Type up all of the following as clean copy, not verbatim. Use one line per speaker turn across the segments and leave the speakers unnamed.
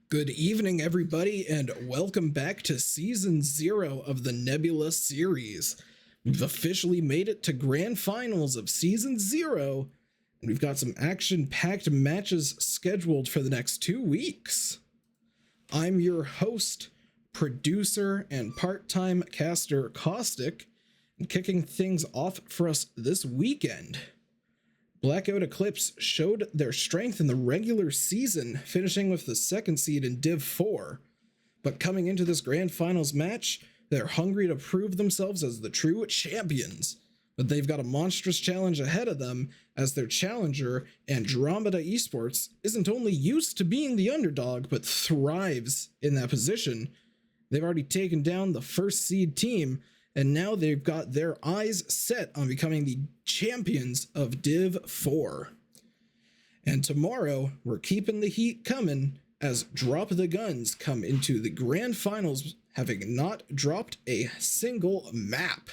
Good evening, everybody, and welcome back to Season 0 of the Nebula series. We've officially made it to Grand Finals of Season 0, and we've got some action-packed matches scheduled for the next 2 weeks. I'm your host, producer, and part-time caster Caustic, and kicking things off for us this weekend. Blackout Eclipse showed their strength in the regular season, finishing with the second seed in Div 4. But coming into this Grand Finals match, they're hungry to prove themselves as the true champions. But they've got a monstrous challenge ahead of them, as their challenger, Andromeda Esports, isn't only used to being the underdog, but thrives in that position. They've already taken down the first seed team, and now they've got their eyes set on becoming the champions of Div 4. And tomorrow, we're keeping the heat coming as Drop the Guns come into the Grand Finals, having not dropped a single map.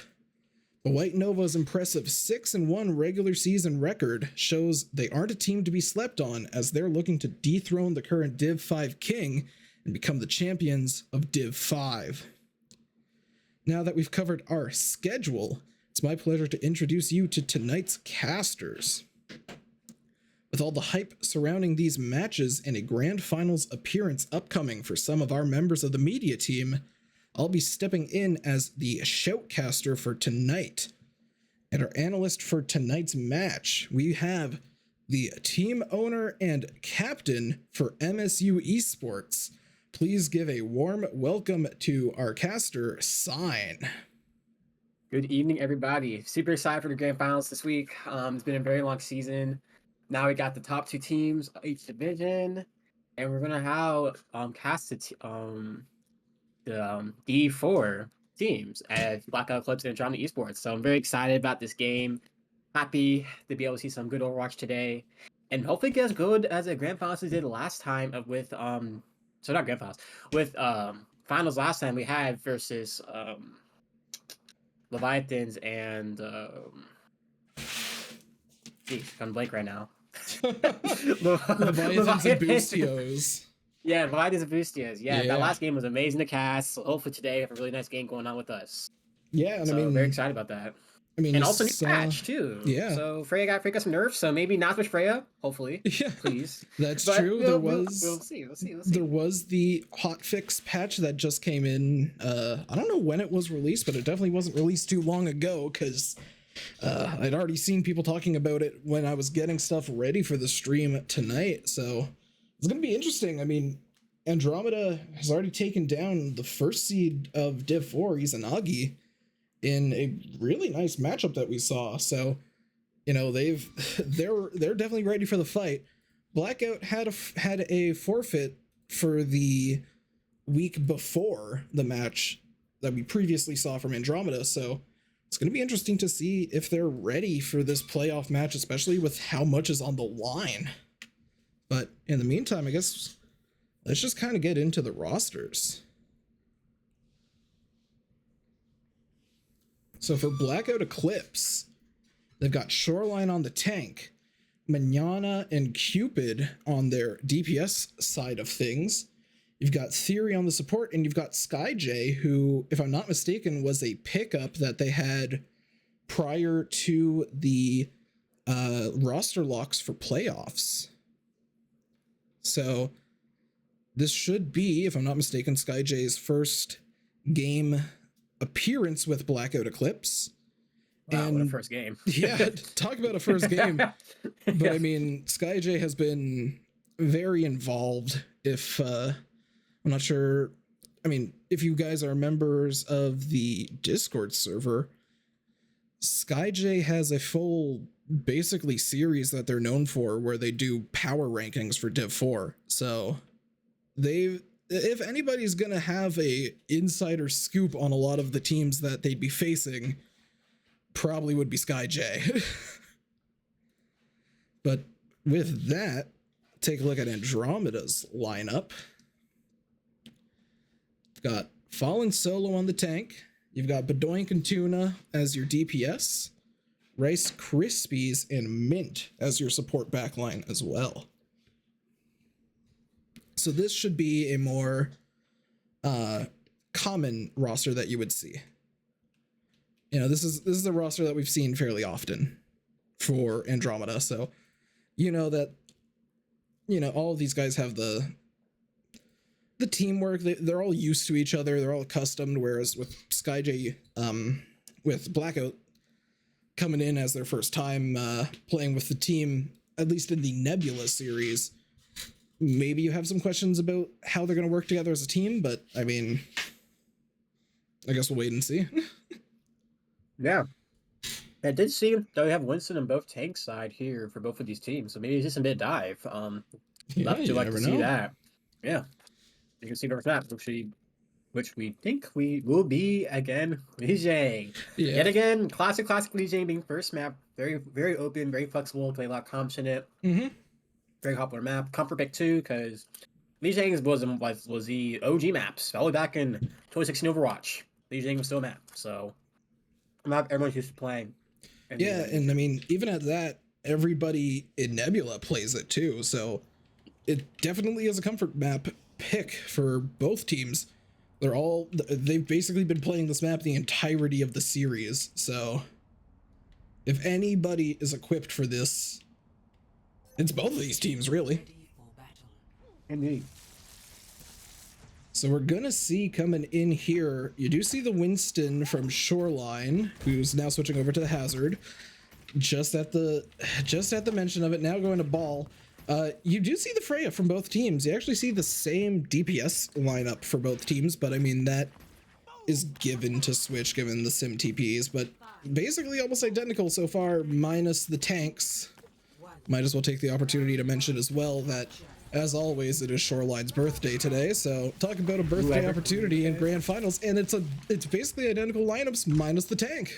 The White Nova's impressive 6-1 regular season record shows they aren't a team to be slept on, as they're looking to dethrone the current Div 5 king and become the champions of Div 5. Now that we've covered our schedule, it's my pleasure to introduce you to tonight's casters. With all the hype surrounding these matches and a Grand Finals appearance upcoming for some of our members of the media team, I'll be stepping in as the shoutcaster for tonight. And our analyst for tonight's match, we have the team owner and captain for MSU Esports. Please give a warm welcome to our caster, Sign.
Good evening, everybody. Super excited for the Grand Finals this week. It's been a very long season. Now we got the top 2 teams of each division, and we're gonna have cast the D4 teams at Blackout Eclipse and Andromeda Esports. So I'm very excited about this game. Happy to be able to see some good Overwatch today, and hopefully get as good as the Grand Finals we did last time with So not Grand Finals. With finals last time we had versus Leviathans and geez, I'm blank right now.
Leviathans and Boostios.
Yeah, Leviathans and Boostios. Yeah, that last game was amazing to cast. So hopefully today we have a really nice game going on with us.
Yeah, and
so
I mean,
very excited about that.
I mean,
and also new patch too.
Yeah.
So Freya got some nerfs, so maybe not much Freya. Hopefully.
Yeah.
Please.
That's
But
true.
We'll see.
There was the hotfix patch that just came in. I don't know when it was released, but it definitely wasn't released too long ago, because I'd already seen people talking about it when I was getting stuff ready for the stream tonight. So it's gonna be interesting. I mean, Andromeda has already taken down the first seed of Div 4, Izanagi, in a really nice matchup that we saw. So, you know, they're definitely ready for the fight. Blackout had a forfeit for the week before the match that we previously saw from Andromeda, so it's going to be interesting to see if they're ready for this playoff match, especially with how much is on the line. But in the meantime, I guess let's just kind of get into the rosters. So for Blackout Eclipse, they've got Shoreline on the tank, Manana and Cupid on their DPS side of things. You've got Theory on the support, and you've got SkyJ, who, if I'm not mistaken, was a pickup that they had prior to the roster locks for playoffs. So this should be, if I'm not mistaken, SkyJ's first game appearance with Blackout Eclipse.
Wow, what a first game.
Yeah, talk about a first game. But I mean, SkyJ has been very involved. If I'm not sure, I mean, if you guys are members of the Discord server, SkyJ has a full basically series that they're known for where they do power rankings for Div 4. So if anybody's gonna have a insider scoop on a lot of the teams that they'd be facing, probably would be SkyJ. But with that, take a look at Andromeda's lineup. You've got Fallen Solo on the tank. You've got Bedoink and Tuna as your DPS. Rice Krispies and Mint as your support backline as well. So this should be a more common roster that you would see. You know, this is a roster that we've seen fairly often for Andromeda. So you know that, you know, all of these guys have the teamwork. They're all used to each other. They're all accustomed. Whereas with SkyJ, with Blackout coming in as their first time playing with the team, at least in the Nebula series, maybe you have some questions about how they're going to work together as a team. But I mean, I guess we'll wait and see.
Yeah. I did see that we have Winston on both tank side here for both of these teams, so maybe it's just a mid dive.
Yeah,
Love to
you
like
never
to see
know.
that. Yeah, you can see North map, which we think we will be again. Li Jing.
Yeah.
Yet again, classic Li Jing being first map, very open, very flexible, play a lot of comps in it.
Mm-hmm.
Very popular map. Comfort pick too, because Li Jing's was the OG maps all the way back in 2016 Overwatch. Li Jing was still a map, so map everyone's used to playing.
Yeah, and I mean, even at that, everybody in Nebula plays it too, so it definitely is a comfort map pick for both teams. They've basically been playing this map the entirety of the series, so if anybody is equipped for this, it's both of these teams, really.
Indeed.
So we're gonna see coming in here, you do see the Winston from Shoreline, who's now switching over to the Hazard. Just at the mention of it, now going to Ball. You do see the Freya from both teams. You actually see the same DPS lineup for both teams, but I mean, that is given to Switch given the sim TPs, but basically almost identical so far, minus the tanks. Might as well take the opportunity to mention as well that, as always, it is Shoreline's birthday today, so talk about a birthday opportunity in GrandFinals, and it's basically identical lineups minus the tank.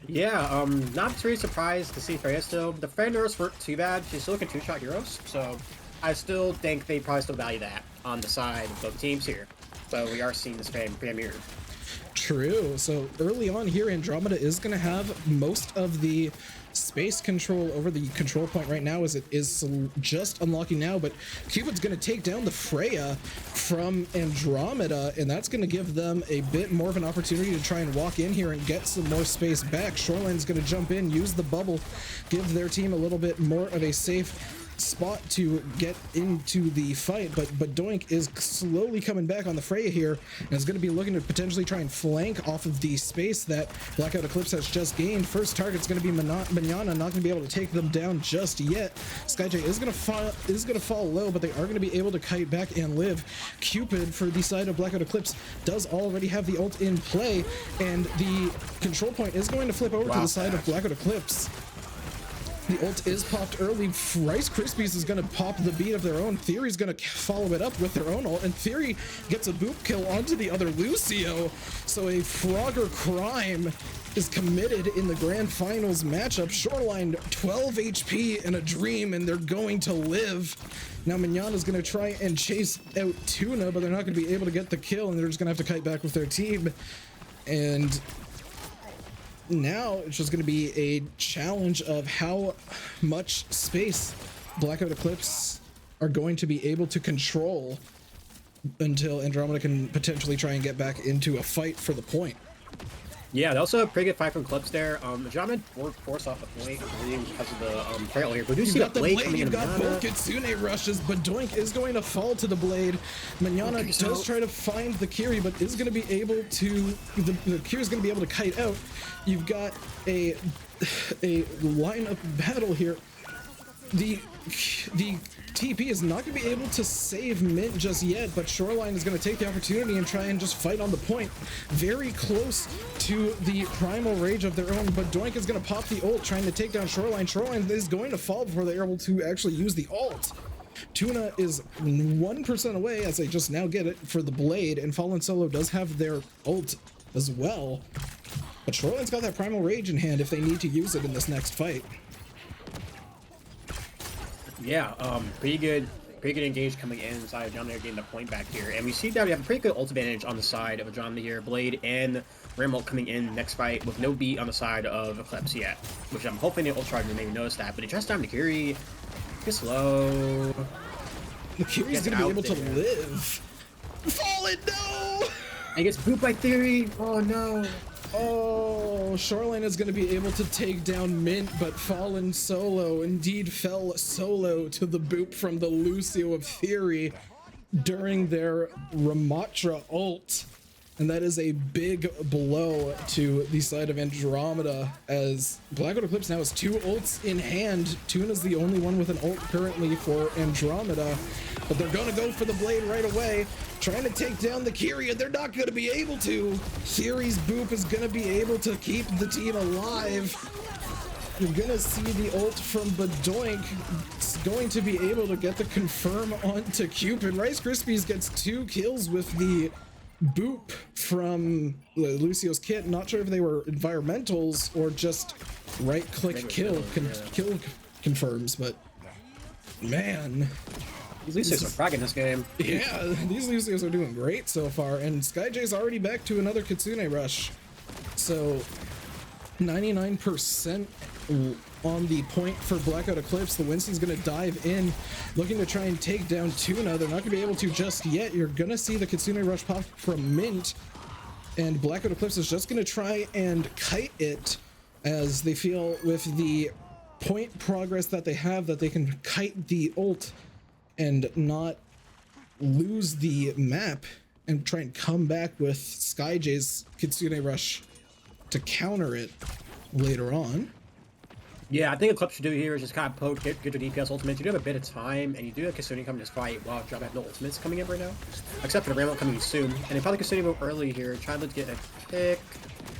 Yeah, not really surprised to see Freya still. The Freya nerfs weren't too bad. She's still looking two-shot heroes, so I still think they probably still value that on the side of both teams here. So we are seeing this Freya mirror.
True. So early on here, Andromeda is going to have most of the space control over the control point right now, as it is just unlocking now, but Cupid's going to take down the Freya from Andromeda, and that's going to give them a bit more of an opportunity to try and walk in here and get some more space back. Shoreline's going to jump in, use the bubble, give their team a little bit more of a safe spot to get into the fight, but Doink is slowly coming back on the Freya here, and is going to be looking to potentially try and flank off of the space that Blackout Eclipse has just gained. First target's going to be Manana, not going to be able to take them down just yet. SkyJ is going to fall low, but they are going to be able to kite back and live. Cupid for the side of Blackout Eclipse does already have the ult in play, and the control point is going to flip over to the side of Blackout Eclipse. The ult is popped early. Rice Krispies is going to pop the beat of their own. Theory's going to follow it up with their own ult, and Theory gets a boop kill onto the other Lucio. So a Frogger crime is committed in the GrandFinals matchup. Shoreline 12 HP and a dream, and they're going to live. Now Mignana's going to try and chase out Tuna, but they're not going to be able to get the kill, and they're just going to have to kite back with their team. And now it's just going to be a challenge of how much space Blackout Eclipse are going to be able to control until Andromeda can potentially try and get back into a fight for the point.
Yeah, they also have a pretty good fight from Eclipse there. Andromeda forced off the point because of the peril here. But do you see
got
the blade coming
you've
in?
got both Kitsune rushes, but Doink is going to fall to the blade. Manana does try to find the Kiri, but is going to be able to, the Kiri is going to be able to kite out. You've got a line of battle here. The TP is not going to be able to save Mint just yet, but Shoreline is going to take the opportunity and try and just fight on the point. Very close to the primal rage of their own, but Doink is going to pop the ult, trying to take down Shoreline. Shoreline is going to fall before they're able to actually use the ult. Tuna is 1% away, as they just now get it for the blade, and Fallen Solo does have their ult as well. But Shoreline's got that primal rage in hand if they need to use it in this next fight.
Yeah, pretty good engage coming in inside of Andromeda getting the point back here. And we see that we have a pretty good ult advantage on the side of Andromeda here. Blade and Ram ult coming in next fight with no beat on the side of Eclipse yet. Which I'm hoping the ult charge will maybe notice that. But he tries down to Kiri. Gets low.
The Kiri's
Gets
gonna be
out
able to
there.
live. Fallen, no!
And he gets booped by Theory. Oh no.
Oh, Shoreline is going to be able to take down Mint, but Fallen solo indeed fell solo to the boop from the Lucio of Theory during their Ramatra ult. And that is a big blow to the side of Andromeda, as Blackout Eclipse now has 2 ults in hand. Tuna's the only one with an ult currently for Andromeda, but they're gonna go for the blade right away, trying to take down the Kyria. They're not gonna be able to. Theory's boop is gonna be able to keep the team alive. You're gonna see the ult from Badoink. It's going to be able to get the confirm onto Cupid. Rice Krispies gets 2 kills with the boop from Lucio's kit. Not sure if they were environmentals or just right click kill confirms, but man,
These Lucios are fragging this game.
yeah, these Lucios are doing great so far, and SkyJ's already back to another Kitsune rush, so 99% on the point for Blackout Eclipse. The Winston's gonna dive in, looking to try and take down Tuna. They're not gonna be able to just yet. You're gonna see the Kitsune rush pop from Mint, and Blackout Eclipse is just gonna try and kite it, as they feel with the point progress that they have that they can kite the ult and not lose the map, and try and come back with SkyJ's Kitsune rush to counter it later on.
Yeah, I think Eclipse should do here is just kind of poke, get your DPS ultimates. You do have a bit of time, and you do have Kitsune coming to this fight while Drop have no ultimates coming in right now. Except for the Rambo coming soon. And they probably Kitsune go early here, trying to get a pick.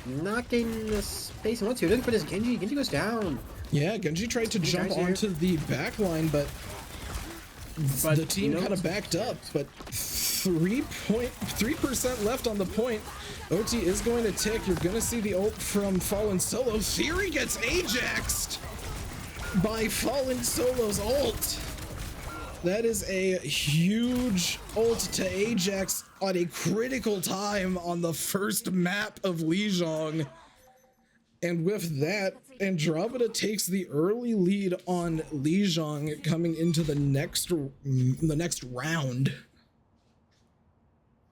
Not getting the space he wants to. Looking for this Genji. Genji goes down.
Yeah, Genji tried to jump onto the back line, but the team kind of backed up. But 3% left on the point. OT is going to tick. You're going to see the ult from Fallen Solo. Theory gets Ajaxed by Fallen Solo's ult. That is a huge ult to Ajax on a critical time on the first map of Lijiang. And with that, Andromeda takes the early lead on Lijiang coming into the next round.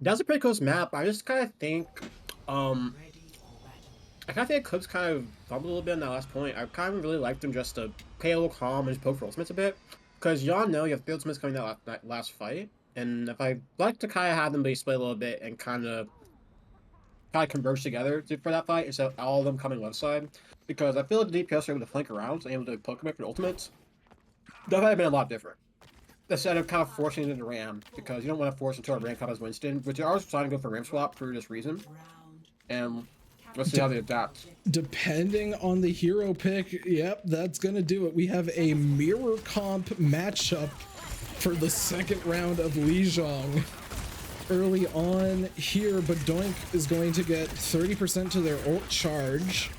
That's a pretty close map. I just kind of think, Eclipse kind of fumbled a little bit on that last point. I kind of really liked them just to play a little calm and just poke for ultimates a bit. Because y'all know you have 3 ultimates coming that last fight. And if I like to kind of have them be split a little bit and kind of converge together for that fight instead of all of them coming left side. Because I feel like the DPS are able to flank around and able to poke them for the ultimates. That might have been a lot different. Instead of kind of forcing it into Ram, because you don't want to force into a Ram comp as Winston, which they are trying to go for Ram swap for this reason. And let's see how they adapt.
Depending on the hero pick, yep, that's gonna do it. We have a mirror comp matchup for the second round of Lijiang. Early on here, Badoink is going to get 30% to their ult charge.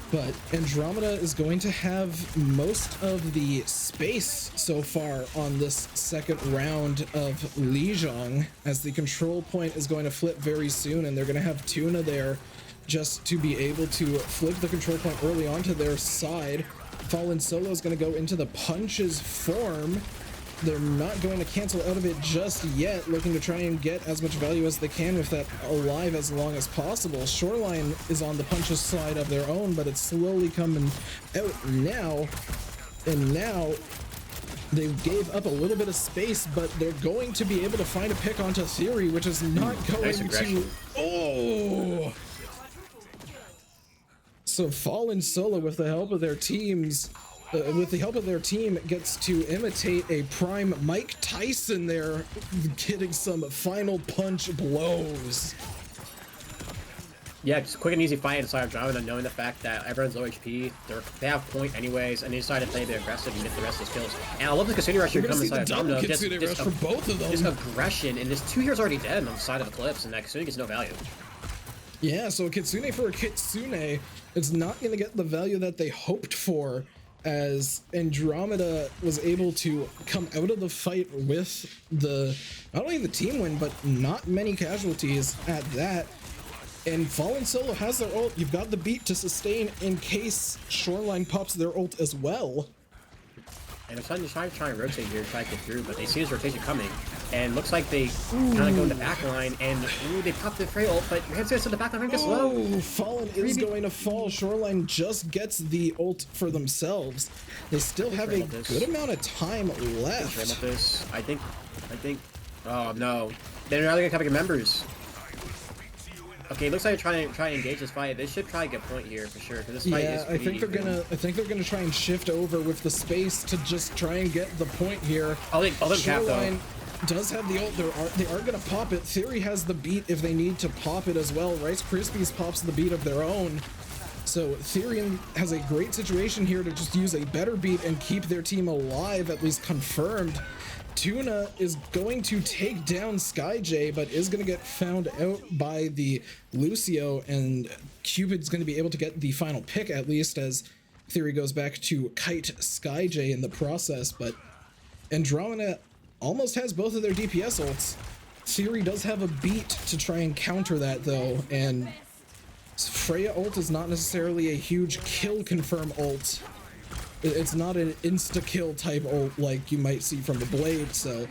But Andromeda is going to have most of the space so far on this second round of Lijiang, as the control point is going to flip very soon, and they're going to have Tuna there just to be able to flip the control point early onto their side. Fallen Solo is going to go into the punches form. They're not going to cancel out of it just yet, looking to try and get as much value as they can with that alive as long as possible. Shoreline is on the punches side of their own, but it's slowly coming out now. And now they gave up a little bit of space, but they're going to be able to find a pick onto Theory, which is not going to... Oh! So Fallen Solo, with the help of their teams... with the help of their team, gets to imitate a prime Mike Tyson there, getting some final punch blows.
Yeah, just quick and easy fight inside of Andromeda, knowing the fact that everyone's low HP, they have point anyways, and they decide to play the aggressive and get the rest of the kills. And I love the Kitsune rush here comes inside of Andromeda.
Just for both of them.
Just aggression, and there's 2 heroes already dead on the side of Eclipse, and that Kitsune gets no value.
Yeah, so a Kitsune for a Kitsune is not going to get the value that they hoped for, as Andromeda was able to come out of the fight with not only the team win, but not many casualties at that. And Fallen Solo has their ult. You've got the beat to sustain in case Shoreline pops their ult as well.
And they're trying to rotate here, try to get through, but they see his rotation coming. And looks like they kind of go in the back line, and they pop the Frey ult, but Ramsey's in the back line as well.
Fallen is going to fall. Shoreline just gets the ult for themselves. They still have a good amount of time left.
I think, oh no. They're not gonna come get members. Okay, it looks like they're trying to engage this fight. They should probably get point here for sure. Because this fight is
I think they're gonna try and shift over with the space to just try and get the point here.
Shoreline
does have the ult. They are gonna pop it. Theory has the beat if they need to pop it as well. Rice Krispies pops the beat of their own. So Theory has a great situation here to just use a better beat and keep their team alive, at least confirmed. Tuna is going to take down SkyJ, but is going to get found out by the Lucio, and Cupid's going to be able to get the final pick, at least, as Theory goes back to kite SkyJ in the process. But Andromeda almost has both of their DPS ults. Theory does have a beat to try and counter that, though, and Freya ult is not necessarily a huge kill confirm ult. It's not an insta-kill type ult like you might see from the Blade, so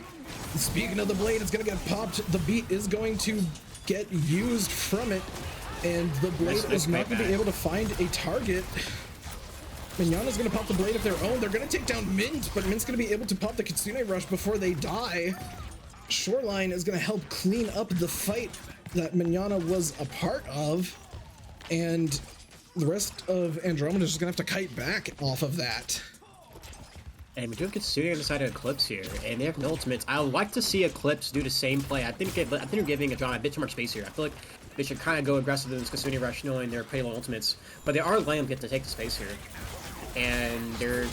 speaking of the Blade, it's gonna get popped. The beat is going to get used from it, and the Blade is not gonna be able to find a target. Mignana's gonna pop the Blade of their own. They're gonna take down Mint, but Mint's gonna be able to pop the Kitsune Rush before they die. Shoreline is gonna help clean up the fight that Mignana was a part of, and the rest of Andromeda is just gonna have to kite back off of that.
And we do have Kitsune on the side of Eclipse here, and they have no ultimates. I would like to see Eclipse do the same play. I think they're giving Andromeda a bit too much space here. I feel like they should kind of go aggressive in this Kitsune Rush, knowing they're pretty low ultimates. But they are letting them get to take the space here, and they're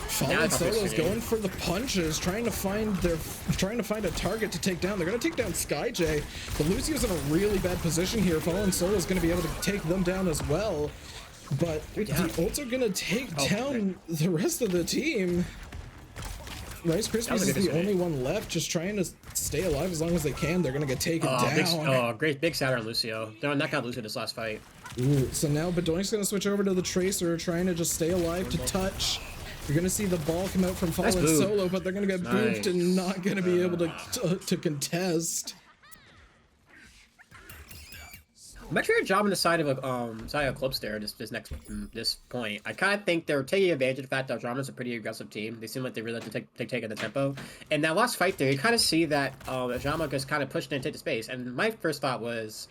Fallen Solo's going for the punches, trying to find a target to take down. They're gonna take down SkyJ, but Lucio's in a really bad position here. Fallen Solo's gonna be able to take them down as well. But the ults are gonna take down the rest of the team. Rice Krispies is the only one left, just trying to stay alive as long as they can. They're gonna get taken down.
Great big shatter on Lucio. They're not gonna lose this last fight.
Ooh, so now Bedoink's gonna switch over to the Tracer, trying to just stay alive to touch. You're gonna see the ball come out from Fallen Solo, but they're gonna get booped and not gonna be able to contest.
Much better job on the side of Eclipse there. This point, I kind of think they're taking advantage of the fact that Andromeda's a pretty aggressive team. They seem like they really like to take the tempo. And that last fight there, you kind of see that Andromeda just kind of pushed in and take the space. And my first thought was,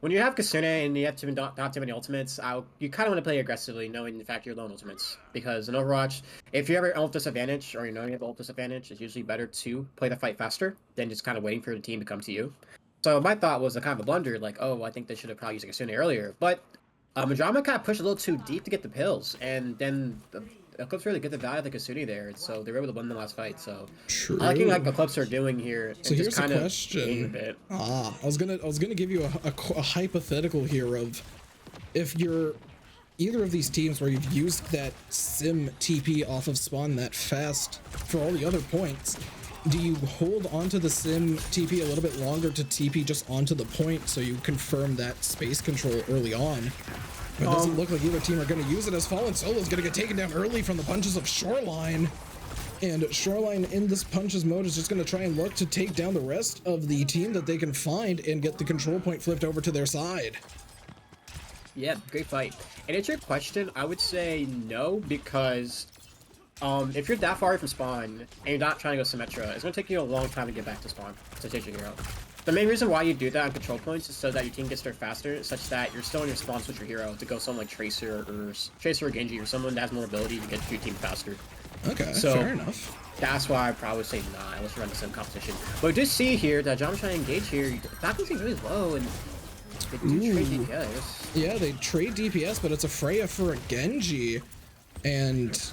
when you have Kitsune and you have not too many ultimates, you kind of want to play aggressively, knowing the fact you're low on ultimates. Because in Overwatch, if you have an ult disadvantage, or you know you have an ult disadvantage, it's usually better to play the fight faster than just kind of waiting for the team to come to you. So my thought was a kind of a blunder, like, oh, I think they should have probably used Kitsune earlier. But Andromeda kind of pushed a little too deep to get the pills, and then Eclipse really get the value of the Kasuni there, so they were able to win the last fight. So I liking like Eclipse are doing here.
So here's a question. I was gonna give you a hypothetical here of, if you're either of these teams where you've used that sim TP off of spawn that fast for all the other points, do you hold onto the sim TP a little bit longer to TP just onto the point so you confirm that space control early on? It doesn't look like either team are going to use it, as Fallen Solo's going to get taken down early from the punches of Shoreline. And Shoreline in this punches mode is just going to try and look to take down the rest of the team that they can find and get the control point flipped over to their side.
Yeah, great fight. And it's your question, I would say no, because if you're that far away from spawn and you're not trying to go Symmetra, it's going to take you a long time to get back to spawn to take your hero. The main reason why you do that on control points is so that your team gets there faster, such that you're still in your spawn switch your hero to go someone like Tracer or Genji, or someone that has more ability to get to your team faster.
Okay,
so
fair enough.
That's why I probably say nah, unless you run the same competition. But we do see here that John trying to engage here. Faculty is really low, and they do trade DPS.
Yeah, they trade DPS, but it's a Freya for a Genji, and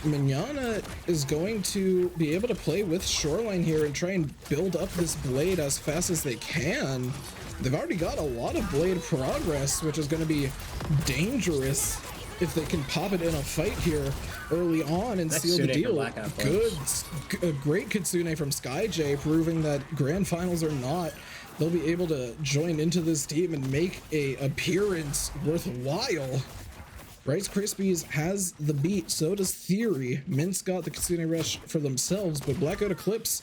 Mignana is going to be able to play with Shoreline here and try and build up this Blade as fast as they can. They've already got a lot of Blade progress, which is going to be dangerous if they can pop it in a fight here early on and seal the deal. Great Kitsune from SkyJ, proving that GrandFinals or not, they'll be able to join into this team and make a appearance worthwhile. Rice Krispies has the beat, so does Theory. Mint's got the Kitsune Rush for themselves, but Blackout Eclipse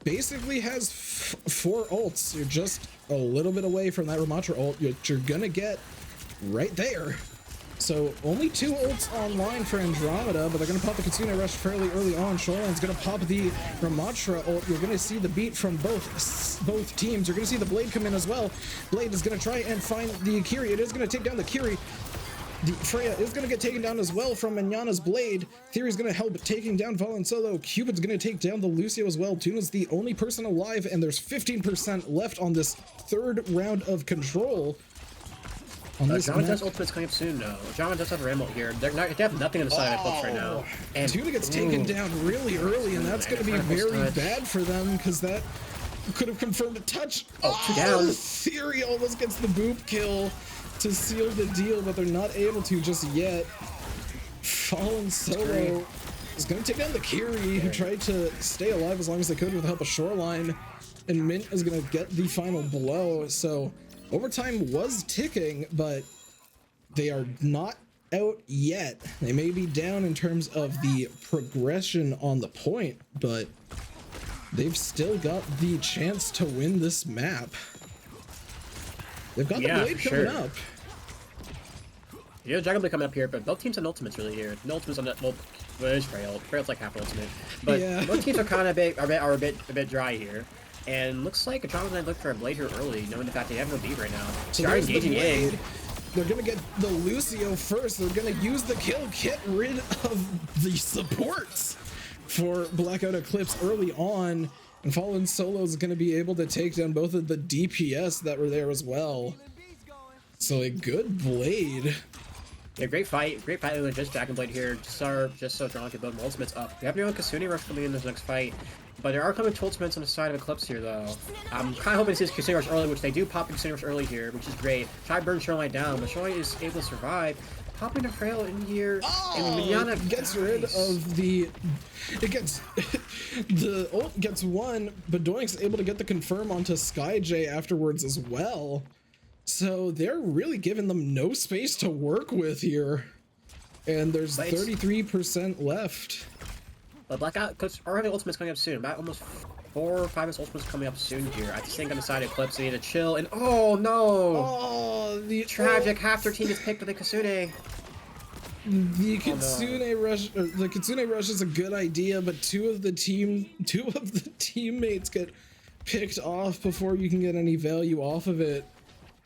basically has 4 ults. You're just a little bit away from that Ramatra ult, which you're gonna get right there. So only 2 ults online for Andromeda, but they're gonna pop the Kitsune Rush fairly early on. Shoreline's gonna pop the Ramatra ult. You're gonna see the beat from both teams. You're gonna see the Blade come in as well. Blade is gonna try and find the Akiri. It is gonna take down the Kiri. The Freya is going to get taken down as well from Manana's Blade. Theory's going to help taking down Fallen Solo. Cupid's going to take down the Lucio as well. Tuna's the only person alive, and there's 15% left on this 3rd round of control.
Drama's ultimate's coming up soon, though. Drama does have a Ramble here. They have nothing on the side of the clips right now.
And Tuna gets taken down really early, and that's going to be very bad for them, because that could have confirmed a touch.
Down.
Theory almost gets the boop kill to seal the deal, but they're not able to just yet. Fallen Solo is going to take down the Kiri, who tried to stay alive as long as they could with the help of Shoreline, and Mint is going to get the final blow. So overtime was ticking, but they are not out yet. They may be down in terms of the progression on the point, but they've still got the chance to win this map. They've got the Blade coming up.
Yeah, Dragon Blade coming up here, but both teams have ultimates really here. No ultimates on that. Well, where's Frail? Frail's like half ultimate, but both teams are kind of a bit dry here. And looks like Dragon's gonna look for a Blade here early, knowing the fact they have no beat right now.
So they're engaging in. They're gonna get the Lucio first. They're gonna use the kill, get rid of the supports for Blackout Eclipse early on. And Fallen Solo is going to be able to take down both of the DPS that were there as well. So a good Blade.
Yeah, great fight with just Dragon Blade here. Just so Dragon can build more ultimates up. We have your own Kitsune Rush coming in this next fight. But there are coming to ultimates on the side of Eclipse here, though. I'm kind of hoping to see this Kitsune Rush early, which they do pop the Kitsune Rush early here, which is great. Try to burn Shoreline down, but Shoreline is able to survive. Popping a Frail in here, and Manana
gets rid of the... It gets... the ult gets one, but Doink's able to get the confirm onto Skyjay afterwards as well. So they're really giving them no space to work with here. And there's 33% left.
But Blackout, because already ultimate's coming up soon. About almost 4 or 5 ultimates coming up soon here. I just think on the side of Eclipse, they need to chill. And oh no!
Oh, the
tragic half their team is picked with a Kitsune.
The Kitsune Rush, or the Kitsune Rush is a good idea, but two of the teammates get picked off before you can get any value off of it.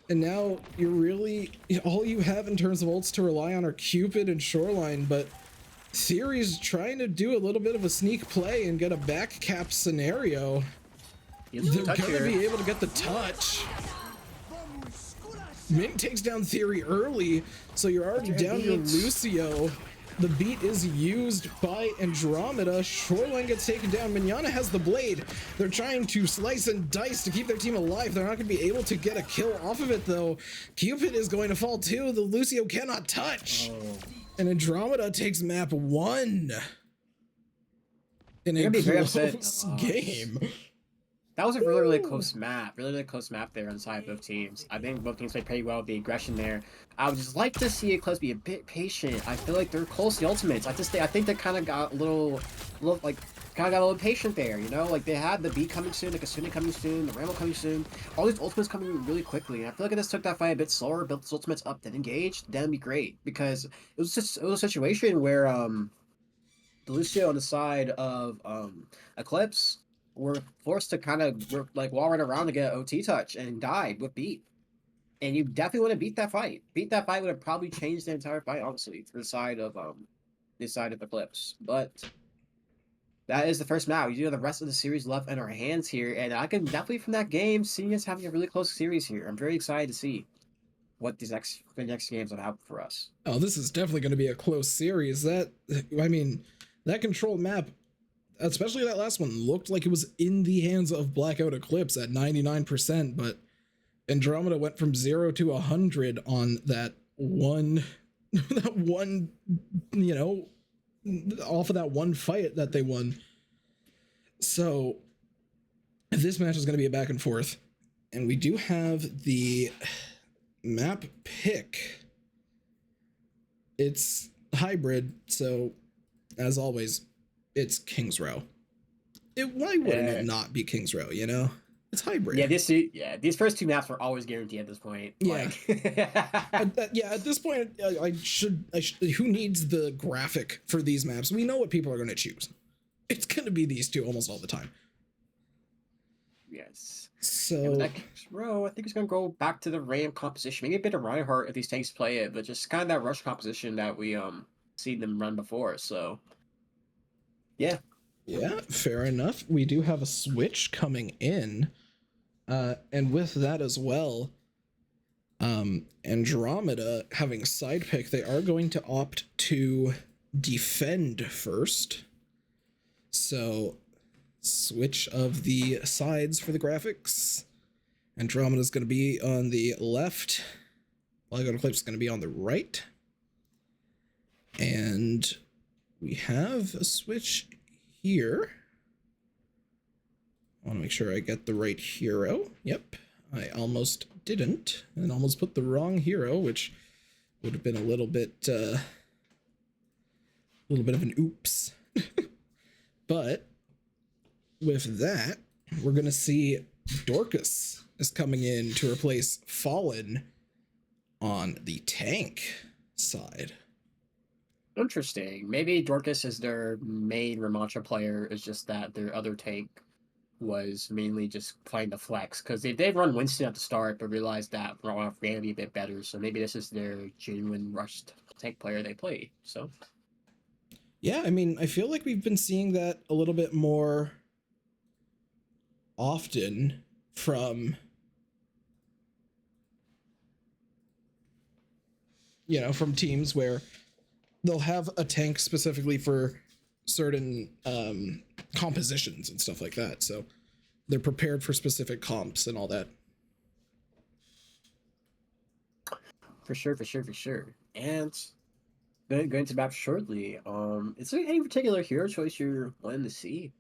And now you're really, all you have in terms of ults to rely on are Cupid and Shoreline, but Theory's trying to do a little bit of a sneak play and get a back cap scenario. They're gonna be able to get the touch. Mint takes down Theory early, so you're already down your Lucio. The beat is used by Andromeda. Shoreline gets taken down. Manana has the Blade. They're trying to slice and dice to keep their team alive. They're not going to be able to get a kill off of it, though. Cupid is going to fall, too. The Lucio cannot touch. And Andromeda takes map 1 in a close game.
That was a really, really close map. Really close map there on the side of both teams. I think both teams played pretty well with the aggression there. I would just like to see Eclipse be a bit patient. I feel like they're close to the ultimates. I think they kind of got a little patient there, you know? Like, they had the beat coming soon, the Kitsune coming soon, the Ramble coming soon. All these ultimates coming really quickly. And I feel like if this took that fight a bit slower, built these ultimates up, then engaged, that'd be great. Because it was a situation where the Lucio on the side of Eclipse were forced to kind of wall run around to get an OT touch and died with beat. And you definitely want to beat that fight. Beat that fight would have probably changed the entire fight, honestly, for the side of Eclipse. But that is the first map. We do have the rest of the series left in our hands here, and I can definitely from that game see us having a really close series here. I'm very excited to see what the next games will have for us.
Oh, this is definitely going to be a close series. That control map, especially that last one, looked like it was in the hands of Blackout Eclipse at 99%, but Andromeda went from 0 to 100 on that one, off of that one fight that they won. So this match is going to be a back and forth, and we do have the map pick it's hybrid, so as always, it's King's Row. Why wouldn't it not be King's Row, you know? It's hybrid.
These first two maps were always guaranteed at this point.
Yeah.
Like...
At this point, I should. Who needs the graphic for these maps? We know what people are going to choose. It's going to be these two almost all the time.
Yes.
So
next row, I think it's going to go back to the Ram composition. Maybe a bit of Reinhardt if these tanks play it, but just kind of that rush composition that we seen them run before. So yeah.
Yeah, fair enough. We do have a switch coming in. And with that as well, Andromeda having a side pick, they are going to opt to defend first. So, switch of the sides for the graphics. Andromeda's going to be on the left. Polygon Eclipse is going to be on the right. And we have a switch here. I want to make sure I get the right hero. Yep, I almost didn't, and almost put the wrong hero, which would have been a little bit of an oops. But with that, we're gonna see Dorcas is coming in to replace Fallen on the tank side.
Interesting. Maybe Dorcas is their main Ramattra player. Is just that their other tank was mainly just playing the flex, because they did run Winston at the start but realized that Raw ran to be a bit better, so maybe this is their genuine rushed tank player they play. So
yeah, I mean, I feel like we've been seeing that a little bit more often from, you know, from teams where they'll have a tank specifically for certain compositions and stuff like that, so they're prepared for specific comps and all that.
For sure. And then going to map shortly, is there any particular hero choice you're wanting to see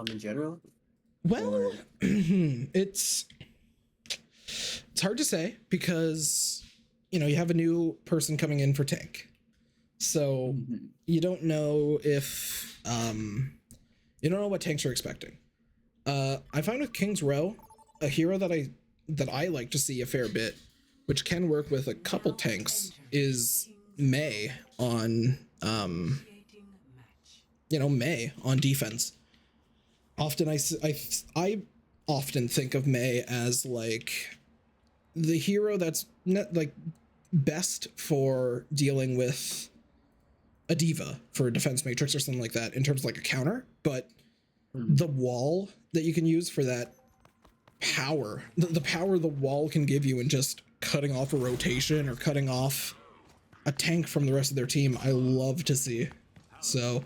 in general?
Well, it's hard to say, because you know, you have a new person coming in for tank, so you don't know if you don't know what tanks you're expecting. I find with King's Row, a hero that I like to see a fair bit, which can work with a couple tanks, is Mei on Mei on defense. Often I often think of Mei as like the hero that's like best for dealing with a diva for a defense matrix or something like that, in terms of like a counter, but the wall that you can use for that power, the power the wall can give you in just cutting off a rotation or cutting off a tank from the rest of their team, I love to see. So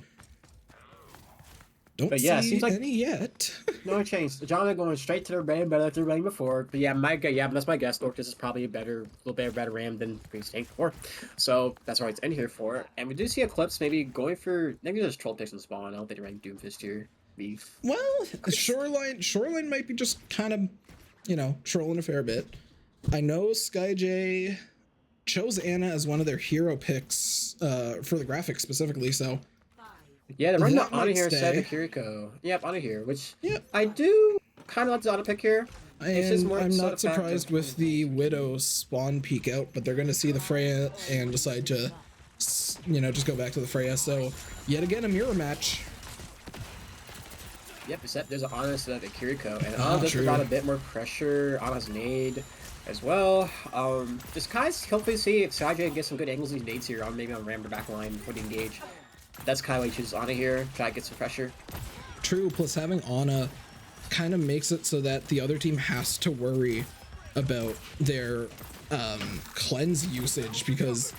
don't see
seems like
any yet.
No change. John going straight to the Ram, better like the Ram before. But yeah, that's my guess. Dorcas is probably a little bit better Ram than Priest Tank before. So that's why it's in here for. And we do see Eclipse maybe going for, maybe there's troll picks in the spawn. I don't think they're running Doomfist here. Beef.
Well, Shoreline might be just kind of, you know, trolling a fair bit. I know SkyJ chose Anna as one of their hero picks for the graphics specifically, so
yeah, they're running the Ana here instead of Kiriko. Yep, Ana here, which I do kind of like the auto pick here.
And I'm not surprised with the Widow spawn peek out, but they're going to see the Freya and decide to, you know, just go back to the Freya. So yet again, a mirror match.
Yep, except there's an Ana instead of a Kiriko, and Ana does provide a bit more pressure. Ana's nade as well. Just kind of hopefully see if SkyJ can get some good angles these nades here on maybe on Ram or backline before they engage. That's kind of why he chooses Ana here, try to get some pressure.
True, plus having Ana kind of makes it so that the other team has to worry about their cleanse usage, because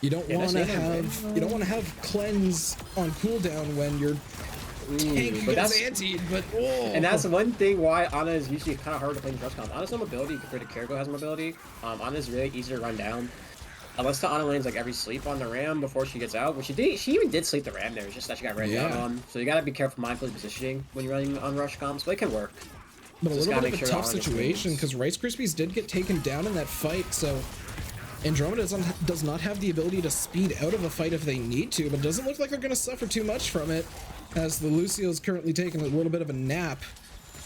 you don't want to have cleanse on cooldown when your tank gets antied. But
and that's one thing why Ana is usually kind of hard to play in rush comp. Ana's no mobility compared to Kiriko has mobility. Ana's really easy to run down. Unless the Ana lands like every sleep on the Ram before she gets out, which she even did sleep the Ram there, it's just that she got ran down on. So you gotta be careful mindfully positioning when you're running on rush comps, but it can work.
But a little bit of a tough situation, because Rice Krispies did get taken down in that fight, so Andromeda does not have the ability to speed out of a fight if they need to, but it doesn't look like they're going to suffer too much from it, as the Lucio's currently taking a little bit of a nap,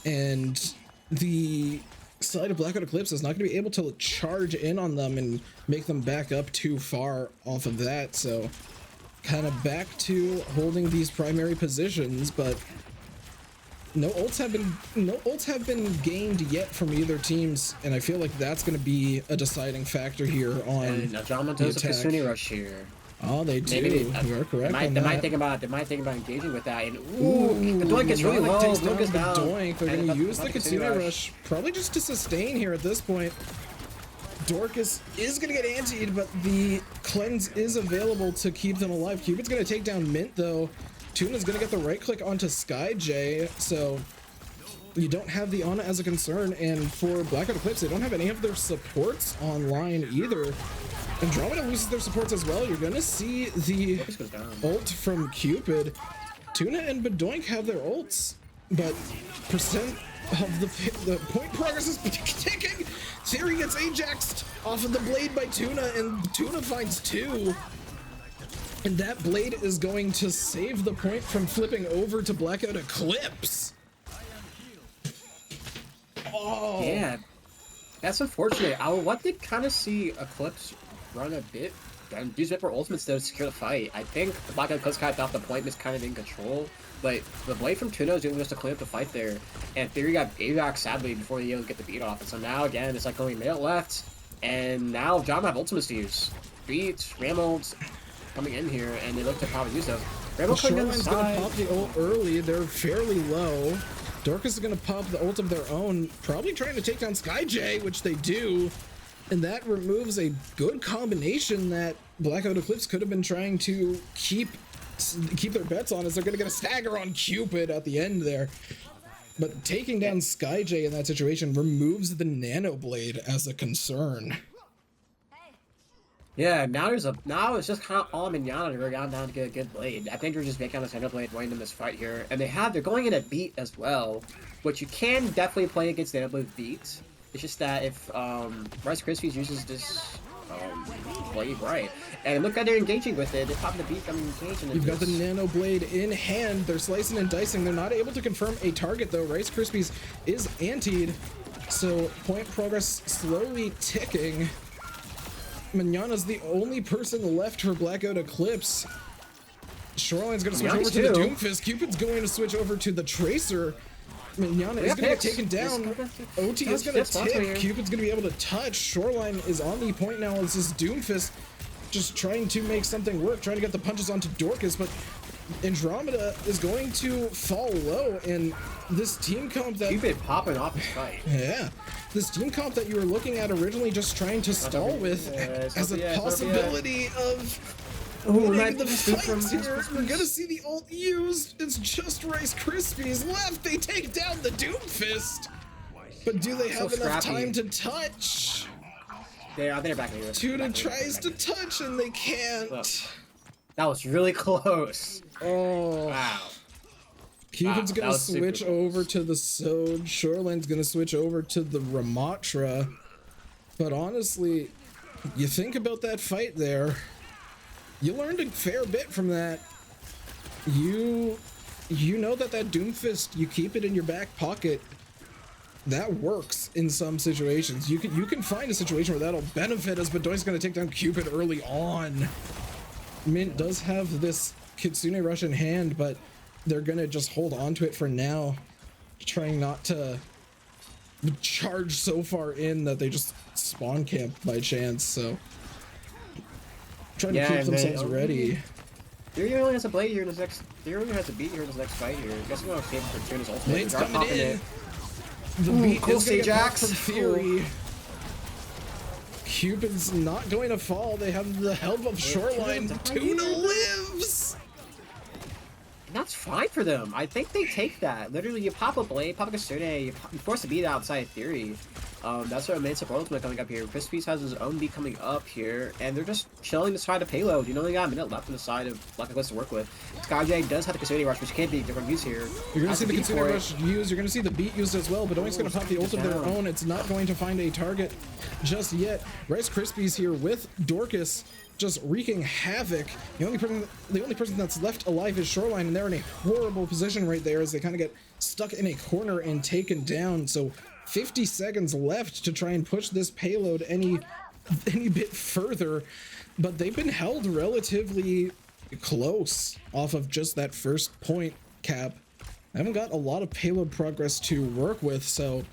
and the side of Blackout Eclipse is not going to be able to charge in on them and make them back up too far off of that, so kind of back to holding these primary positions, but no ults have been gained yet from either teams, and I feel like that's going to be a deciding factor here on
and Andromeda does a Kitsune rush here.
Oh, they do. You're correct.
They might think about engaging with that. And the Doink gets really low.
Takes down the
down.
Doink. They're going to use the Kitsune rush, probably just to sustain here at this point. Dorcas is going to get antied, but the cleanse is available to keep them alive. Cupid's going to take down Mint, though. Tuna's going to get the right click onto SkyJ, so you don't have the Ana as a concern, and for Blackout Eclipse, they don't have any of their supports online either. Andromeda loses their supports as well. You're going to see the ult from Cupid. Tuna and Bedoink have their ults, but percent of the point progress is ticking. Theory gets Ajaxed off of the blade by Tuna, and Tuna finds 2. And that blade is going to save the point from flipping over to Blackout Eclipse. Oh.
Yeah, that's unfortunate. I would want to kind of see Eclipse run a bit and use Viper ultimates to secure the fight. I think the Blackout Eclipse kind of thought the point was kind of in control, but the blade from Tuna is doing just to clean up the fight there. And Theory got Ajax sadly before he able to get the beat off. And so now again, it's like only a minute left, and now John have ultimates to use. Beats, Ramolds coming in here, and they look to probably use those.
Shoreline's gonna pop the ult early. They're fairly low. Dorcas is gonna pop the ult of their own, probably trying to take down SkyJ, which they do, and that removes a good combination that Blackout Eclipse could have been trying to keep their bets on, as they're gonna get a stagger on Cupid at the end there. But taking down SkyJ in that situation removes the Nano Blade as a concern.
Yeah, now it's just kind of all Mignana to go down to get a good blade. I think they're just making on this Nano Blade winning this fight here, and they're going in a beat as well, which you can definitely play against Nano Blade beat. It's just that if Rice Krispies uses this blade right, and look how they're engaging with it. They pop the beat, I'm engaging.
You've got the Nano Blade in hand. They're slicing and dicing. They're not able to confirm a target though. Rice Krispies is antied, so point progress slowly ticking. Mignana's the only person left for Blackout Eclipse. Shoreline's going to switch over to the Doomfist. Cupid's going to switch over to the Tracer. Mignana is going to get taken down. OT is going to tip. Cupid's going to be able to touch. Shoreline is on the point now as this Doomfist just trying to make something work, trying to get the punches onto Dorcas, but Andromeda is going to fall low, and this team comp that...
Cupid popping off his fight.
Yeah. This team comp that you were looking at originally just trying to stall with as a possibility of winning the fight here. We're gonna see the ult used. It's just Rice Krispies left. They take down the Doomfist. But do they have enough time to touch?
They're back here.
Tuna tries to touch and they can't.
Look, that was really close.
Oh.
Wow.
Cupid's gonna switch over to the Sode. Shoreline's gonna switch over to the Ramatra. But honestly, you think about that fight there, you learned a fair bit from that. You know that Doomfist, you keep it in your back pocket. That works in some situations. You can find a situation where that'll benefit us, but Doink's gonna take down Cupid early on. Mint does have this Kitsune rush in hand, but they're gonna just hold on to it for now, trying not to charge so far in that they just spawn camp by chance, so trying to keep themselves ready.
Theory only has a blade here in this next. Theory only has a beat here in this next fight here. I guess I'm gonna save for Tuna's ultimate.
Blade's coming in. The beat is gonna get popped from Theory. Cupid's not going to fall. They have the help of Shoreline. Tuna lives.
And that's fine. fine for them. I think they take that. Literally, you pop a Blade, pop a Kasune, you force a beat outside theory. That's what made some ultimate coming up here. Crispy's has his own beat coming up here, and they're just chilling the side of payload. You know, they got a minute left on the side of Black Eclipse to work with. SkyJ does have the Kasune rush, which can't be different use here.
You're going to see the Kitsune rush used, you're going to see the beat used as well, but Doink's going to pop the ult of their own. It's not going to find a target just yet. Rice Krispies here with Dorcas just wreaking havoc. The only person that's left alive is Shoreline, and they're in a horrible position right there as they kind of get stuck in a corner and taken down. So 50 seconds left to try and push this payload any bit further, but they've been held relatively close off of just that first point cap. I haven't got a lot of payload progress to work with, so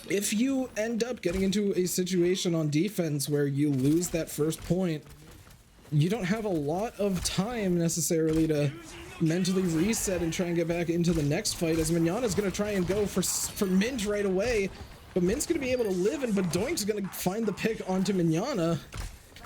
if you end up getting into a situation on defense where you lose that first point, you don't have a lot of time necessarily to mentally reset and try and get back into the next fight, as Mignana's going to try and go for Mint right away, but Mint's going to be able to live, but Doink's going to find the pick onto Mignana.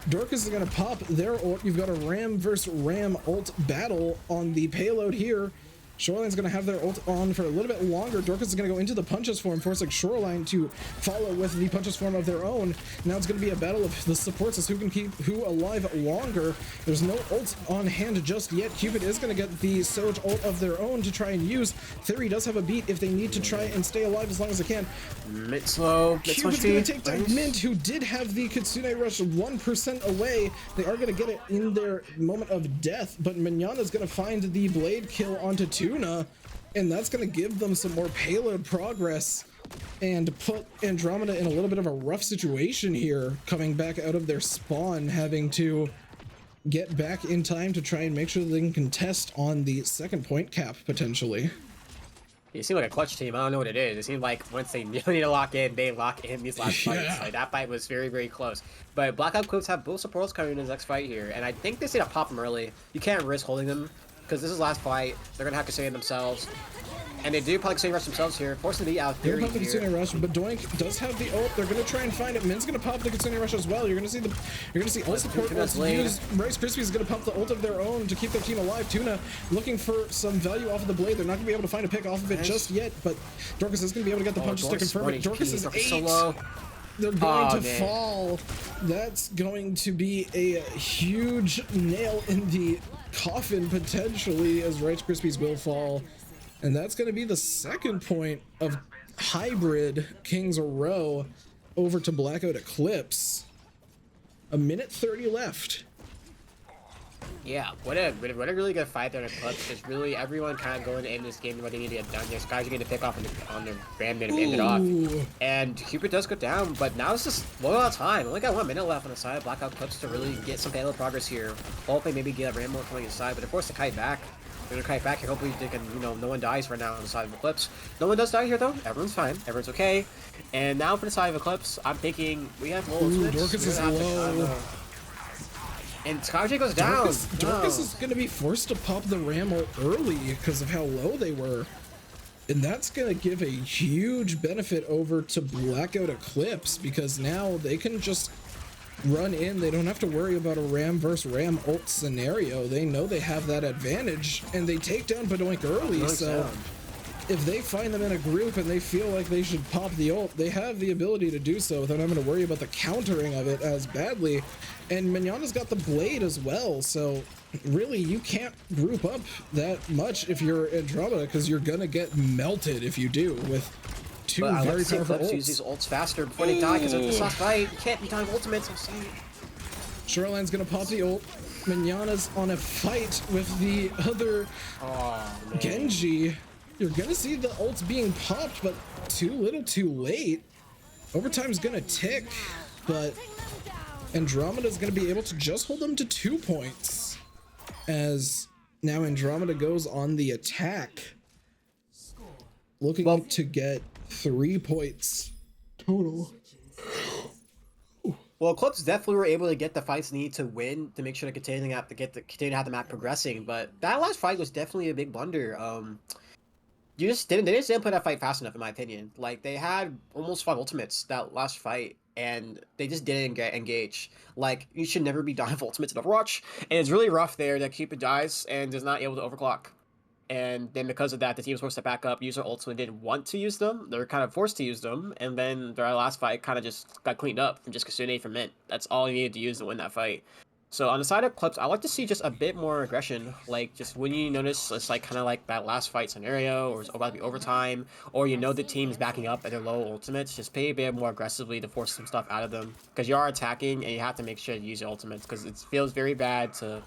Dorcas is going to pop their ult. You've got a Ram versus Ram ult battle on the payload here. Shoreline's going to have their ult on for a little bit longer. Dorcas is going to go into the punches form, forcing Shoreline to follow with the punches form of their own. Now it's going to be a battle of the supports as who can keep who alive longer. There's no ult on hand just yet. Cupid is going to get the Soj ult of their own to try and use. Theory does have a beat if they need to try and stay alive as long as they can.
Mint slow.
Cupid's going to take down Mint, who did have the Kitsune Rush 1% away. They are going to get it in their moment of death, but Mignana's going to find the blade kill onto Tuna, and that's going to give them some more payload progress and put Andromeda in a little bit of a rough situation here, coming back out of their spawn, having to get back in time to try and make sure that they can contest on the second point cap, potentially.
You seem like a clutch team. I don't know what it is. It seems like once they need to lock in, they lock in these last fights.
Yeah.
Like, that fight was very, very close. But Blackout Clips have both supports coming in this next fight here, and I think they say to pop them early. You can't risk holding them, because this is last fight. They're going to have to save themselves. And they do probably Kitsune Rush themselves here, forcing the beat out
They're
Theory
gonna pop the
here.
Kitsune Rush, but Doink does have the ult. They're gonna try and find it. Min's gonna pop the Kitsune Rush as well. You're gonna see all support ults used. Rice Krispies is gonna pop the ult of their own to keep their team alive. Tuna looking for some value off of the blade. They're not gonna be able to find a pick off of it just yet, but Dorcas is gonna be able to get the punches to confirm it. Dorcas is 8.
So low.
They're going to fall. That's going to be a huge nail in the coffin potentially, as Rice Krispies will fall. And that's going to be the second point of hybrid Kings Row over to Blackout Eclipse. A minute 30 left.
Yeah, what a really good fight there in Eclipse. Just really everyone kind of going in this game what they need to get done. These guys are getting to pick off on their Ram and end it off. And Cupid does go down, but now it's just low amount of time. Only got 1 minute left on the side of Blackout Eclipse to really get some payload progress here. Hopefully maybe get a Ram more coming inside, but of course the kite back. They're gonna kite back here. Hopefully they can, no one dies right now on the side of Eclipse. No one does die here though. Everyone's fine. Everyone's okay. And now for the side of Eclipse, I'm thinking we have low ultimates.
Dorcas is low.
And SkyJ goes down.
Dorcas is going to be forced to pop the Ram ult early because of how low they were. And that's going to give a huge benefit over to Blackout Eclipse, because now they can just run in. They don't have to worry about a Ram versus Ram ult scenario. They know they have that advantage, and they take down Badoink early. So if they find them in a group and they feel like they should pop the ult, they have the ability to do so without having to worry about the countering of it as badly. And Mignana's got the blade as well, so really you can't group up that much if you're Andromeda, because you're gonna get melted if you do with two very powerful ults.
Use these ults faster before they die, because of this last fight. You can't be dying ultimates, I'm saying.
Shoreline's gonna pop the ult. Mignana's on a fight with the other Genji. You're gonna see the ults being popped, but too little too late. Overtime's gonna tick, but Andromeda's gonna be able to just hold them to 2 points, as now Andromeda goes on the attack, looking to get 3 points total.
Well, Eclipse definitely were able to get the fights needed to win, to make sure to continue to have the map progressing, but that last fight was definitely a big blunder. They just didn't play that fight fast enough, in my opinion. Like, they had almost 5 ultimates that last fight, and they just didn't engage. Like, you should never be dying of ultimates in Overwatch, and it's really rough there that Cupid dies and is not able to overclock. And then because of that, the team was forced to back up. User ultimately didn't want to use them. They were kind of forced to use them. And then their last fight kind of just got cleaned up from just Kasune for Mint. That's all you needed to use to win that fight. So on the side of clips, I like to see just a bit more aggression. Like just when you notice it's like kind of like that last fight scenario, or it's about to be overtime, or you know the team's backing up at their low ultimates, just play a bit more aggressively to force some stuff out of them. Because you are attacking and you have to make sure to use your ultimates, because it feels very bad to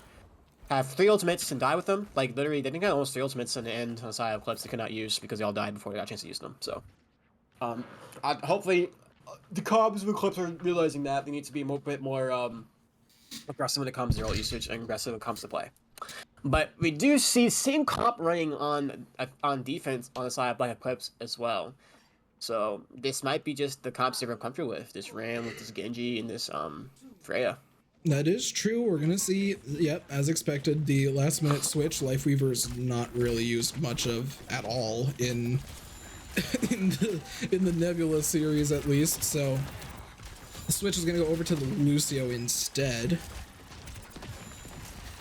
have 3 ultimates and die with them. Like literally, they didn't get almost 3 ultimates in the end on the side of clips they could not use because they all died before they got a chance to use them. So, hopefully, the Cubs with clips are realizing that they need to be a bit more aggressive when it comes to ult usage and aggressive when it comes to play. But we do see same comp running on defense on the side of Black Eclipse as well. So this might be just the comps they're comfortable with. This Ram with this Genji and this Freya.
That is true. We're gonna see, yep, as expected, the last minute switch. Lifeweaver's not really used much of at all in in the Nebula series, at least. So the switch is gonna go over to the Lucio instead.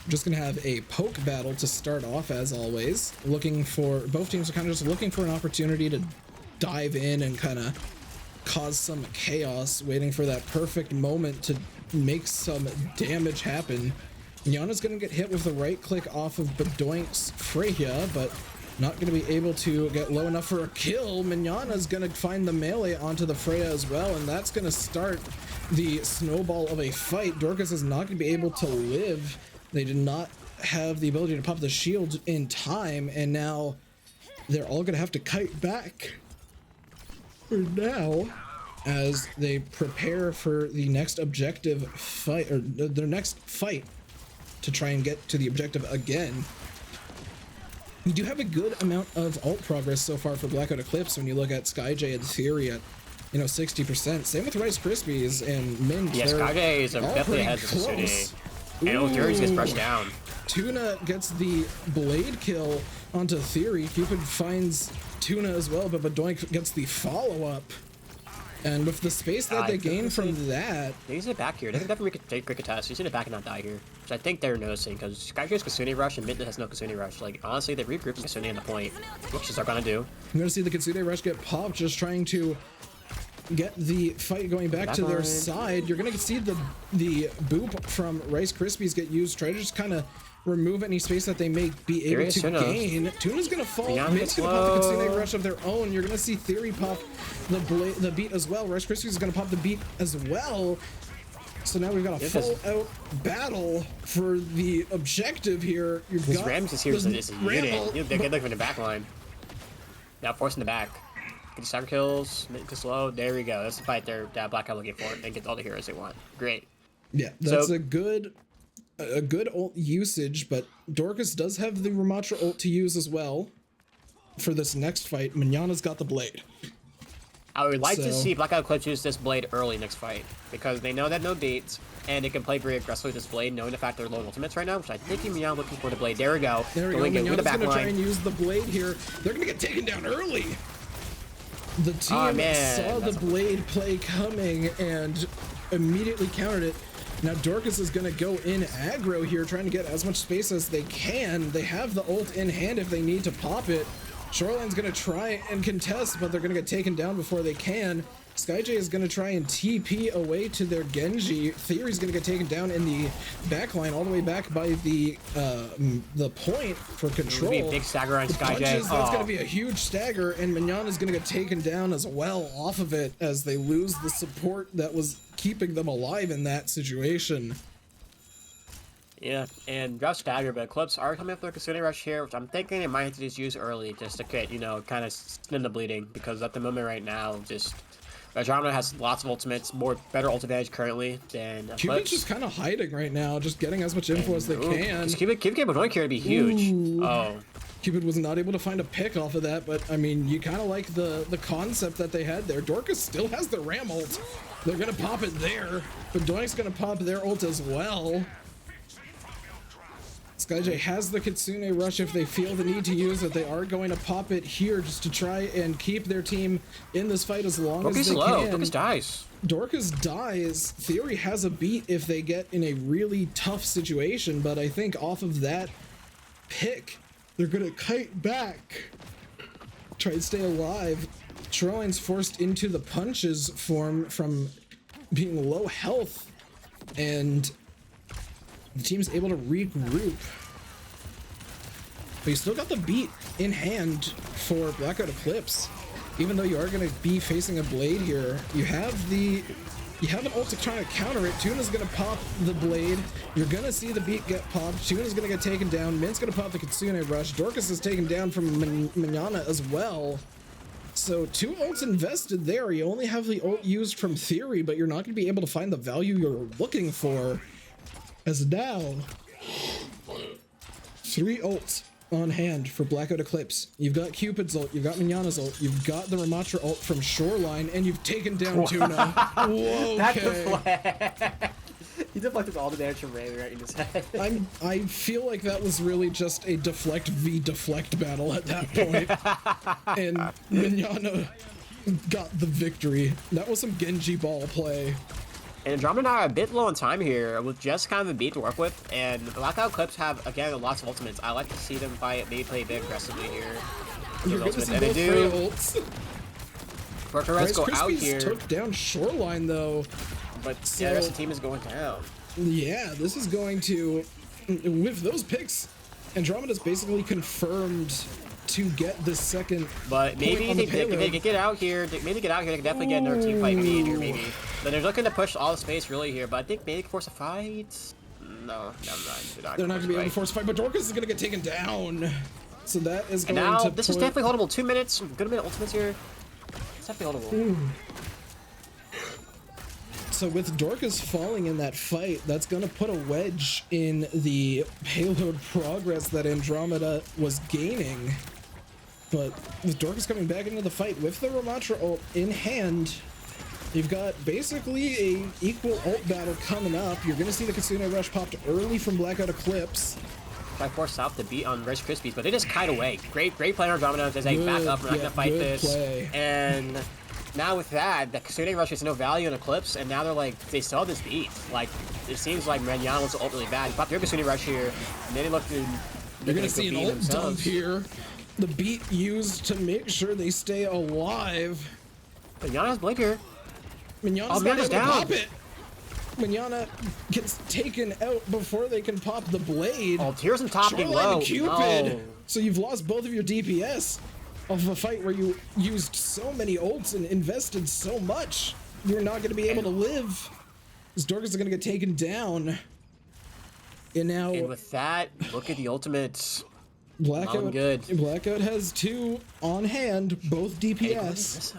We're just gonna have a poke battle to start off, as always. Looking for, both teams are kind of just looking for an opportunity to dive in and kind of cause some chaos, waiting for that perfect moment to make some damage happen. Yana's gonna get hit with the right click off of Bedoink's Freya, but not gonna be able to get low enough for a kill. Mignana's gonna find the melee onto the Freya as well, and that's gonna start the snowball of a fight. Dorcas is not gonna be able to live. They did not have the ability to pop the shield in time, and now they're all gonna have to kite back for now, as they prepare for the next objective fight, or their next fight, to try and get to the objective again. We do have a good amount of ult progress so far for Blackout Eclipse when you look at SkyJ and Theory at, 60%. Same with Rice Krispies and Mint.
Yes, SkyJ is definitely ahead of Kasune. And Theory gets brushed down.
Tuna gets the blade kill onto Theory. Cupid finds Tuna as well, but Bedoink gets the follow-up. And with the space that they gain from that...
They use it back here. They can definitely take quick attacks. Use it back and not die here. Which I think they're noticing, because Skyjo's Kasune Rush and Mint has no Kasune Rush. Like, honestly, they regrouped Kasune in the point, which is they're gonna do.
I'm gonna see the Kasune Rush get popped, just trying to get the fight going back to their side. You're gonna see the boop from Rice Krispies get used. Try to just kind of remove any space that they may be able to gain. Tuna's gonna fall. Mint's gonna pop the Kitsune Rush of their own. You're gonna see Theory pop the beat as well. Rice Krispies is gonna pop the beat as well. So now we've got a full-out battle for the objective here. You've got
Rams is here, so it's unit. They're good looking from the back line. Now forcing the back. Get the cyber kills, Mint to slow. There we go. That's the fight that Blackout looking for, and get all the heroes they want. Great.
Yeah, that's a good ult usage, but Dorcas does have the Ramatra ult to use as well for this next fight. Mignana's got the blade.
I would like to see Blackout Eclipse use this blade early next fight, because they know that no beats, and they can play very aggressively with this blade, knowing the fact they're low ultimates right now, which I think Mignana looking for the blade. There we go.
There we go. Mignana's gonna try and use the blade here. They're gonna get taken down early. The team saw the blade play coming and immediately countered it. Now Dorcas is going to go in aggro here, trying to get as much space as they can. They have the ult in hand if they need to pop it. Shoreline's going to try and contest, but they're going to get taken down before they can. SkyJ is going to try and TP away to their Genji. Theory's going to get taken down in the backline, all the way back by the point for control.
Be a big stagger on SkyJ.
That's going to be a huge stagger, and Mignana's going to get taken down as well off of it, as they lose the support that was keeping them alive in that situation.
Yeah, and Rush stagger, but Eclipse are coming up with a Kasune Rush here, which I'm thinking it might have to just use early just to get, kind of stem the bleeding, because at the moment right now, just Rajamna has lots of ultimates, better ult advantage currently than Eclipse.
Cupid's just kind of hiding right now, just getting as much info as they can.
Cupid getting Bedoink here to be huge.
Ooh.
Oh.
Cupid was not able to find a pick off of that, but I mean, you kind of like the concept that they had there. Dorcas still has the Ram ult. They're gonna pop it there, but Bedoink's gonna pop their ult as well. SkyJ has the Kitsune Rush if they feel the need to use it. They are going to pop it here just to try and keep their team in this fight as long as they can.
Dorcas dies.
Dorcas dies. Theory has a beat if they get in a really tough situation, but I think off of that pick, They're gonna kite back. Try to stay alive. Shoreline's forced into the punches form from being low health, and the team's able to regroup. But you still got the beat in hand for Blackout Eclipse. Even though you are going to be facing a blade here, you have an ult to try to counter it. Tuna's going to pop the blade. You're going to see the beat get popped. Tuna's going to get taken down. Mint's going to pop the Kitsune Rush. Dorcas is taken down from Manana as well. So 2 ults invested there. You only have the ult used from Theory, but you're not going to be able to find the value you're looking for. As now, 3 ults on hand for Blackout Eclipse. You've got Cupid's ult, you've got Mignana's ult, you've got the Ramatra ult from Shoreline, and you've taken down Tuna. Whoa, okay.
He deflected all the damage from Ray right in his head.
I feel like that was really just a deflect v deflect battle at that point. And Mignana got the victory. That was some Genji ball play.
And Andromeda are a bit low on time here with just kind of a beat to work with, and the Blackout Clips have, again, lots of ultimates. I like to see them maybe play a bit aggressively here.
You're gonna see both ults.
Fortress go out here.
Took down Shoreline though.
But the rest of the team is going down.
Yeah, this is going to, with those picks, Andromeda's basically confirmed to get the second.
But maybe if they get out here, they can definitely get another team fight made here, maybe. But they're looking to push all the space really here, but I think maybe they can force a fight. No, never mind.
They're not gonna be able to force a fight, but Dorcas is gonna get taken down. So that is going to
this is definitely holdable. 2 minutes, good minute ultimates here. It's definitely holdable.
So with Dorcas falling in that fight, that's going to put a wedge in the payload progress that Andromeda was gaining. But with Dorcas coming back into the fight with the Ramatra ult in hand, you've got basically a equal ult battle coming up. You're going to see the Kitsune Rush popped early from Blackout Eclipse.
Try to force South to beat on Rice Krispies, but they just kite away. Great play on Andromeda. They say back up, we're not going to fight this.
Play.
And now with that, the Kitsune Rush has no value in Eclipse, and now they're like, they still have this beat. Like, it seems like Manana was ult really bad. You pop their Kitsune Rush here, and then they look to...
You're going to see an ult dump here. The beat used to make sure they stay alive.
Manana's blink here.
Manana's not able to pop it. Manana gets taken out before they can pop the blade.
Oh, here's some top getting low.
Cupid. No. So you've lost both of your DPS of a fight where you used so many ults and invested so much. You're not going to be able to live. This Dorcas is going to get taken down. And now...
And with that, look at the ultimates.
Blackout,
good.
Blackout has 2 on hand, both DPS.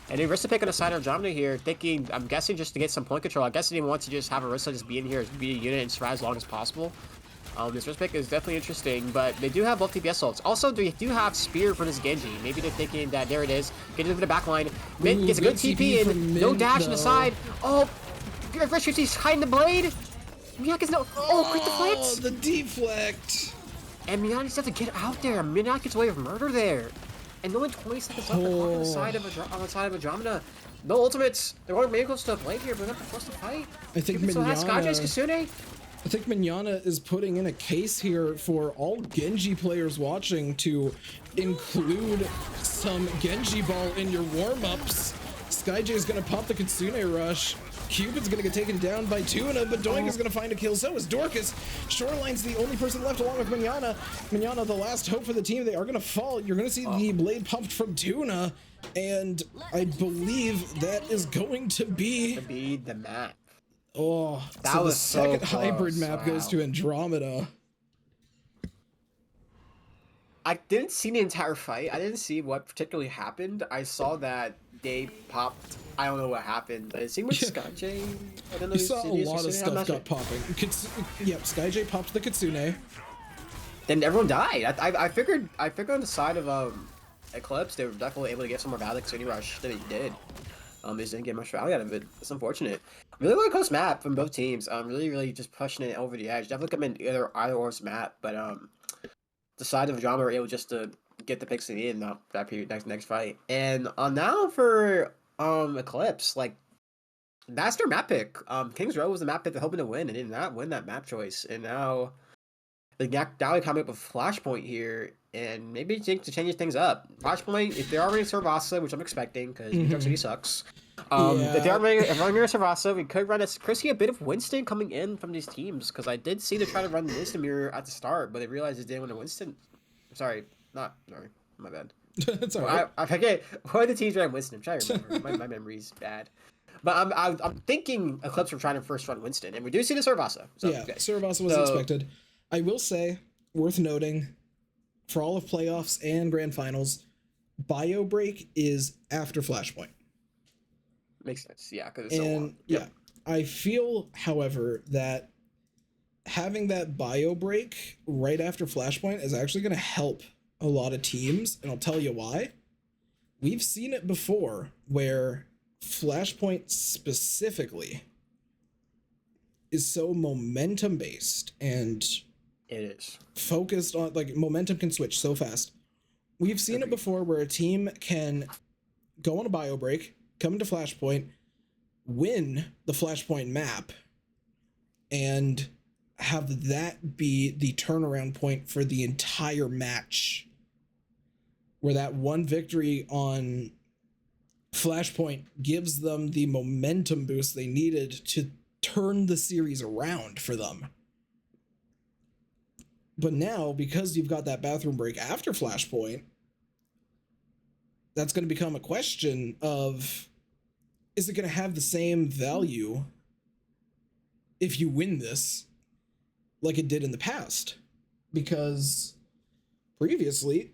And Arista pick on the side of Andromeda here, thinking, I'm guessing just to get some point control. I'm guessing he wants to just have Arista just be in here, be a unit and survive as long as possible. This first pick is definitely interesting, but they do have both DPS ults. Also, they do have Spear for this Genji. Maybe they're thinking that, there it is, get into the back line. Mint gets a good TP in, no dash on the side. Oh, he's hiding the blade. Miak is no, quick deflect.
Oh, the deflect.
And Miak just has to get out there. Miak gets away with murder there. And only 20 seconds left on the side of Andromeda. No ultimates. They're going maybe close to a blade here, but they're not forced to fight.
I think Mignana is putting in a case here for all Genji players watching to include some Genji ball in your warm-ups. SkyJ is going to pop the Kitsune Rush. Cupid's going to get taken down by Tuna, but Doink is going to find a kill. So is Dorcas. Shoreline's the only person left along with Mignana. Mignana, the last hope for the team. They are going to fall. You're going to see the blade pumped from Tuna, and I believe that is going to be
the map.
Oh,
that
so
was
the second
so
hybrid map goes to Andromeda.
I didn't see the entire fight. I didn't see what particularly happened. I saw that they popped. I don't know what happened. It seemed like SkyJ. I don't know.
You saw a lot of stuff got popping. Yep, SkyJ popped the Kitsune.
Then everyone died. I figured on the side of Eclipse they were definitely able to get some more value Kitsune Rush than they did. They just didn't get much value out of it. It's unfortunate. Really close map from both teams. Really just pushing it over the edge. Definitely come in either or's map, but the side of Andromeda were able just to get the picks in the end that period next fight. And now for Eclipse, like that's their map pick. King's Row was the map pick they're hoping to win and did not win that map choice. And now the Dally coming up with Flashpoint here, and maybe to change things up. Flashpoint, if they're already Servasa, which I'm expecting because New York City sucks. If they're running Servasa, we could see a bit of Winston coming in from these teams, because I did see them try to run Winston Mirror at the start, but they realized they didn't want to Winston. Sorry, my bad.
That's all right.
I forget what the teams ran Winston. I'm trying to remember. my memory's bad. But I'm thinking Eclipse were trying to first run Winston, and we do see the Servasa. So,
yeah, okay. Servasa was expected. I will say, worth noting, for all of playoffs and grand finals, Bio Break is after Flashpoint.
Makes sense, yeah, because it's so long.
Yeah, I feel, however, that having that Bio Break right after Flashpoint is actually going to help a lot of teams, and I'll tell you why. We've seen it before where Flashpoint specifically is so momentum based and
it is
focused on, like, momentum can switch so fast. We've seen it before where a team can go on a Bio Break, come into Flashpoint, win the Flashpoint map, and have that be the turnaround point for the entire match, where that one victory on Flashpoint gives them the momentum boost they needed to turn the series around for them. But now, because you've got that bathroom break after Flashpoint, that's going to become a question of, is it going to have the same value if you win this like it did in the past? Because previously,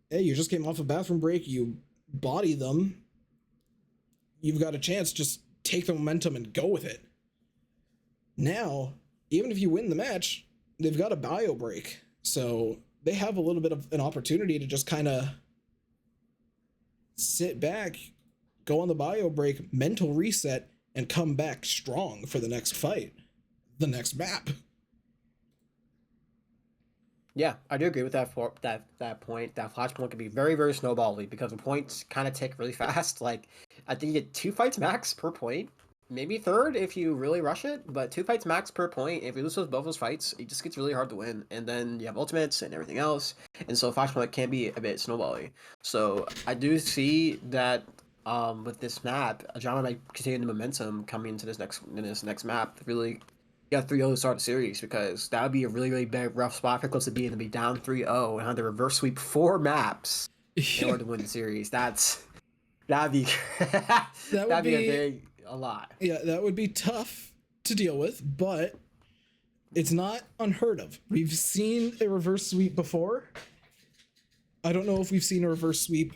hey, you just came off a bathroom break, you body them, you've got a chance, just take the momentum and go with it. Now, even if you win the match, they've got a Bio Break, so they have a little bit of an opportunity to just kind of sit back, go on the Bio Break, mental reset, and come back strong for the next fight, the next map.
Yeah, I do agree with that point. That Flashpoint can be very, very snowbally, because the points kind of tick really fast. Like, I think you get 2 fights max per point, maybe third if you really rush it, but 2 fights max per point. If you lose both those fights, it just gets really hard to win, and then you have ultimates and everything else, and so Flashpoint can be a bit snowbally. So I do see that with this map, Ajama might continue the momentum coming into this next map. Really got 3-0 to start the series, because that would be a really, really big rough spot for Clips to be in, to be down 3-0 and have to reverse sweep 4 maps in order to win the series. That'd be a lot.
Yeah, that would be tough to deal with, but it's not unheard of. We've seen a reverse sweep before. I don't know if we've seen a reverse sweep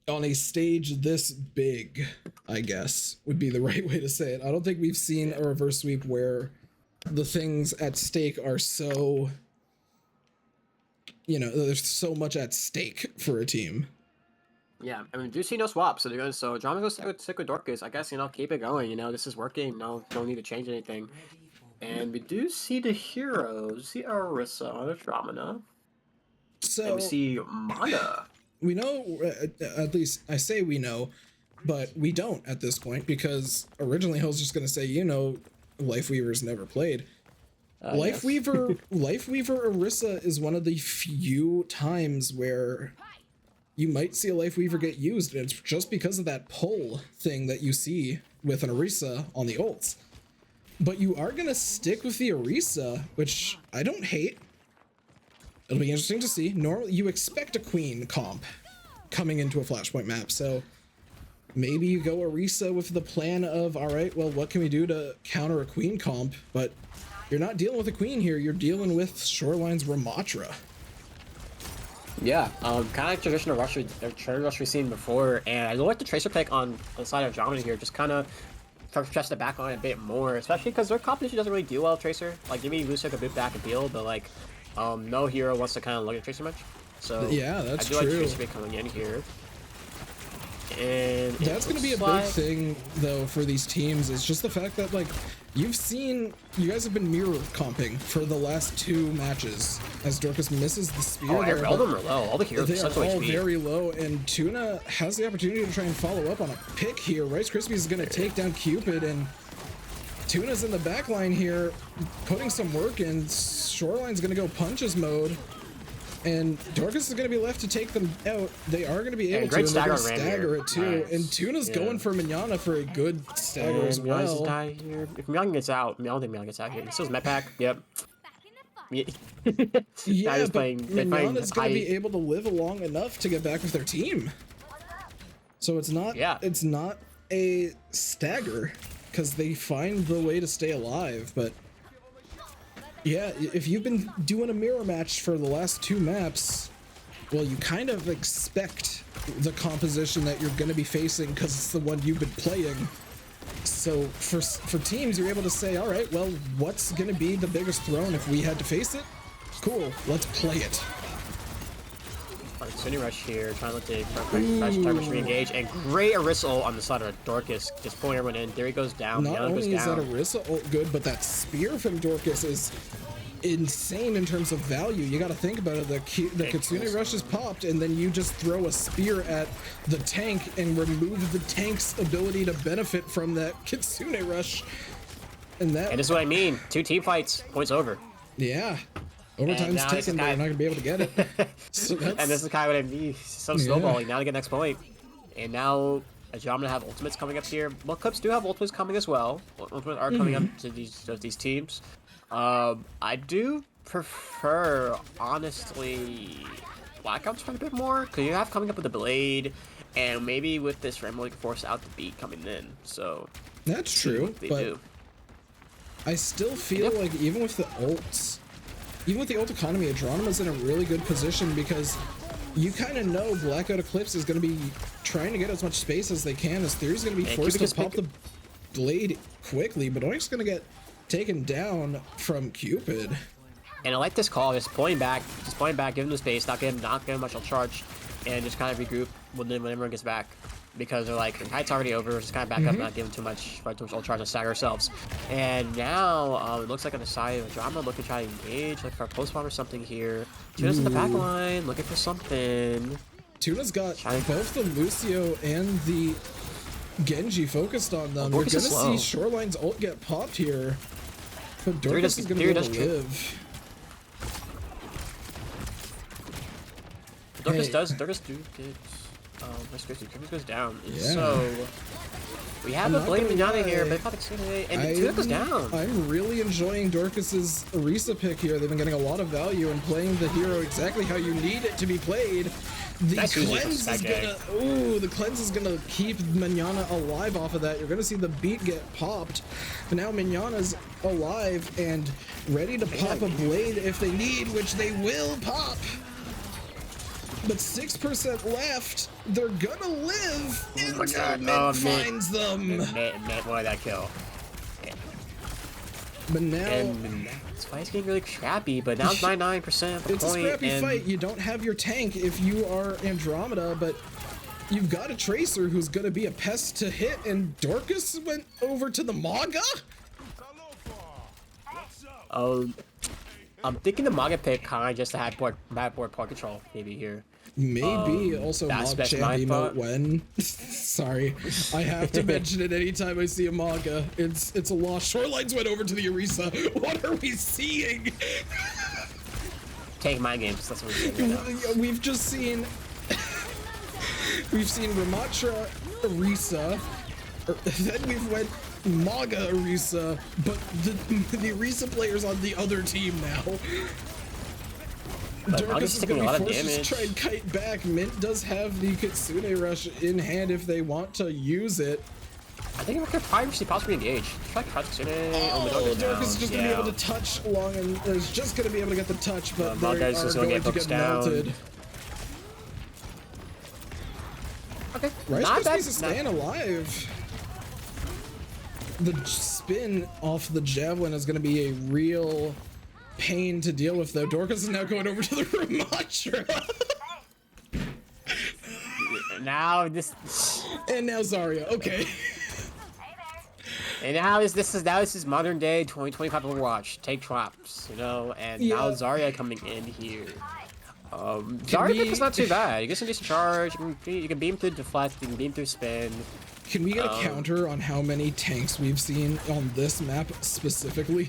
on a stage this big, I guess, would be the right way to say it. I don't think we've seen a reverse sweep where the things at stake are so, there's so much at stake for a team.
Yeah, I mean, we do see no swaps, so Drama goes stick with Dorcas. I guess, keep it going. This is working. No need to change anything. And we do see the heroes, the Arissa on the Dramina.
So,
and we see Mana.
We know, at least I say we know, but we don't at this point, because originally I was just going to say, Lifeweaver's never played. Lifeweaver Arissa is one of the few times where you might see a Lifeweaver get used, and it's just because of that pull thing that you see with an Arissa on the ults. But you are going to stick with the Arissa, which I don't hate. It'll be interesting to see. Normally, you expect a Queen comp coming into a Flashpoint map, so maybe you go Arissa with the plan of, all right, well, what can we do to counter a Queen comp? But you're not dealing with a Queen here. You're dealing with Shoreline's Ramatra.
Yeah, kind of like traditional rush we've seen before, and I like the Tracer pick on the side of Dramina here, just kind of stress it back on a bit more, especially because their competition doesn't really do well with Tracer. Like, maybe Lucio could boot back and deal, but like, no hero wants to kind of look at Tracer much. So
yeah, that's true.
I do like Tracer coming in here. And
that's going to be a big thing, though, for these teams, is just the fact that, like, you guys have been mirror comping for the last 2 matches as Dorcas misses the spear.
All of them are low. All the heroes
are
all
very low, and Tuna has the opportunity to try and follow up on a pick here. Rice Krispies is going to take down Cupid, and Tuna's in the back line here, putting some work in. Shoreline's gonna go punches mode. And Dorcas is going to be left to take them out. They are going to be able to, and they're going to stagger it too. Nice. And Tuna's going for Manana for a good stagger as well.
Here. If Mian gets out, I don't think Mian gets out here. He still has Met Pack. Yep.
Yeah, but Manana's going to be able to live long enough to get back with their team. So it's not. It's not a stagger because they find the way to stay alive, but. Yeah, if you've been doing a mirror match for the last 2 maps, well, you kind of expect the composition that you're going to be facing because it's the one you've been playing. So for teams, you're able to say, all right, well, what's going to be the biggest throne if we had to face it? Cool, let's play it.
Sunny Rush here, trying to let the Targus re-engage, and great Arisa on the side of Dorcas, just pulling everyone in. There he goes down.
Not only is that Arisa ult good, but that spear from Dorcas is insane in terms of value. You got to think about it. The Kitsune Rush is popped, and then you just throw a spear at the tank and remove the tank's ability to benefit from that Kitsune Rush. And this
is what I mean. 2 team fights, points over.
Yeah. Overtime's ticking, but you're not going to be able to get it. So
and this is kind of what I mean. So snowballing. Now to get next point. And now Ajamna have ultimates coming up here. Well, Clips do have ultimates coming as well. Ultimates are coming up to these teams. I do prefer, honestly, Blackout's quite a bit more. Because you have coming up with the Blade. And maybe with this Rambo, you can force out the beat coming in. So
that's true. But I still feel like even with the ults, even with the ult economy, Adronama's in a really good position because you kind of know Blackout Eclipse is going to be trying to get as much space as they can, as Theory's going to be forced to pop the blade quickly, but Oink's going to get taken down from Cupid.
And I like this call, just pulling back, give him the space, not give him much of a charge, and just kind of regroup when everyone gets back. Because they're like, the fight's already over, just kind of back up, not giving too much ult charge and stagger ourselves. And now, it looks like on the side of Drama, looking to try to engage, looking for a post bomb or something here. Tuna's in the back line, looking for something.
Tuna's got both the Lucio and the Genji focused on them. We're gonna see Shoreline's ult get popped here. But Dorcas is gonna be able to live.
Dorcas do get... Dorcas goes down. So we have a Blade Manana here, but and Tuna goes down.
I'm really enjoying Dorcas's Arisa pick here. They've been getting a lot of value and playing the hero exactly how you need it to be played. The cleanse is gonna the cleanse is gonna keep Manana alive off of that. You're gonna see the beat get popped. But now Manana's alive and ready to pop a blade if they need, which they will pop. But 6% left. They're gonna live until Mint finds them.
Mint wanted that kill.
But now
this fight's getting really crappy. But now it's 99% of the
point. It's a scrappy fight. You don't have your tank if you are Andromeda, but you've got a Tracer who's gonna be a pest to hit. And Dorcas went over to the Maga.
I'm thinking the Maga pick kind of just to have bad board part control maybe here.
Maybe also Mog Champ emote when. Sorry, I have to mention it anytime I see a Maga. It's a loss. Shorelines went over to the Arisa. What are we seeing?
Take my games. That's what we're doing right now.
We've just seen. We've seen Ramatra Arisa. Then we've went Maga Arisa, but the Arisa player's on the other team now. Dorcas is going to be forced to try and kite back. Mint does have the Kitsune Rush in hand if they want to use it.
I think we could probably possibly engage. Try Kitsune.
Dorcas is just going to be able to touch along and is just going to be able to get the touch, but they are going to get melted.
Okay.
Rice Krispies is staying alive. The spin off the javelin is going to be a real pain to deal with, though. Dorcas is now going over to the Ramatra.
Now
Zarya. Okay.
And now this is modern day 2025 Overwatch. Take traps, you know, and now Zarya coming in here. Zarya pick is not too bad. You get some decent charge. You can beam through deflect. You can beam through spin.
Can we get a counter on how many tanks we've seen on this map specifically?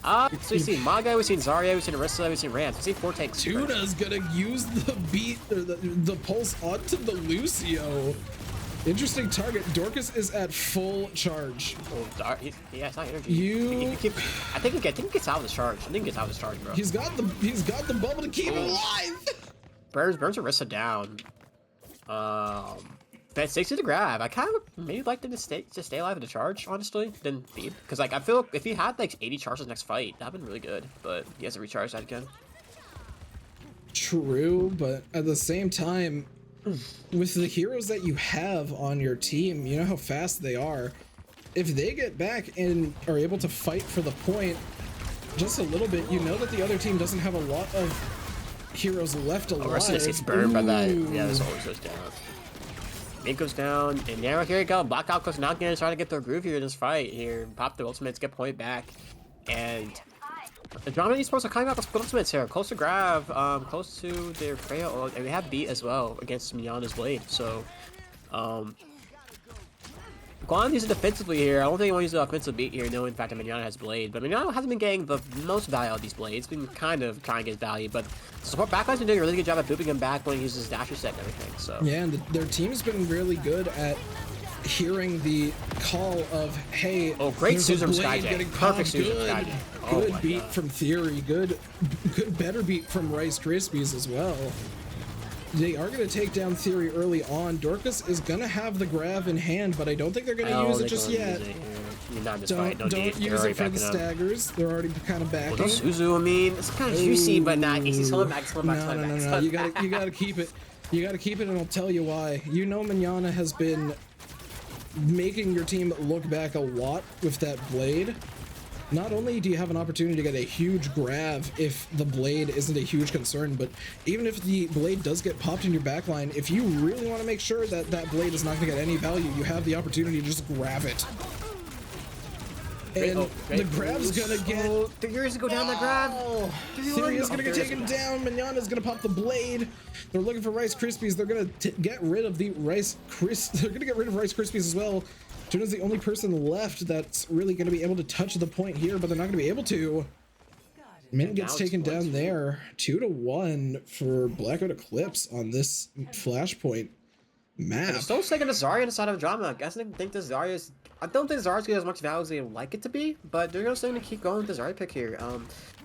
So we've seen Maga, we've seen Zarya, we've seen Orisa, we've seen Rams. We've seen 4 tanks.
Tuna's gonna use the beat or the pulse onto the Lucio. Interesting target. Dorcas is at full charge.
Oh, yeah, it's not energy. I think he gets out of the charge. I think he gets out of the charge, bro.
He's got the bubble to keep him alive.
Burns Orisa down. That 60 to grab. I kind of maybe like them to stay alive in the charge, honestly, than feed. Because like I feel if he had like 80 charges next fight, that'd been really good. But he has to recharge that again.
True, but at the same time, with the heroes that you have on your team, you know how fast they are. If they get back and are able to fight for the point just a little bit, you know that the other team doesn't have a lot of heroes left alive.
Orisa just gets burned by that. Yeah, this always goes down. Mid goes down, and now here we go. Blackout goes not gonna try to get their groove here in this fight. Here, pop the ultimates, get point back, and the Drama Esports are coming out with ultimates here. Close to grab, close to their Freya, and we have beat as well against Miana's blade. So, Guan uses it defensively here. I don't think he wants to use the offensive beat here, knowing in fact that Miana has blade. But Miana hasn't been getting the most value out of these blades. Been kind of trying to get value, but the support backline's been doing a really good job at booping him back when he uses his dash reset and everything. So
yeah, and their team's been really good at hearing the call of, hey,
great Suzu from Skyjack. Perfect Suzu from Skyjack.
Good beat from Theory. Good better beat from Rice Krispies as well. They are going to take down Theory early on. Dorcas is going to have the grab in hand, but I don't think they're going to use it just yet. Don't use it for the staggers. They're already kind of backing.
Well, Suzu, I mean, it's kind of juicy, but not. He's coming back.
No. You gotta keep it. You gotta keep it, and I'll tell you why. You know, Miana has been making your team look back a lot with that blade. Not only do you have an opportunity to get a huge grab if the blade isn't a huge concern, but even if the blade does get popped in your backline, if you really want to make sure that that blade is not going to get any value, you have the opportunity to just grab it. And the grab's gonna get.
Theory's gonna go down that grab.
Theory's gonna get taken down. Mignana's gonna pop the blade. They're looking for Rice Krispies. They're gonna get rid of the They're gonna get rid of Rice Krispies as well. Tuna's the only person left that's really gonna be able to touch the point here, but they're not gonna be able to. Min gets taken down there. 2-1 for Blackout Eclipse on this Flashpoint map.
I'm still taking the Zarya inside of Drama. I guess I don't think Zarya's gonna get as much value as they like it to be, but they're still gonna keep going with the Zarya pick here.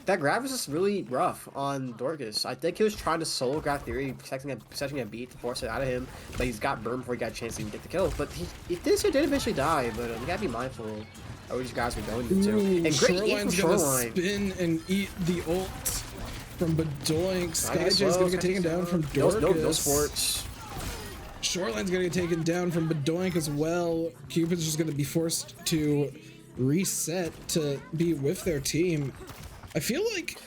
That grab was just really rough on Dorcas. I think he was trying to solo grab Theory, expecting a beat to force it out of him, but he's got burned before he got a chance to even get the kill. But he did eventually die, but you gotta be mindful of where these guys are going to. And great
Shoreline's gonna spin and eat the ult from Bedoink. Skyj's gonna get taken down from Dorcas.
No sports.
Shoreline's gonna get taken down from Bedoink as well. Cupid's just gonna be forced to reset to be with their team. I feel like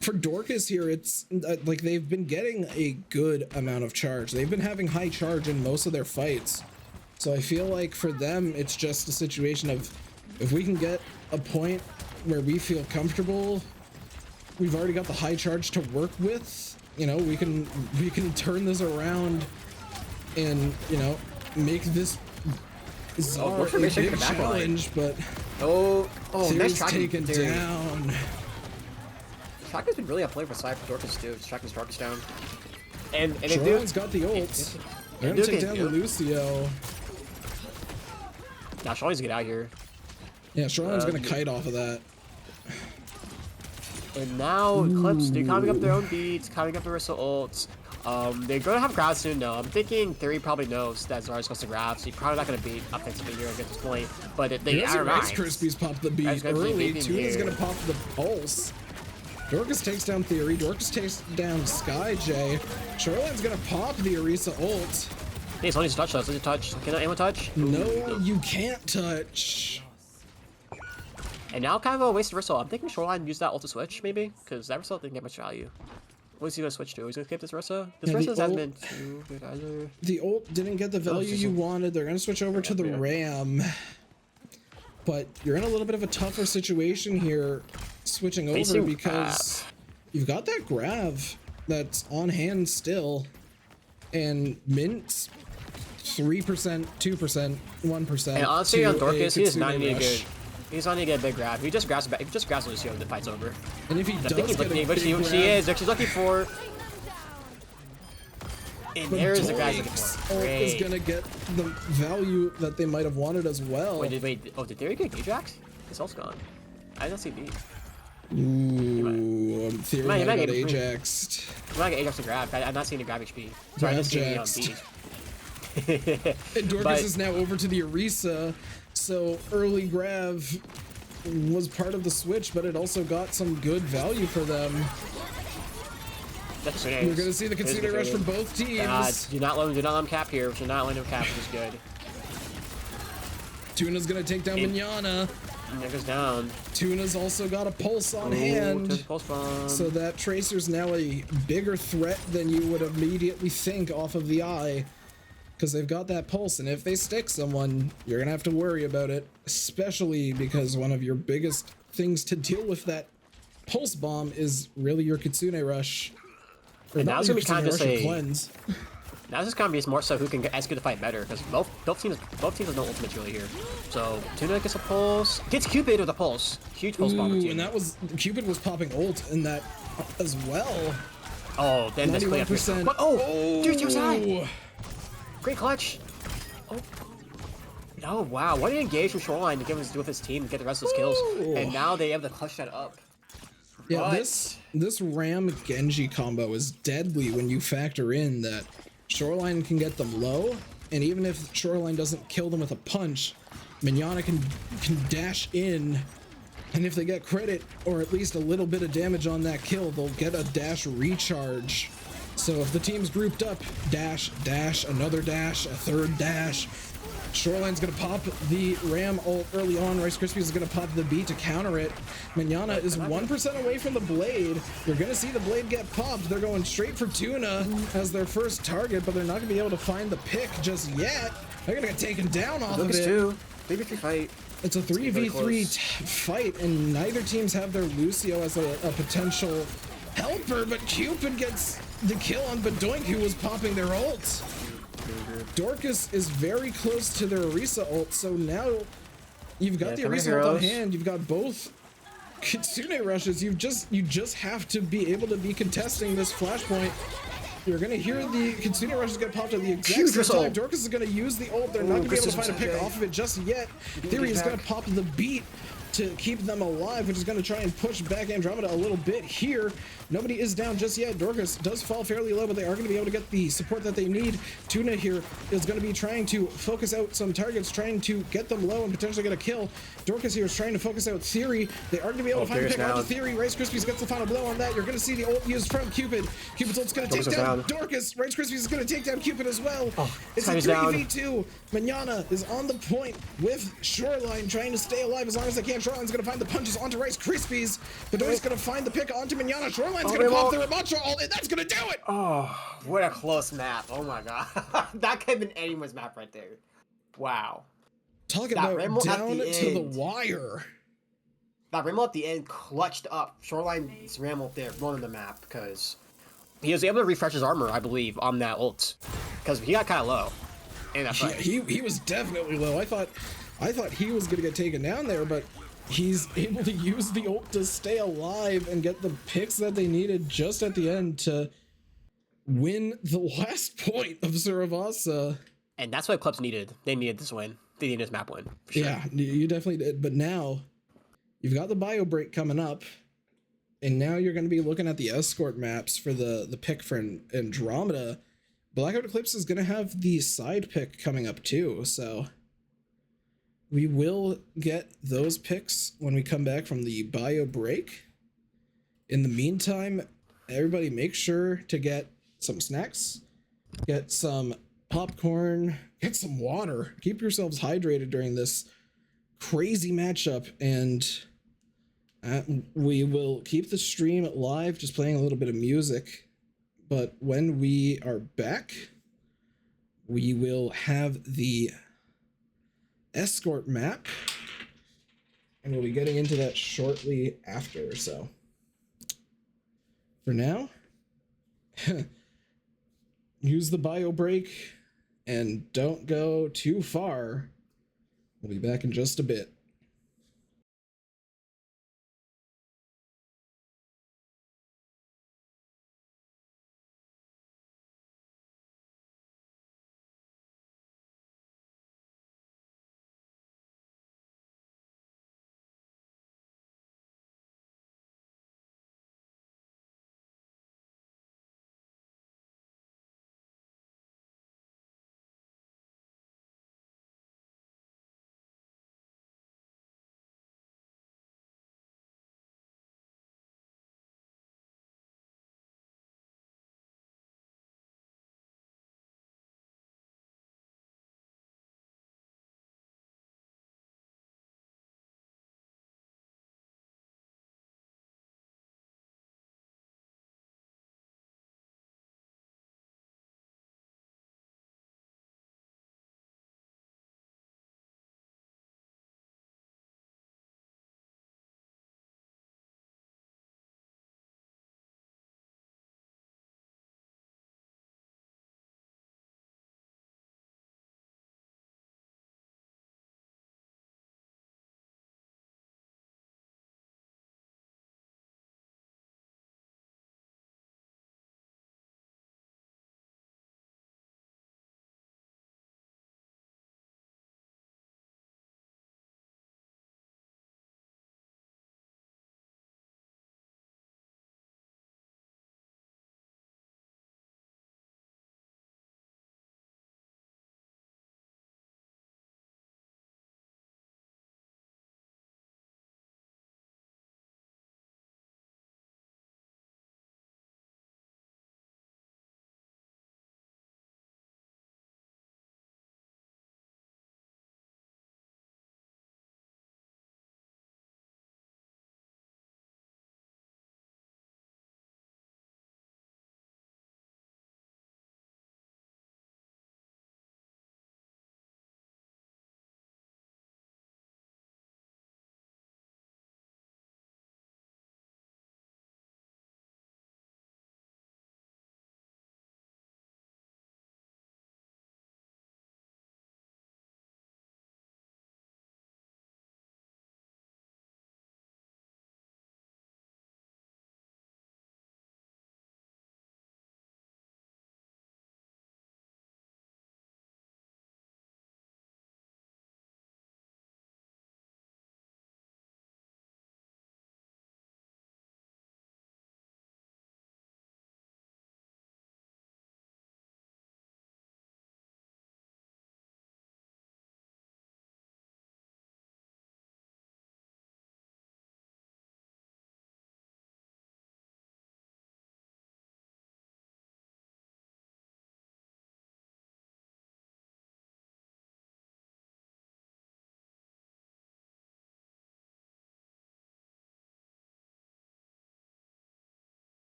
for Dorcas here, it's like they've been getting a good amount of charge. They've been having high charge in most of their fights. So I feel like for them, it's just a situation of if we can get a point where we feel comfortable, we've already got the high charge to work with, you know, we can turn this around and, you know, make this a big challenge, but
nice
taken down.
Shotgun's been really outplayed for side for Dorcas too. Shotgun's Dorcas down. And
Shoreline's got the ult. They're gonna take down the Lucio.
Now Shoreline's get out here.
Yeah, Shoreline's gonna kite off of that.
And now Eclipse, they're coming up their own beats, coming up their Orisa ults. They're gonna have grab soon though. I'm thinking Theory probably knows that Zarya's supposed to grab, so he's probably not gonna beat offensively here at this point. But they are
Rice Krispies pop the beat early. Tuna's gonna pop the pulse. Dorcas takes down Theory. Dorcas takes down Skyj. Shoreline's gonna pop the Orisa ult.
Hey, it's only a touch though. It's only a touch. Can anyone touch?
No, you can't touch.
And now kind of a waste of Orisa. I'm thinking Shoreline used that ult to switch maybe, because that Orisa didn't get much value. What is he gonna switch to? He's gonna skip this Orisa? This Orisa hasn't been too good either.
The ult didn't get the value you wanted. They're gonna switch over to the Ram. But you're in a little bit of a tougher situation here, switching over, because you've got that grab that's on hand still, and Mint's 3%, 2%, 1%.
And honestly, on Dorcas, he does not need a
Rush.
good. He's not need to get a big grab. If he just grabs Lucio, the fight's over.
And if he
I
does
think he's
get
looking,
a
but
big grab,
she is. She's looking for. And
but
there's the guy's looking
Doink's
for.
ult is
Great.
gonna get the value that they might have wanted as well.
Wait. Oh, did Theory get Ajax? His ult's gone. I don't see B.
Ooh, Theory
might
might
get
got
him free.
Ajaxed.
I'm not getting Ajax to grab. I'm not seeing the grab HP. So I just see it on B.
And Dorcas
But-
is now over to the Orisa, so early grab was part of the switch, but it also got some good value for them.
That's
We're gonna see the Kitsune Rush from both teams.
Do not let him cap here. We should not let him cap, which is good.
Tuna's gonna take down Mignana.
And there goes down.
Tuna's also got a pulse on
Ooh,
hand.
Tuna's pulse bomb.
So that Tracer's now a bigger threat than you would immediately think off of the eye. Because they've got that pulse, and if they stick someone, you're gonna have to worry about it. Especially because one of your biggest things to deal with that pulse bomb is really your Kitsune Rush. Or
And
not
now it's
your
gonna be kind of
Kitsune
just
Rush, your
a-
cleanse.
Now this is gonna be more so who can execute the fight better, because both teams have no ultimates really here. So Tuna gets a pulse, gets Cupid with a pulse, huge pulse bomb.
Ooh, and that was Cupid was popping ult in that as well.
Oh, then this clean up.
91%.
What? Oh, dude, you're side.
Ooh.
Great clutch. Oh wow, what an engage from Shoreline to give us with his team to get the rest of his kills,
Ooh.
and now they have to clutch that up.
Yeah,
But-
this Ram Genji combo is deadly when you factor in that Shoreline can get them low, and even if Shoreline doesn't kill them with a punch, Mignana can dash in, and if they get credit or at least a little bit of damage on that kill, they'll get a dash recharge. So if the team's grouped up, dash, another dash, a third dash. Shoreline's gonna pop the Ram ult early on. Rice Krispies is gonna pop the B to counter it. Mignana is 1% away from the Blade. You're gonna see the Blade get popped. They're going straight for Tuna as their first target, but they're not gonna be able to find the pick just yet. They're gonna get taken down off of it.
3v3 fight.
It's a 3v3
close.
fight, and neither teams have their Lucio as a potential helper, but Cupid gets the kill on Badoink, who was popping their ult. Dorcas is very close to their Orisa ult, so now you've got the
come
Orisa
here,
ult on
heroes.
hand, you've got both Kitsune Rushes, you just have to be able to be contesting this flashpoint. You're gonna hear the Kitsune Rushes get popped at the exact
Huge
same time.
ult.
Dorcas is gonna use the ult, they're not gonna be able to find a pick off of it just yet. Theory is gonna pop the beat to keep them alive, which is going to try and push back Andromeda a little bit here. Nobody is down just yet. Dorcas does fall fairly low, but they are going to be able to get the support that they need. Tuna here is going to be trying to focus out some targets, trying to get them low and potentially get a kill. Dorcas here is trying to focus out Theory. They are going to be able to find a
Theory's
pick onto
down.
Theory. Rice Krispies gets the final blow on that. You're going to see the ult used from Cupid. Cupid's ult's going to take
Dorcas is
down
down.
Dorcas. Rice Krispies is going to take down Cupid as well. It's a
Time's down.
3v2. Mignana is on the point with Shoreline trying to stay alive as long as they can. Shoreline's going to find the punches onto Rice Krispies. Bedoy's going to find the pick onto Mignana. Shoreline's going to
they
pop the
won't.
Ramattra ult, and that's going to do it!
Oh, what a close map. Oh my god. That could have been anyone's map right there. Wow.
Talk
That
about
Ramble at
down
the
to the
end.
wire.
That Ramble at the end clutched up Shoreline's Ramble there, running the map, because he was able to refresh his armor, I believe, on that ult. Because he got kind of low. In that
Yeah,
fight.
he was definitely low. I thought he was going to get taken down there, but he's able to use the ult to stay alive and get the picks that they needed just at the end to win the last point of Saravasa.
And that's what clubs needed. They needed this win. They needed this map win. For sure.
Yeah, you definitely did. But now you've got the bio break coming up, and now you're going to be looking at the escort maps for the pick for Andromeda. Blackout Eclipse is going to have the side pick coming up too, so we will get those picks when we come back from the bio break. In the meantime, everybody make sure to get some snacks, get some popcorn, get some water. Keep yourselves hydrated during this crazy matchup, and we will keep the stream live, just playing a little bit of music. But when we are back, we will have the escort map, and we'll be getting into that shortly after. So for now, use the bio break and don't go too far. We'll be back in just a bit.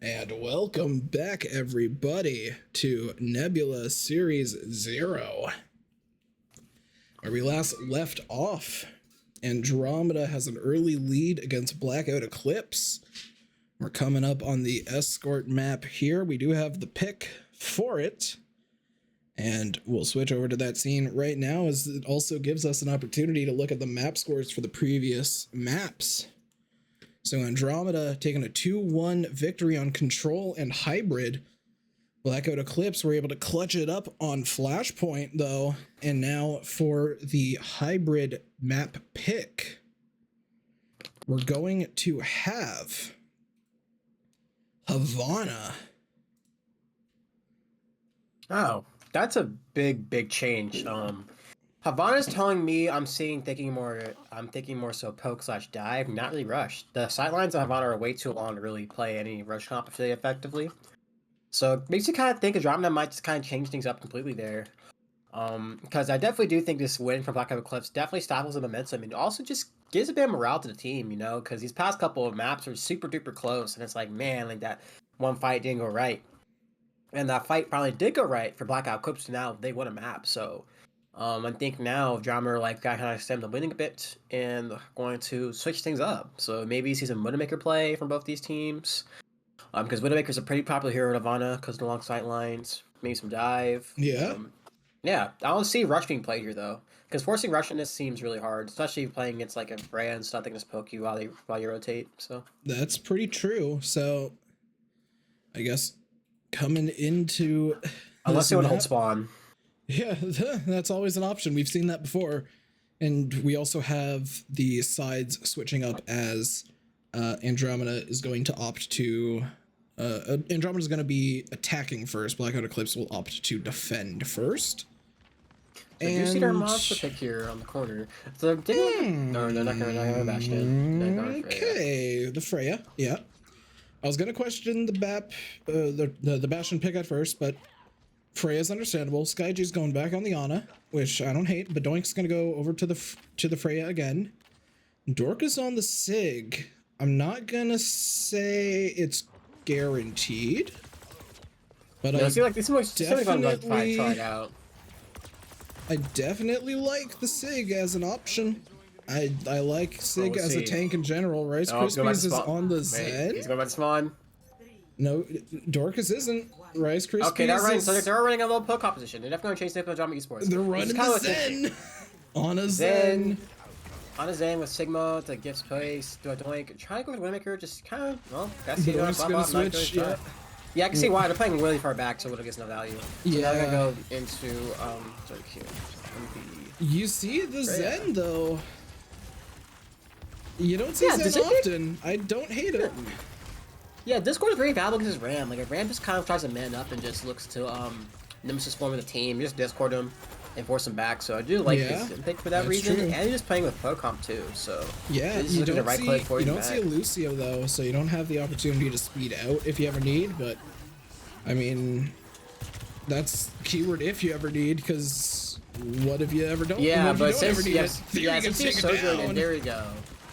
And welcome back, everybody, to Nebula Series 0. Where we last left off, Andromeda has an early lead against Blackout Eclipse. We're coming up on the escort map here. We do have the pick for it. And we'll switch over to that scene right now, as it also gives us an opportunity to look at the map scores for the previous maps. So Andromeda taking a 2-1 victory on Control and Hybrid. Blackout Eclipse were able to clutch it up on Flashpoint, though. And now for the Hybrid map pick, we're going to have Havana.
Oh, that's a big change. Havana's telling me I'm thinking more so poke/dive, not really rush. The sidelines of Havana are way too long to really play any rush comp effectively. So it makes you kind of think Andromeda might just kind of change things up completely there. Because I definitely do think this win from Blackout Eclipse definitely stifles the momentum and also just gives a bit of morale to the team, you know, because these past couple of maps are super duper close and it's like, man, like that one fight didn't go right. And that fight finally did go right for Blackout Eclipse. Now they won a map, so I think now Drummer got kind of stemmed the winning a bit and going to switch things up. So maybe see some Widowmaker play from both these teams. Because Widowmaker's a pretty popular hero in Havana because of the long sight lines. Maybe some dive.
Yeah.
Yeah, I don't see Rush being played here though. Because forcing Rush in this seems really hard, especially playing against like a Freya and stuff that can just poke you while you rotate. So
That's pretty true. So I guess coming into
unless they want to hold
map,
spawn.
yeah, that's always an option. We've seen that before. And we also have the sides switching up as Andromeda is going to opt to... Andromeda is going to be attacking first. Blackout Eclipse will opt to defend first.
So you see their monster pick here on the corner. So no, they're not going to Bastion.
Okay, the Freya, yeah. I was going to question the the Bastion pick at first, but Freya's understandable. Skyji's going back on the Ana, which I don't hate, but Doink's going to go over to the Freya again. Dorcas on the Sig. I'm not going to say it's guaranteed, but
I feel like this is
definitely
try it out.
I definitely like the Sig as an option. I like Sig as a tank in general. Rice Krispies is on the Zen.
He's going back to spawn.
No, Dorcas isn't. Rice Krispies.
Okay, they're running. So they're running a little poke composition. They're definitely going to change Nebula Esports.
They're running the Zen. On a Zen.
On a Zen with Sigma to Gift's place. Do I doink? Try to go with Widowmaker. Just kind of, well, gotta see.
Gonna switch, yeah.
Yeah, I can see why. They're playing really far back, so Widow gets no value. So
yeah.
now they're going to go into, sorry, Q.
You see the Zen, though. You don't see Zen often. I don't hate it.
Yeah, Discord is very valuable against Ram. Like, if Ram just kind of tries to man up and just looks to, Nemesis form of the team, just Discord him and force him back. So I do like this pick for that reason. True. And he's just playing with Pocomp too, so...
Yeah, you don't see a Lucio, though, so you don't have the opportunity to speed out if you ever need, but... I mean... That's keyword if you ever need, because... What if you ever don't?
Yeah, but since...
since
he's Sojourn, there we go.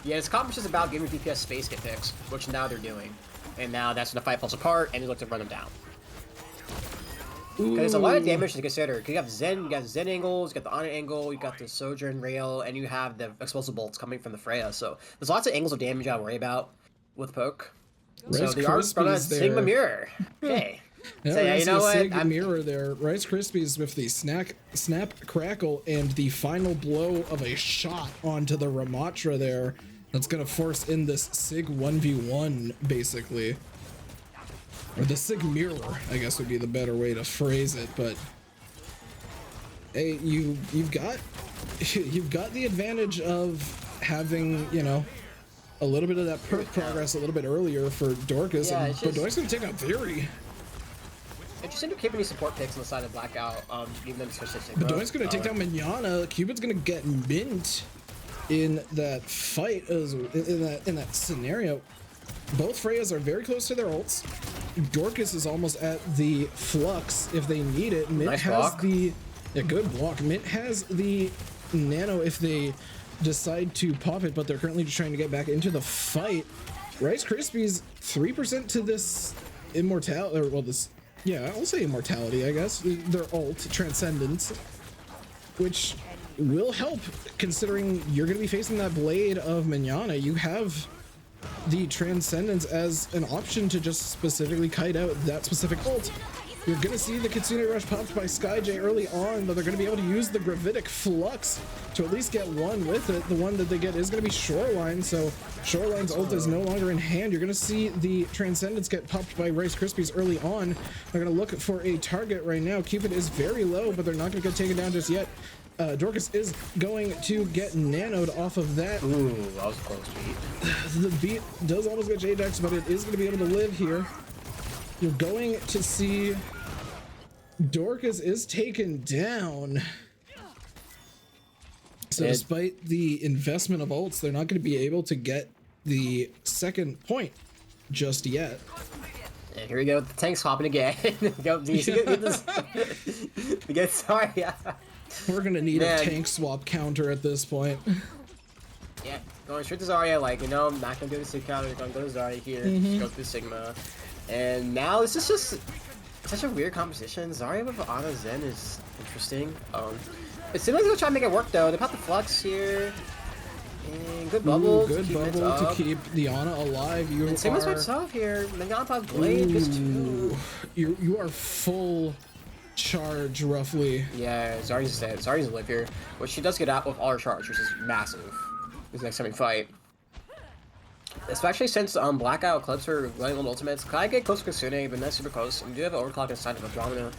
Yeah, this comp is just about giving DPS space get picks, which now they're doing. And now that's when the fight falls apart, and he looks to run them down. Because there's a lot of damage to consider. Because you have Zen angles, you got the Ana angle, you got the Sojourn rail, and you have the explosive bolts coming from the Freya. So there's lots of angles of damage I worry about with poke. So the arm's from a Sigma mirror. Okay.
No,
so yeah, you know what?
Sigma mirror there. Rice Krispies with the snap crackle and the final blow of a shot onto the Ramatra there. That's gonna force in this Sig 1v1 basically. Or the Sig mirror, I guess would be the better way to phrase it, but hey, you've got the advantage of having, you know, a little bit of that perk progress a little bit earlier for Dorcas, and but Dorcas gonna take out Theory.
Interesting to keep any support picks on the side of Blackout, even them switch to Sigma.
But Dorcas gonna take down Mignana. Cupid's gonna get mint in that fight, in that scenario. Both Freyas are very close to their ults. Dorcas is almost at the flux if they need it. Mint has the good block. Mint has the nano if they decide to pop it, but they're currently just trying to get back into the fight. Rice Krispies 3% to this immortality, or well, this, yeah, I'll say immortality, I guess. Their ult, Transcendence, which will help considering you're going to be facing that blade of Manana. You have the Transcendence as an option to just specifically kite out that specific ult. You're going to see the Kitsune Rush popped by SkyJ early on, but they're going to be able to use the Gravitic Flux to at least get one with it. The one that they get is going to be Shoreline, so Shoreline's ult is no longer in hand. You're going to see the Transcendence get popped by Rice Krispies early on. They're going to look for a target right now. Cupid is very low, but they're not going to get taken down just yet. Dorcas is going to get nanoed off of that.
Ooh, that was a close beat.
The beat does almost get J-Dex, but it is going to be able to live here. You're going to see Dorcas is taken down. So despite the investment of ults, they're not going to be able to get the second point just yet.
And here we go, the tank swapping again. Sorry.
We're going to need a tank swap counter at this point.
Yeah, going straight to Zarya, like, you know, I'm not going to do the Sig counter, I'm going to go to Zarya here, just go through Sigma. And now this is just such a weird composition. Zarya with Ana Zen is interesting. It seems like they'll try to make it work though. They pop the Flux here. And good bubble.
Good bubble to keep the Ana alive. You
and same as myself here. Manana pops Blade just two.
You are full charge roughly.
Yeah, Zarya's dead. Zarya's live here. But she does get out with all her charge, which is massive. This next time we fight. Especially since Blackout Eclipse are running on ultimates. Can I get close to Kitsune, but not super close. And we do have an overclock inside of Andromeda.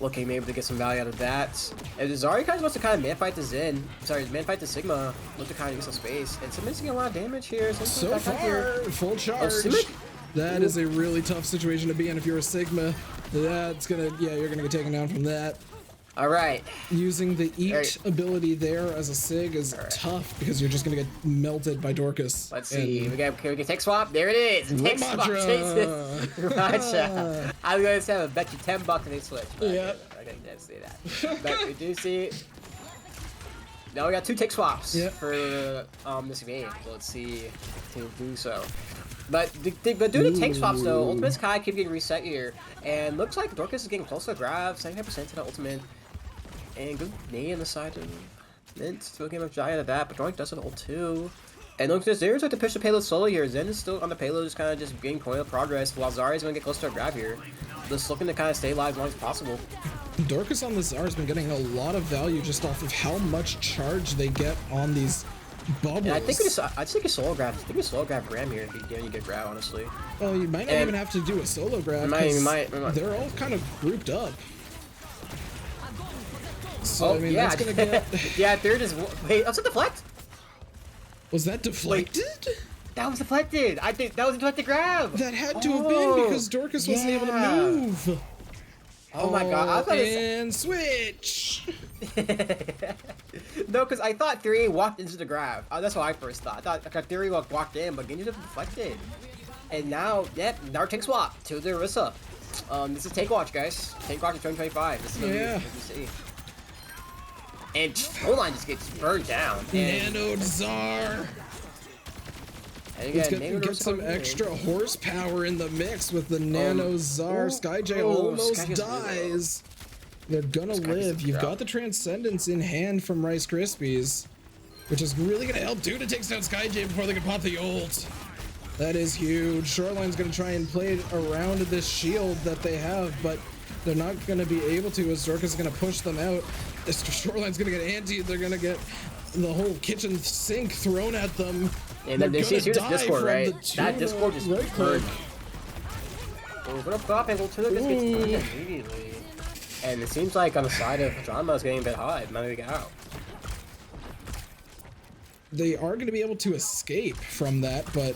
Looking maybe to get some value out of that. And Zarya kind of wants to kind of man-fight the Zen. Sorry, man-fight the Sigma. Look to kind of get some space. And Sigma's getting a lot of damage here.
So far, full charge. That is a really tough situation to be in if you're a Sigma. That's gonna, yeah, you're gonna get taken down from that.
All right.
Using the eat ability there as a Sig is tough because you're just gonna get melted by Dorcas.
Let's see. We can take swap. There it is. Take swap. Raja. I was gonna say I bet you $10 if they switch.
Yeah.
I can't say that. But we do see. Now we got two tick swaps for this game. So let's see to do so. But doing the tank swaps though, Ultimate Sky keep getting reset here, and looks like Dorcas is getting close to the grab, 75% to the ultimate, and good nade on the side of Mint. Still getting a giant of that, but Dorcas does have ult too. And look, Zero's like to push the payload solo here. Zen is still on the payload, just kind of just getting point of progress, while Zarya's going to get close to a grab here. Just looking to kind of stay alive as long as possible.
Dorcas on the Zara has been getting a lot of value just off of how much charge they get on these bubbles.
Yeah, I think I'd take a solo grab. I think a solo grab Graham here if you're getting a good grab, honestly.
Well, you might not even have to do a solo grab.
Might.
They're all kind of grouped up. So, I mean, that's gonna get...
Yeah, third is... Wait, was it deflect?
Was that deflected?
Wait, that was deflected! I think that was a deflected grab!
That had to have been because Dorcas wasn't able to move!
Oh my god, I thought
and switch!
No, because I thought Theory walked into the grab. That's what I first thought. I thought Theory walked in, but Genji deflected. And now, now tank swap to the Orisa. This is Tank Watch, guys. Tank Watch in 2025. This is what we see. And Line just gets burned down.
Nano Czar!
And again,
get some extra horsepower in the mix with the Nano Czar. SkyJ almost dies. They're gonna live. You've got the Transcendence in hand from Rice Krispies, which is really gonna help Duda takes down SkyJ before they can pop the ult. That is huge. Shoreline's gonna try and play around this shield that they have, but they're not gonna be able to as Dorcas is gonna push them out. Shoreline's gonna get anti. They're gonna get the whole kitchen sink thrown at them.
And then there's this Discord, right? That Discord is
right click.
Oh, what up, Pop? And we'll turn this gets burned immediately. And it seems like on the side of Drama is getting a bit high. Now they get out.
They are going to be able to escape from that, but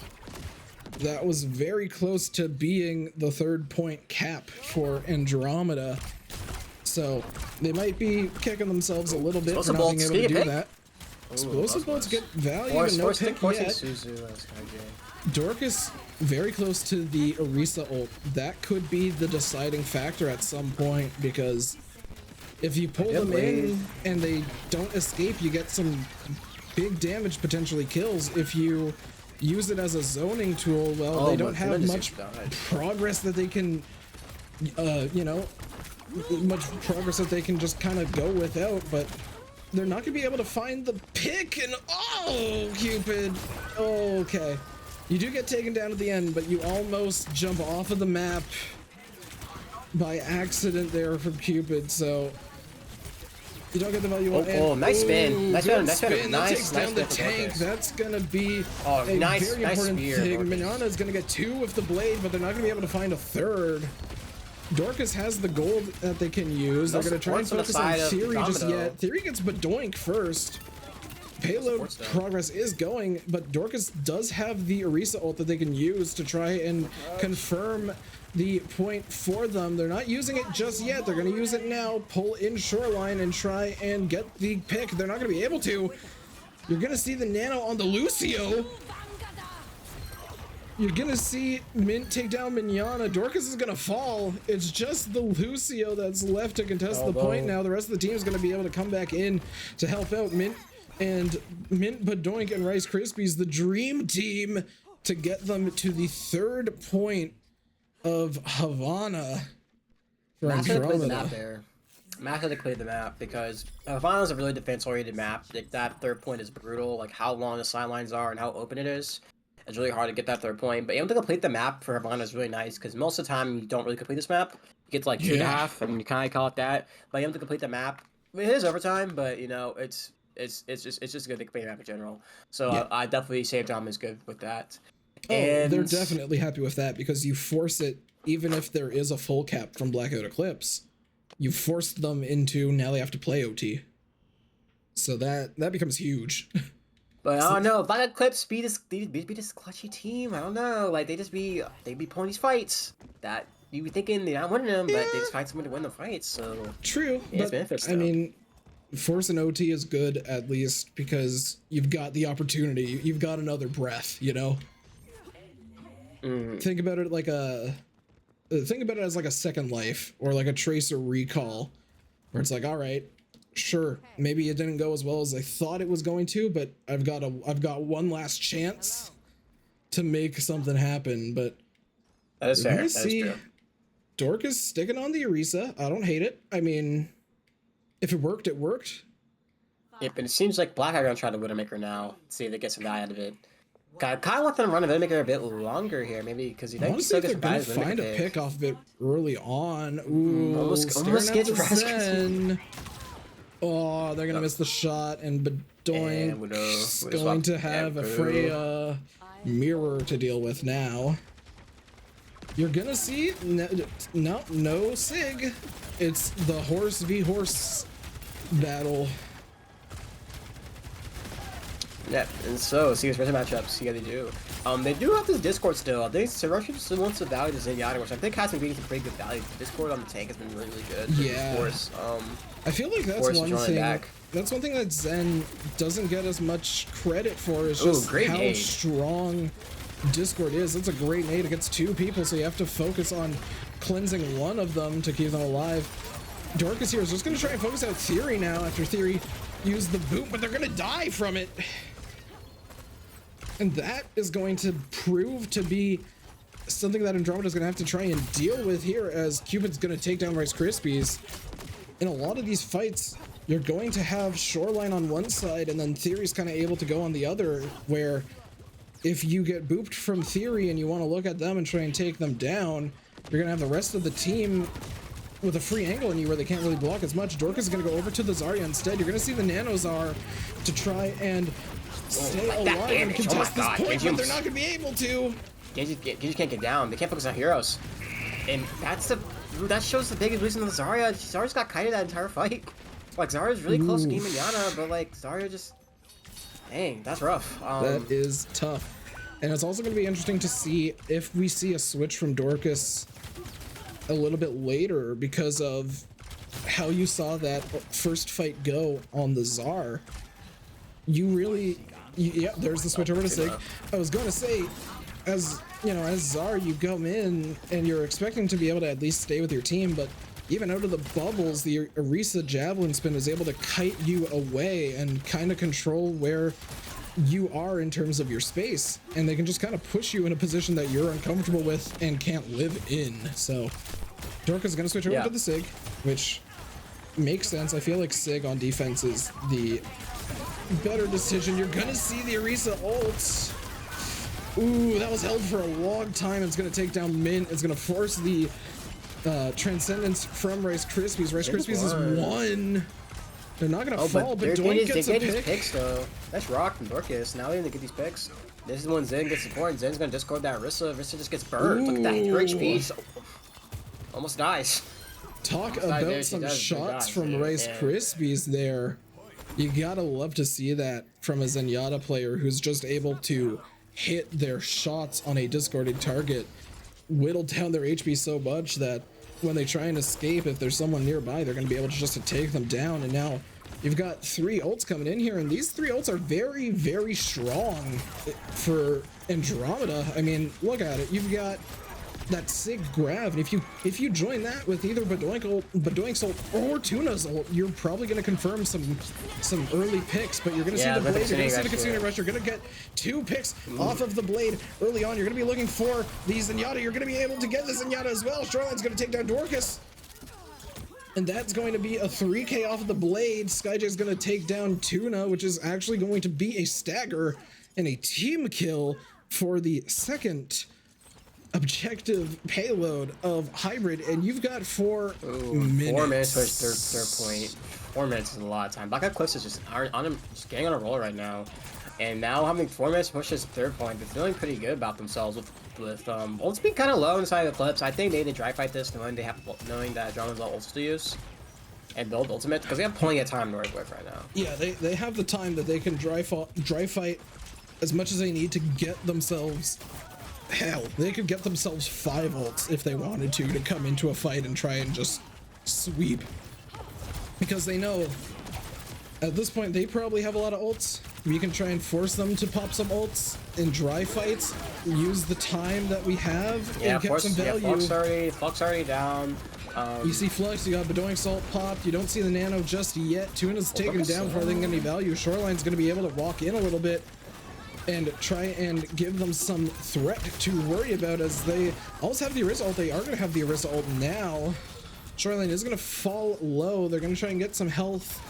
that was very close to being the 3rd point cap for Andromeda. So they might be kicking themselves a little bit for not being able to do that. Explosive bolts get value and no pick yet. Dorcas very close to the Orisa ult. That could be the deciding factor at some point, because if you pull them in and they don't escape, you get some big damage, potentially kills. If you use it as a zoning tool, well,
Oh
they
my
don't have
goodness,
much
you died.
progress that they can, you know, much progress that they can just kind of go without, but they're not gonna be able to find the pick. And oh, Cupid. Oh, okay, you do get taken down at the end, but you almost jump off of the map by accident there from Cupid, so you don't get the value.
Oh, nice spin. Nice
good
spin.
That
Nice,
takes down the
nice spin for
tank.
Dorcas.
That's gonna be
Oh,
a
nice,
very
nice
important
spear,
thing.
Dorcas.
Mignana is gonna get 2 with the blade, but they're not gonna be able to find a third. Dorcas has the gold that they can use.
No
they're gonna try and
supports
focus
on the
on
side of
Theory just
Andromeda.
yet. Theory gets Badoink first. Payload
Supports them.
progress is going, but Dorcas does have the Orisa ult that they can use to try and confirm the point for them. They're not using it just yet. They're going to use it now, pull in Shoreline and try and get the pick. They're not going to be able to. You're going to see the nano on the Lucio. You're going to see Mint take down Mignana. Dorcas is going to fall. It's just the Lucio that's left to contest the point now. The rest of the team is going to be able to come back in to help out Mint. And Mint, Badoink, and Rice Krispies, the dream team to get them to the 3rd point of Havana for
Matt could have played the
Andromeda.
map there. Matt could have played the map because Havana is a really defense-oriented map. Like, that 3rd point is brutal. Like how long the sidelines are and how open it is. It's really hard to get that 3rd point. But able to complete the map for Havana is really nice because most of the time you don't really complete this map. You get to like 2.5 and you kind of call it that. But able to complete the map, I mean, it is overtime, but you know it's just good to complete the map in general. So
Yeah.
I definitely say Dom is good with that.
Oh,
And
they're definitely happy with that because you force it, even if there is a full cap from Blackout Eclipse, you forced them into now they have to play OT. So that becomes huge.
But I don't know. Black Eclipse be this clutchy team. I don't know. Like they be pulling these fights that you be thinking they're not winning them, but they just find someone to win the fights. So
True,
yeah, it's
but
benefits.
I mean, force an OT is good at least because you've got the opportunity. You've got another breath, you know. Think about it like think about it as like a second life or like a Tracer recall, where it's like, all right, sure, maybe it didn't go as well as I thought it was going to, but I've got one last chance to make something happen. But
that is
we're
fair.
gonna
That is
see
true.
Dorcas sticking on the Orisa. I don't hate it. I mean, if it worked, it worked.
Yeah, but it seems like Black are gonna try the Widowmaker now. See if they get some value out of it. I kind of want them to run a Widowmaker a bit longer here, maybe because you
I
think
want to see
still
if
get
they're
some
gonna
value.
find a pick off of it early on. Ooh,
almost
staring at
gets
the
Raz-
Zen. Oh, they're gonna miss the shot, and Badoink's
Widow
going
swap.
to have
Yeah,
a
boo.
Freya mirror to deal with now. You're gonna see no Sig. It's the horse v horse battle.
Yeah, and so see his rest matchups. See how they do. They do have this Discord still. I think Russian still wants to value the Zenyatta, which I think has been getting some pretty good value. Discord on the tank has been really, really good.
Yeah.
Of course.
I feel like that's
Force is
one
running
thing.
back.
That's one thing that Zen doesn't get as much credit for. Is
Ooh,
just
great
how
nade.
strong Discord is. It's a great nade against 2 people, so you have to focus on cleansing one of them to keep them alive. Dorcas here is just going to try and focus out Theory now after Theory used the boot, but they're going to die from it. And that is going to prove to be something that Andromeda is going to have to try and deal with here, as Cupid's going to take down Rice Krispies. In a lot of these fights, you're going to have Shoreline on one side and then Theory's kind of able to go on the other, where if you get booped from Theory and you want to look at them and try and take them down, you're going to have the rest of the team with a free angle on you where they can't really block as much. Dorcas is going to go over to the Zarya instead. You're going to see the Nanozar to try and stay
like that
alive and
damage. Oh
contest
my
this
God,
point,
Genji
but they're not going to be able to.
Genji can't get down. They can't focus on heroes. And that shows the biggest reason of Zarya. Zarya's got kited that entire fight. Like, Zarya's really close to Game Yana, but like, Zarya just... Dang, that's rough.
That is tough. And it's also going to be interesting to see if we see a switch from Dorcas a little bit later, because of how you saw that first fight go on the Czar. You really... yeah, there's the switch over to Sig. I was going to say, as you know, as Czar, you come in and you're expecting to be able to at least stay with your team, but even out of the bubbles, the Orisa javelin spin is able to kite you away and kind of control where you are in terms of your space, and they can just kind of push you in a position that you're uncomfortable with and can't live in. So Dorka's gonna switch over to the Sig, which makes sense. I feel like Sig on defense is the better decision. You're gonna see the Orisa ult. Ooh, that was held for a long time. It's gonna take down Mint. It's gonna force the Transcendence from Rice Krispies. Rice Krispies is one. They're not gonna fall, but Doink gets a pick.
These picks though. That's Rock from Dorcas. Now they're gonna get these picks. This is when Zen gets support, and Zen's gonna discord that Orisa. Orisa just gets burned. Look at that. Her HP almost dies.
Talk about some shots from Rice Krispies there. You gotta love to see that from a Zenyatta player who's just able to hit their shots on a discorded target, whittle down their HP so much that when they try and escape, if there's someone nearby, they're going to be able to just to take them down. And now you've got 3 ults coming in here, and these 3 ults are very, very strong for Andromeda. I mean, look at it. You've got that Sig grab, and if you join that with either Badoink's ult or Tuna's ult, you're probably going to confirm some early picks. But you're going to see the blade, you're going to see the Kitsune rush, you're going to get 2 picks off of the blade early on. You're going to be looking for the Zenyatta. You're going to be able to get the Zenyatta as well. Shoreline's going to take down Dorcas, and that's going to be a 3k off of the blade. Skyj's going to take down Tuna, which is actually going to be a stagger and a team kill for the second objective payload of Hybrid, and you've got 4 minutes.
4 minutes for his third point. 4 minutes is a lot of time. Black Eclipse is just on him, just getting on a roll right now, and now having 4 minutes to push his third point, they're feeling pretty good about themselves with ults being kind of low inside the Eclipse. I think they need to dry fight this, knowing that Drama's got ults to use and build ultimate, because they have plenty of time to work with right now.
Yeah, they have the time that they can dry fight as much as they need to get themselves. Hell, they could get themselves 5 ults if they wanted to come into a fight and try and just sweep. Because they know at this point they probably have a lot of ults. We can try and force them to pop some ults in dry fights, use the time that we have, and get some value.
Yeah, Flux already down.
You see Flux, you got Badoink's ult popped, you don't see the Nano just yet. Tuna's taken down before they can get any value. Shoreline's going to be able to walk in a little bit and try and give them some threat to worry about, as they always have the Orisa ult. They are going to have the Orisa ult now. Shoreline is going to fall low. They're going to try and get some health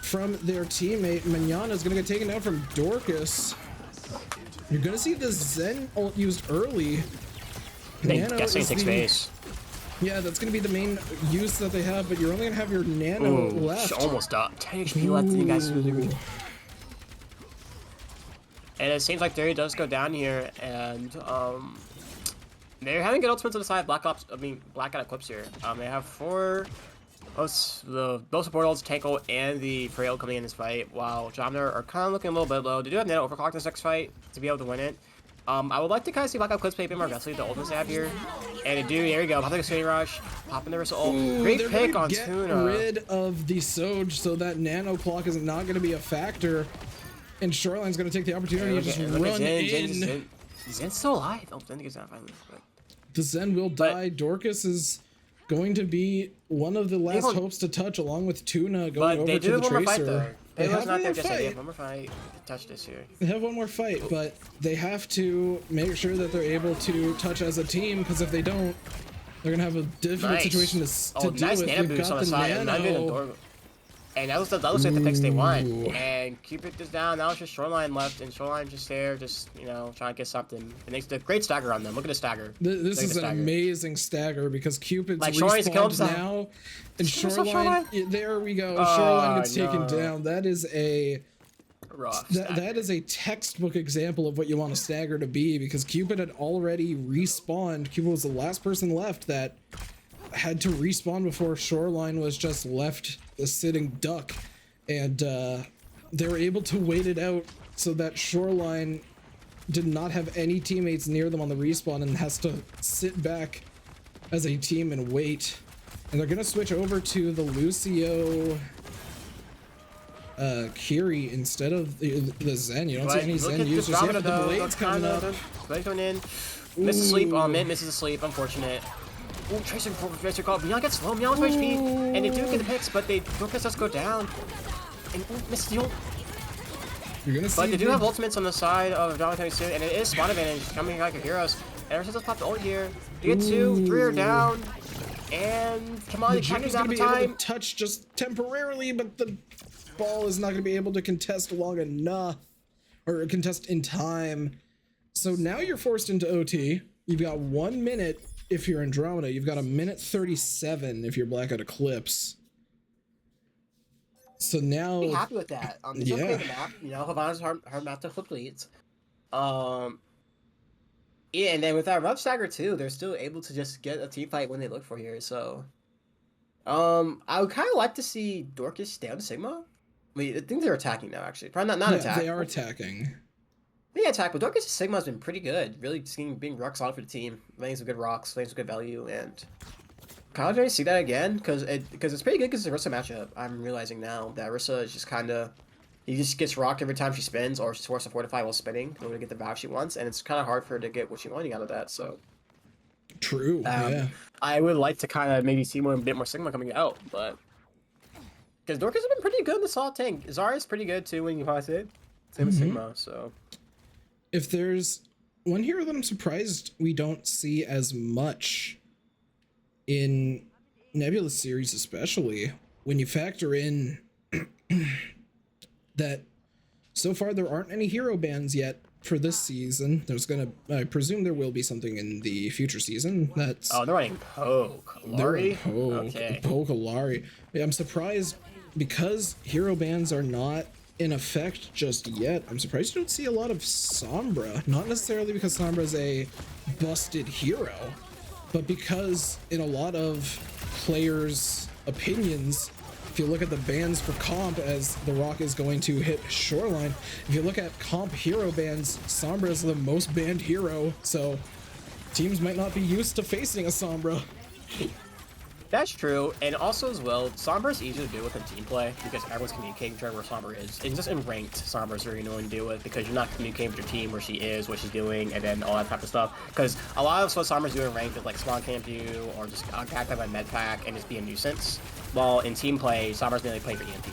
from their teammate. Manana is going to get taken down from Dorcas. You're going to see the Zen ult used early.
Nano takes base.
Yeah, that's going to be the main use that they have, but you're only going to have your Nano left.
Almost up. 10 HP left, you guys. And it seems like Derry does go down here, and they're having good ultimates on the side. Blackout Eclipse here. They have 4 both support ults, tank ult, and the Frail coming in this fight, while Jomner are kind of looking a little bit low. They do have Nano overclock this next fight to be able to win it. I would like to kind of see Blackout Eclipse play a bit more aggressively with the ultimates they have here. And they do, there we go, popping a Kitsune rush, popping the Orisa ult. Great pick on Tuna.
Get rid of the Soj so that Nano clock is not going to be a factor. And Shoreline's going to take the opportunity to just run in.
Zen's still alive. Oh, Zen gets down finally.
The Zen will die. Dorcas is going to be one of the last hopes to touch, along with Tuna going over to the Tracer.
They have one more fight. They have one more fight to touch this here.
They have one more fight, but they have to make sure that they're able to touch as a team, because if they don't, they're going to have a difficult situation to deal with.
Nano boost on the side. And that looks like the picks they want. And Cupid is down. Now it's just Shoreline left, and Shoreline just there, just, you know, trying to get something. And makes a great stagger on them. Look at the stagger.
This is an amazing stagger, because Cupid's respawned now. And Shoreline, there we go. Shoreline gets taken down. That is a that is a textbook example of what you want a stagger to be, because Cupid had already respawned. Cupid was the last person left that had to respawn before Shoreline was just left a sitting duck, and they were able to wait it out so that Shoreline did not have any teammates near them on the respawn and has to sit back as a team and wait. And they're gonna switch over to the Lucio Kiri instead of the Zen. You don't see any Zen users yet, but the Blade's coming up.
Blade going in. Misses sleep. Oh, Mint misses a sleep. Unfortunate. Oh, Tracer call. Meow gets slow. Meow's HP. And they do get the picks, but Dorcas does go down. And misses the ult.
You're gonna see.
But they do have ultimates on the side of Jonathan too, and it is spawn advantage coming like a heroes. And ever since let's pop the ult here, you get 2, 3 are down, and come on,
The
you can't
Jim's
get out
gonna
of
be able
time.
to touch just temporarily, but the ball is not gonna be able to contest long enough, or contest in time. So now you're forced into OT. You've got 1 minute if you're Andromeda. You've got a minute 37 if you're Blackout Eclipse. So now,
Be happy with that. It's
yeah.
okay the map. You know, Havana's hard map to complete. Yeah, and then with that rough stagger too, they're still able to just get a team fight when they look for here. So, I would kind of like to see Dorcas stay on Sigma. Wait, I think they're attacking now. Actually, probably not
Yeah,
attack.
they are attacking.
Yeah, attack, but Dorcas Sigma's been pretty good. Really being rock solid for the team, laying some good rocks, laying some good value, and kind of see that again because it's pretty good because it's a Orisa matchup. I'm realizing now that Orisa is just kind of. He just gets rocked every time she spins, or she's forced to fortify while spinning in order to get the value she wants, and it's kind of hard for her to get what she's wanting out of that. So,
True. Yeah.
I would like to kind of maybe see a bit more Sigma coming out, but because Dorcas has been pretty good in the solid tank. Zarya's pretty good too when you pass it. Same with Sigma. So,
if there's one hero that I'm surprised we don't see as much in Nebula series, especially when you factor in that so far there aren't any hero bans yet for this season. I presume there will be something in the future season.
they're running Poke. Lari?
Okay. Poke Lari. Yeah, I'm surprised because hero bans are not in effect just yet. I'm surprised you don't see a lot of Sombra. Not necessarily because Sombra is a busted hero, but because in a lot of players' opinions, if you look at the bans for comp, as the Rock is going to hit Shoreline, if you look at comp hero bans, Sombra is the most banned hero, so teams might not be used to facing a Sombra.
That's true, and also as well, Sombra is easier to deal with in team play because everyone's communicating to where Sombra is. And just in ranked, Sombra is very annoying to deal with because you're not communicating with your team where she is, what she's doing, and then all that type of stuff. Because a lot of what Sombra's doing in ranked is like spawn camp you or just attack by med pack and just be a nuisance. While in team play, Sombra's mainly playing for EMP.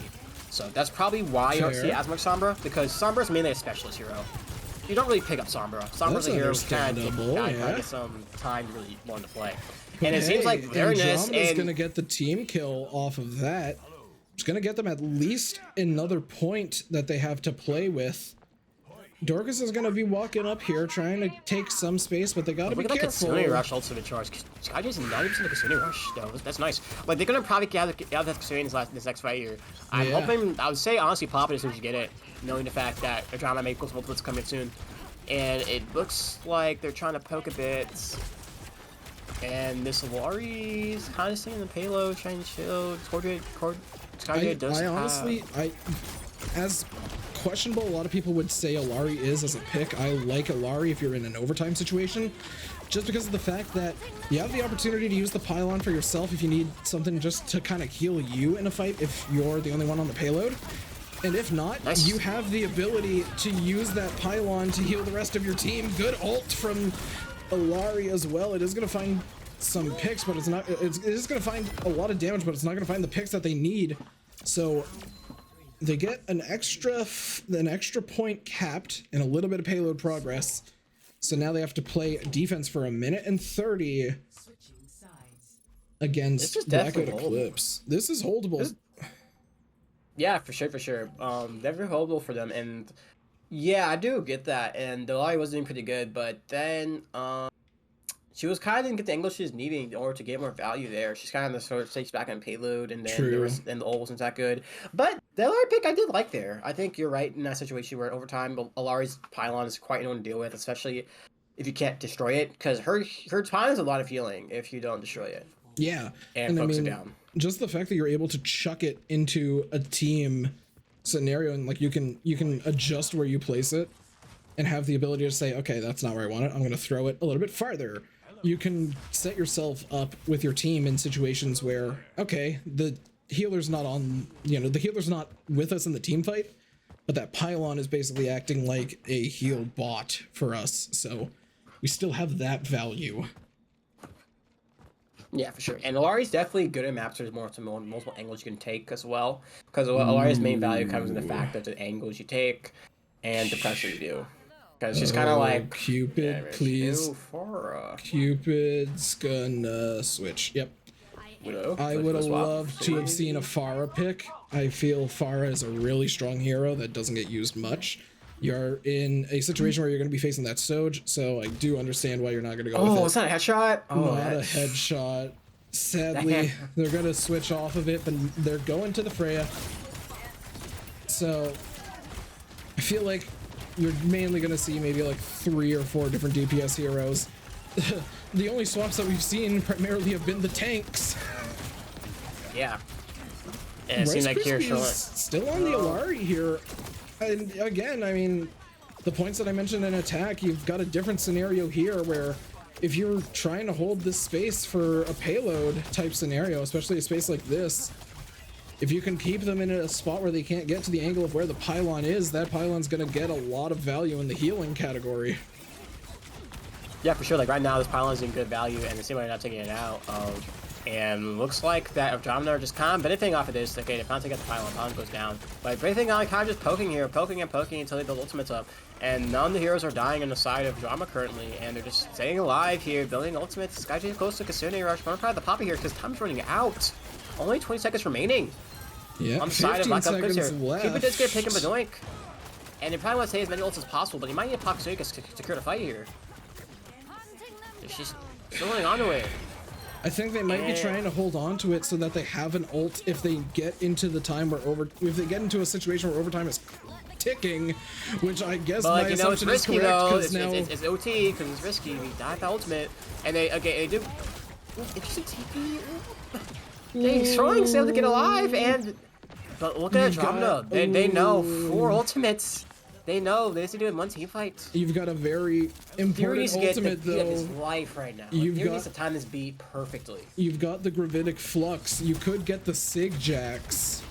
So that's probably why you don't see as much Sombra, because Sombra's mainly a specialist hero. You don't really pick up Sombra. Sombra's a hero who kind of get some time to really learn to play. And it seems like Varinus
is gonna get the team kill off of that. It's gonna get them at least another point that they have to play with. Dorcas is gonna be walking up here trying to take some space, but they gotta be careful.
Look at that Kasune Rush ultimate charge. Skyja's 90% of Kasune Rush, though. That's nice. Like, they're gonna probably get out of that Kasune in this next fight here. I'm hoping, I would say, honestly, pop it as soon as you get it, knowing the fact that they're trying to make those multiples coming soon. And it looks like they're trying to poke a bit. And this Lari's kind of staying in the payload, trying to chill. Skyja does
as questionable a lot of people would say Alari is as a pick, I like Alari if you're in an overtime situation, just because of the fact that you have the opportunity to use the pylon for yourself if you need something just to kind of heal you in a fight if you're the only one on the payload. And if not, you have the ability to use that pylon to heal the rest of your team. Good ult from Alari as well. It is going to find some picks, but it is going to find a lot of damage, but it's not going to find the picks that they need. So they get an extra point capped and a little bit of payload progress. So now they have to play defense for 1:30 against Blackout Eclipse. This is holdable.
Yeah, for sure. Definitely holdable for them, and yeah, I do get that. And Delari was doing pretty good, but then she was kind of didn't get the angle she was needing in order to get more value there. She's kind of sort of takes back on payload, and then the ult wasn't that good. But the Delari pick I did like there. I think you're right in that situation where over time Alari's pylon is quite annoying to deal with, especially if you can't destroy it, because her pylon is a lot of healing if you don't destroy it.
Yeah,
and focus it down.
Just the fact that you're able to chuck it into a team scenario and like you can adjust where you place it and have the ability to say, okay, that's not where I want it, I'm going to throw it a little bit farther. You can set yourself up with your team in situations where, okay, the healer's not on, the healer's not with us in the team fight, but that pylon is basically acting like a heal bot for us, so we still have that value.
Yeah, for sure. And Alari's definitely good at maps. There's multiple angles you can take as well. Because Alari's main value comes in the fact that the angles you take. and the pressure you do. Because she's kind of like...
Cupid,
Yeah,
please.
Farah.
Cupid's gonna switch. Yep. I would have loved to have seen a Farah pick. I feel Farah is a really strong hero that doesn't get used much. You're in a situation where you're going to be facing that Soj, so I do understand why you're not going to go with it.
Oh, it's not a headshot? Oh,
not a headshot. Sadly, they're going to switch off of it, but they're going to the Freya. So, I feel like you're mainly going to see maybe like 3 or 4 different DPS heroes. The only swaps that we've seen primarily have been the tanks.
Yeah. And it seems like here
still on the Alari here. And again, I mean, the points that I mentioned in attack, you've got a different scenario here where if you're trying to hold this space for a payload type scenario, especially a space like this, if you can keep them in a spot where they can't get to the angle of where the pylon is, that pylon's going to get a lot of value in the healing category.
Yeah, for sure. Like right now, this pylon's in good value, and the same way not taking it out. And looks like that Andromeda are just kind of benefiting off of this. Okay, if not take out the pylon goes down. But everything on kind of just poking here, poking and poking until they build ultimates up. And none of the heroes are dying on the side of Drama currently, and they're just staying alive here, building ultimates. This guy getting close to Kasune Rush. Gonna try the Poppy here because time's running out. Only 20 seconds remaining.
Yeah,
on the side of Black Ops here.
Left.
Cupid does get taken Badoink. And they probably want to stay as many ults as possible, but he might need a Poppy to secure the fight here. She's still running onto it.
I think they might be trying to hold on to it so that they have an ult if they get into the time where if they get into a situation where overtime is ticking, which I guess my assumption is correct because now
it's OT because it's risky. We dive the ultimate, and they do. Interesting TP. They're trying to get alive, but look at Andromeda. They know 4 ultimates. They know they need to do it in one team fight.
You've got a very important ultimate though.
Of his life right now. He needs to time this beat perfectly.
You've got the Gravitic Flux. You could get the Sig Jax.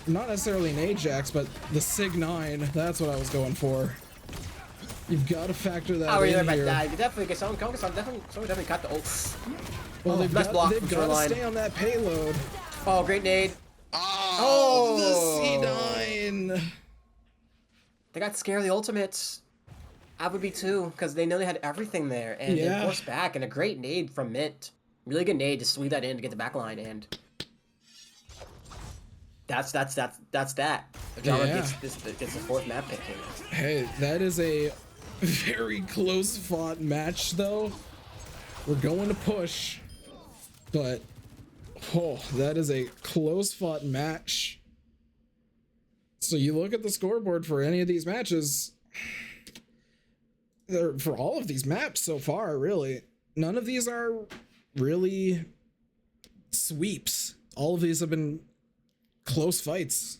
Not necessarily an Ajax, but the Sig 9. That's what I was going for. You've got to factor that in here.
You definitely get someone definitely got the ult.
Well, they've got to stay on that payload.
Oh, great nade.
Oh, the C9.
They got scared of the ultimates. I would be too, because they know they had everything there, and they forced back, and a great nade from Mint. Really good nade to sweep that in to get the backline, and that's that. Drama gets the 4th map pick.
Hey, that is a very close fought match, though. We're going to push, but that is a close fought match. So you look at the scoreboard for any of these matches, for all of these maps so far, really, none of these are really sweeps. All of these have been close fights.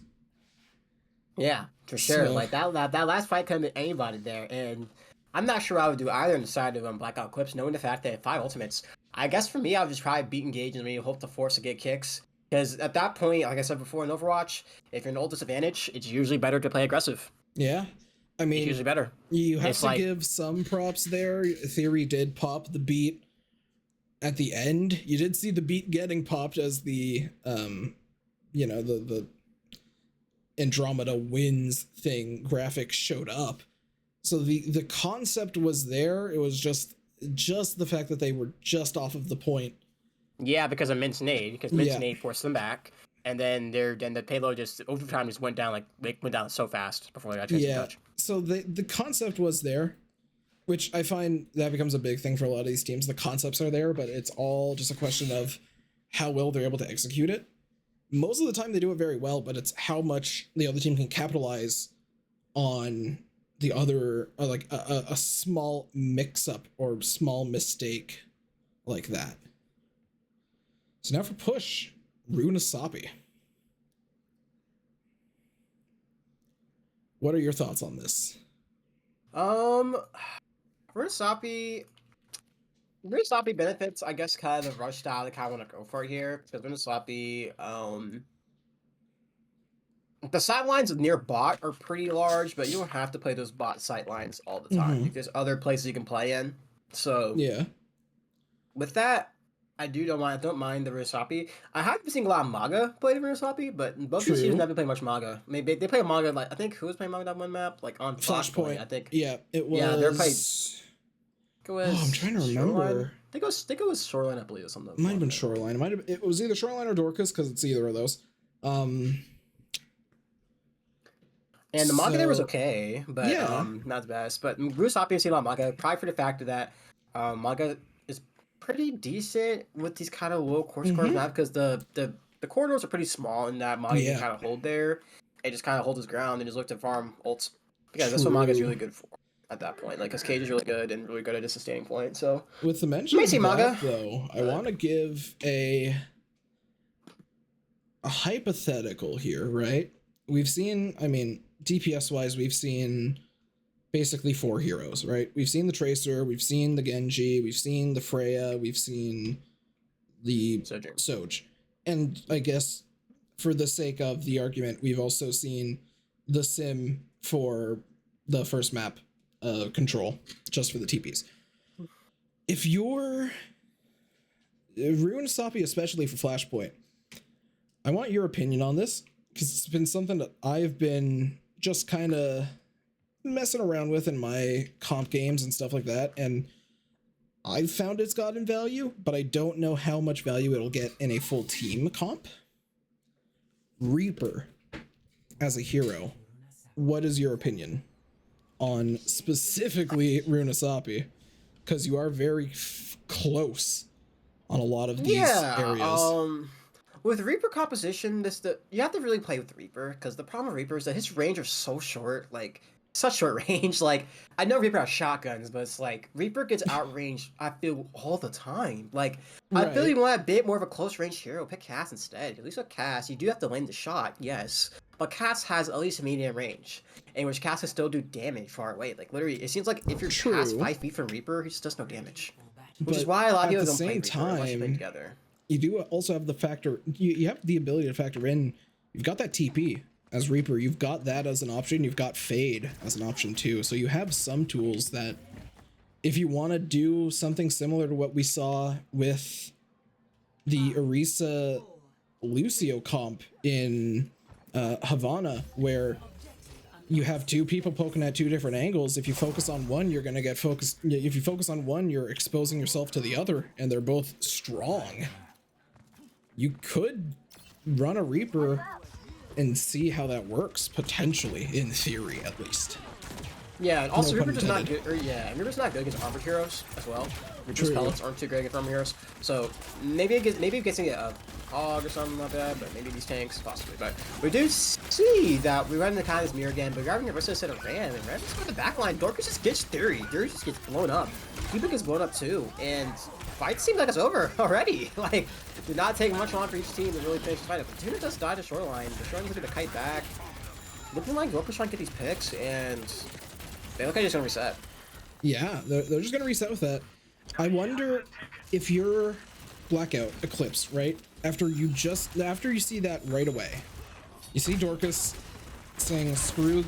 Yeah, for sure. So, like that last fight could have been anybody there, and I'm not sure I would do either on the side of Blackout Clips, knowing the fact they had 5 ultimates. I guess for me, I would just try beat engage and maybe hope to force to get kicks. Because at that point, like I said before in Overwatch, if you're in ult disadvantage, it's usually better to play aggressive.
Yeah. I mean,
it's usually better.
You have to give some props there. Theory did pop the beat at the end. You did see the beat getting popped as the, the Andromeda wins thing graphic showed up. So the concept was there. It was just the fact that they were just off of the point.
Yeah, because of Mint's nade, because Mint's nade forced them back, and then the payload just overtime just went down so fast before they got a chance to touch.
So the concept was there, which I find that becomes a big thing for a lot of these teams. The concepts are there, but it's all just a question of how well they're able to execute it. Most of the time they do it very well, but it's how much the other team can capitalize on the other, like a small mix-up or small mistake like that. So now for push, Runasapi. What are your thoughts on this?
Runasapi benefits, I guess, kind of the rush style I kind of want to go for here. Because Runasapi, the sidelines near bot are pretty large, but you don't have to play those bot sidelines all the time. There's other places you can play in. So
yeah,
with that, I don't mind the Rusapi. I have been seeing a lot of Maga play the Rusapi, but both these
True.
teams never play much Maga. Maybe they play Maga like I think who was playing Maga that one map like on Flashpoint. I think.
Yeah, it was.
Yeah, they're playing.
I'm trying to remember.
I think it was Shoreline, I believe, or something.
It might have been Shoreline. It was either Shoreline or Dorcas because it's either of those.
And the Maga there was okay, but
yeah.
not the best. But Rusapi and see a lot of Maga, probably for the fact that Maga is pretty decent with these kind of low core scores now because the corridors are pretty small and that Maga can kind of hold there and just kind of hold his ground and just look to farm ults. Because that's what Maga is really good for at that point. Like, because Cage is really good and really good at his sustaining point. So
with the mention of that, though, I want to give a hypothetical here, right? We've seen, I mean, DPS wise, we've seen basically 4 heroes, right? We've seen the Tracer, we've seen the Genji, we've seen the Freya, we've seen the Soj. And I guess for the sake of the argument, we've also seen the Sim for the first map control, just for the TPs. If you're Runasapi, especially for Flashpoint, I want your opinion on this, because it's been something that I've been just kind of messing around with in my comp games and stuff like that, and I've found it's gotten value, but I don't know how much value it'll get in a full team comp. Reaper as a hero, what is your opinion on specifically Runasapi? Because you are very close on a lot of these areas.
With Reaper composition, you have to really play with Reaper, because the problem with Reaper is that his range are so short, like such short range. Like, I know Reaper has shotguns, but it's like Reaper gets outranged, I feel, all the time. Like, I feel you want a bit more of a close range hero, pick Cass instead. At least with Cass, you do have to land the shot, yes, but Cass has at least a medium range, in which Cass can still do damage far away. Like, literally, it seems like if you're Cass 5 feet from Reaper, he just does no damage. Which is why a lot of people don't play Reaper unless you play together.
You do also have the factor, you have the ability to factor in, you've got that TP as Reaper, you've got that as an option, you've got Fade as an option too, so you have some tools that, if you want to do something similar to what we saw with the Orisa Lucio comp in Havana, where you have 2 people poking at 2 different angles. If you focus on one, you're going to get focused. If you focus on one, you're exposing yourself to the other, and they're both strong. You could run a Reaper and see how that works, potentially, in theory, at least.
Yeah, and also Reaper's not good. Reaper's not good against armor heroes as well. Reaper's pellets aren't too great against armor heroes. So maybe it gets a hog or something like that, but maybe these tanks possibly. But we do see that we run into kind of this mirror again, but we're having a Orisa instead of Ram, and Ram just got the backline. Dorcas just gets Theory. Theory just gets blown up. Cuba gets blown up too, and fight seems like it's over already. Like, did not take much long for each team to really finish the fight. But Tuna does die to Shoreline. The Shoreline's looking to kite back. Looking like Dorcas trying to get these picks, and they look like they're just gonna reset.
Yeah, they're just gonna reset with that. I wonder if you're Blackout Eclipse, right? After you see that right away, you see Dorcas saying, "Screw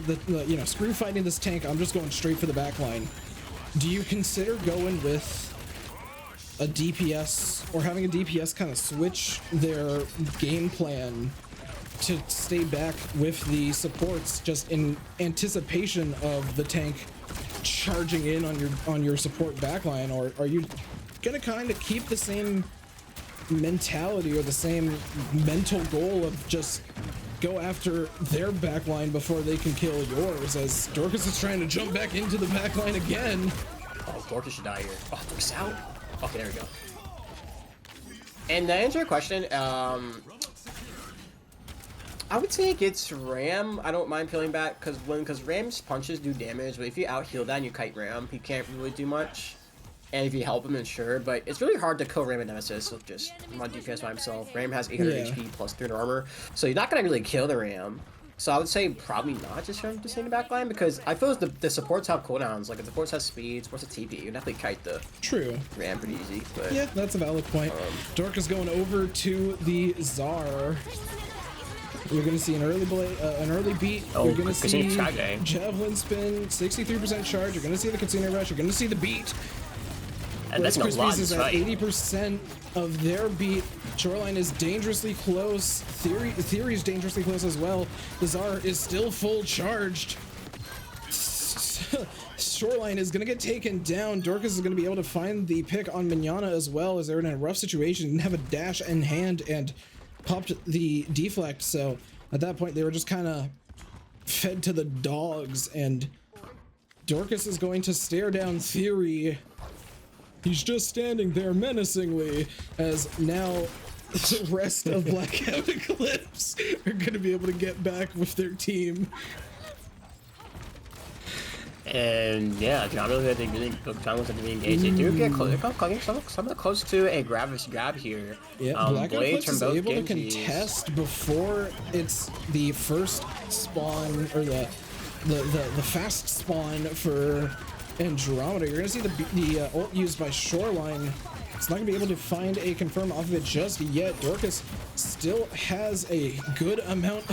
screw fighting this tank. I'm just going straight for the backline." Do you consider going with a DPS or having a DPS kind of switch their game plan to stay back with the supports, just in anticipation of the tank charging in on your support backline, or are you gonna kind of keep the same mentality or the same mental goal of just go after their backline before they can kill yours, as Dorcas is trying to jump back into the backline again?
Oh, Dorcas should die here. Oh, Dorcas out. Okay, there we go. And to answer your question, I would say against Ram, I don't mind peeling back, because Ram's punches do damage, but if you out heal that and you kite Ram, he can't really do much. And if you help him, then sure, but it's really hard to kill Ram and Nemesis with just one DPS by himself. Ram has 800 HP plus 300 armor, so you're not gonna really kill the Ram. So I would say probably not just Ram to stay in the backline, because I feel the supports have cooldowns. Like, if the supports has speed, supports have TP, you can definitely kite the Ram pretty easy. But
yeah, that's a valid point. Dorcas going over to the Czar. You're going to see an early beat. You're going to see Javelin spin, 63% charge. You're going to see the Katsuna rush. You're going to see the beat.
And
Rice
that's a lot
Krispies is
in
at
this fight.
80% of their beat. Shoreline is dangerously close. Theory is dangerously close as well. The Czar is still full charged. Shoreline is going to get taken down. Dorcas is going to be able to find the pick on Mignana as well, as they're in a rough situation. Didn't have a dash in hand and popped the deflect. So at that point, they were just kind of fed to the dogs, and Dorcas is going to stare down Theory. He's just standing there menacingly, as now the rest of Blackout Eclipse are going to be able to get back with their team.
And yeah, John was at the engaged. They do get close. They're somewhat close to a grab here.
Yeah, Blackout
Blades
Eclipse
from
is
both
able to
Genjis.
contest before it's the first spawn, or the fast spawn for Andromeda. You're gonna see the ult used by Shoreline. It's not gonna be able to find a confirm off of it just yet. Dorcas still has a good amount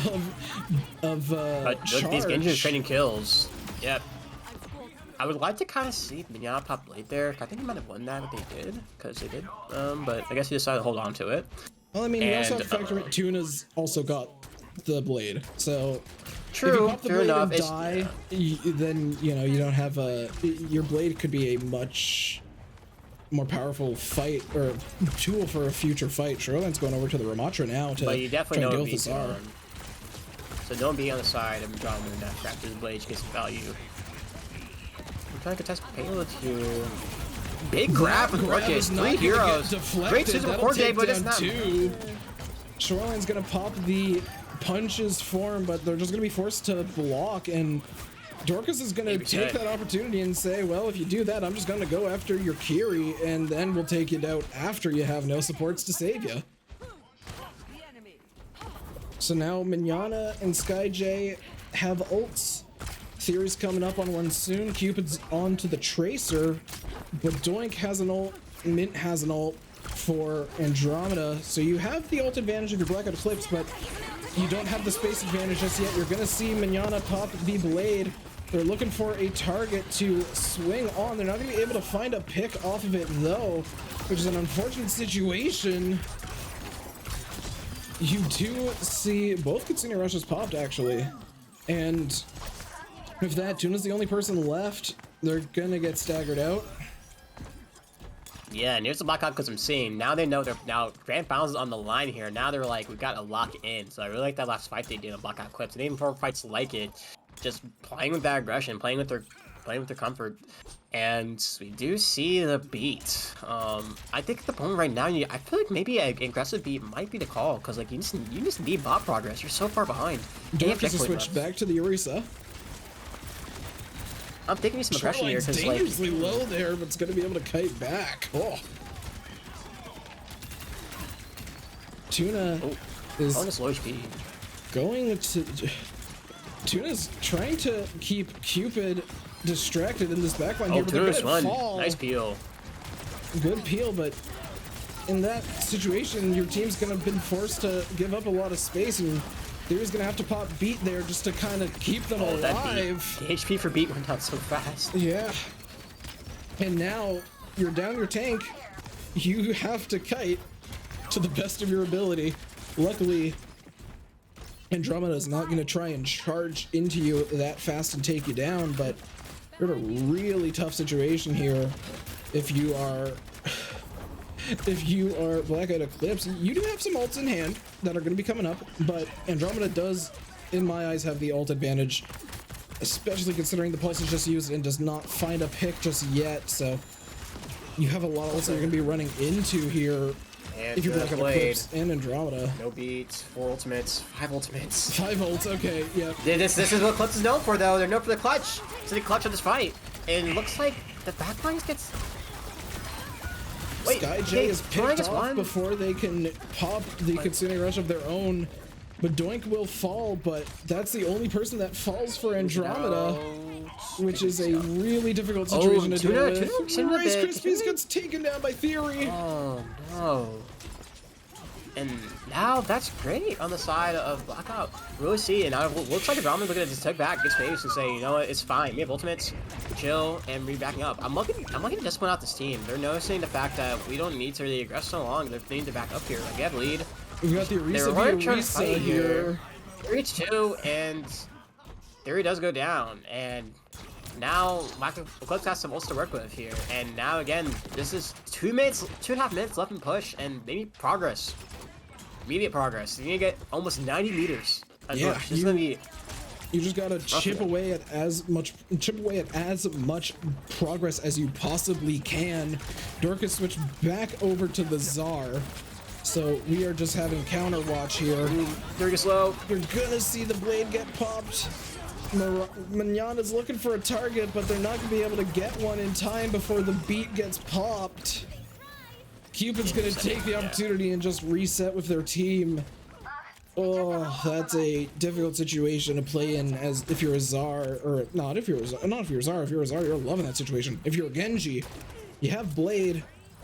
of
But
charge.
these Genjis are trading kills. Yep. I would like to kind of see Mignana pop Blade there. I think he might have won that if they did, because they did. But I guess he decided to hold on to it.
Well, I mean, you also
And,
have to factor in Tuna's also got the blade, so if you
True,
pop the
fair
blade
enough.
and die, then you don't have your blade could be a much more powerful fight or tool for a future fight. Shoreline's going over to the Ramatra now to
But you definitely
try and
know
deal with the Czar.
So don't be on the side of Andromeda and that trap. His blade gets some value. I'm trying to contest payload here. Big grab with
Grab
Orchid.
is not
3
gonna get
heroes.
deflected.
Great season
That'll
for Corday,
take
but it's
down
not.
2. Shoreline's gonna pop the punches for him, but they're just gonna be forced to block, and Dorcas is gonna
Maybe
take
good.
that opportunity and say, well, if you do that, I'm just gonna go after your Kiri, and then we'll take you out after you have no supports to save you. So now Mignana and SkyJ have ults. Theory's coming up on one soon. Cupid's on to the Tracer, but Doink has an ult, Mint has an ult for Andromeda. So you have the ult advantage of your Blackout Eclipse, but you don't have the space advantage just yet. You're gonna see Mignana pop the blade. They're looking for a target to swing on. They're not gonna be able to find a pick off of it though, which is an unfortunate situation. You do see both Kitsune Rushes popped actually, and with that, Tuna's the only person left. They're gonna get staggered out.
Yeah, and here's the blackout because I'm seeing. Now they know they're now GrandFinals is on the line here. Now they're like, we gotta lock in. So I really like that last fight they did on Blackout Clips. And even for fights like it, just playing with that aggression, playing with their comfort. And we do see the beat. I think at the point right now, I feel like maybe an aggressive beat might be the call, because like you just need bot progress. You're so far behind.
Dorcas has switched back to the Orisa.
I'm taking some aggression here
Shoreline's
because like
dangerously low there, but it's gonna be able to kite back. Oh. Tuna is
bonus low HP.
going to. Tuna's trying to keep Cupid distracted in this backline here, but they're
Tuna's
gonna
one.
fall.
Nice peel.
Good peel, but in that situation, your team's gonna have been forced to give up a lot of space, and Theory's gonna have to pop beat there just to kind of keep them alive.
The HP for beat went down so fast.
Yeah. And now you're down your tank. You have to kite to the best of your ability. Luckily, Andromeda is not going to try and charge into you that fast and take you down, but you're in a really tough situation here if you are Blackout Eclipse. You do have some ults in hand that are going to be coming up, but Andromeda does, in my eyes, have the ult advantage, especially considering the pulse is just used and does not find a pick just yet. So you have a lot of ults that you're going to be running into here.
And
if you're Blackout Eclipse and Andromeda.
No beats, 4 ultimates, 5 ultimates.
5 ults, okay, yeah.
This is what Eclipse is known for, though. They're known for the clutch. So they clutch on this fight. And it looks like the backlines gets. Wait,
SkyJ
okay,
is picked off
one.
before they can pop the Kitsune Rush of their own. But Doink will fall, but that's the only person that falls for Andromeda, which is a really difficult situation to deal with. Rice Krispies gets taken down by Theory.
Oh, no. And now that's great on the side of Blackout. Really see, and now it looks like Andromeda looking to just take back, gets face, and say, you know what, it's fine. We have ultimates, chill, and we're backing up. I'm looking to just point out this team. They're noticing the fact that we don't need to really aggress so long. They're needing to back up here. Like, we have lead.
We've got the Orisa here.
3-2, and Theory does go down, and now Eclipse has some ults to work with here. And now again, this is 2.5 minutes left in push, and they need progress. Immediate progress. You need to get almost 90 meters.
Yeah,
This is gonna be.
You just gotta chip away at as much progress as you possibly can. Dorcas switched back over to the Czar, so we are just having counter watch here.
Dorcas low.
You're gonna see the blade get popped. Manana's looking for a target, but they're not gonna be able to get one in time before the beat gets popped. Cupid's gonna take the opportunity and just reset with their team. Oh, that's a difficult situation to play in as if you're a Czar, or if you're a Czar, you're loving that situation. If you're a Genji, you have Blade,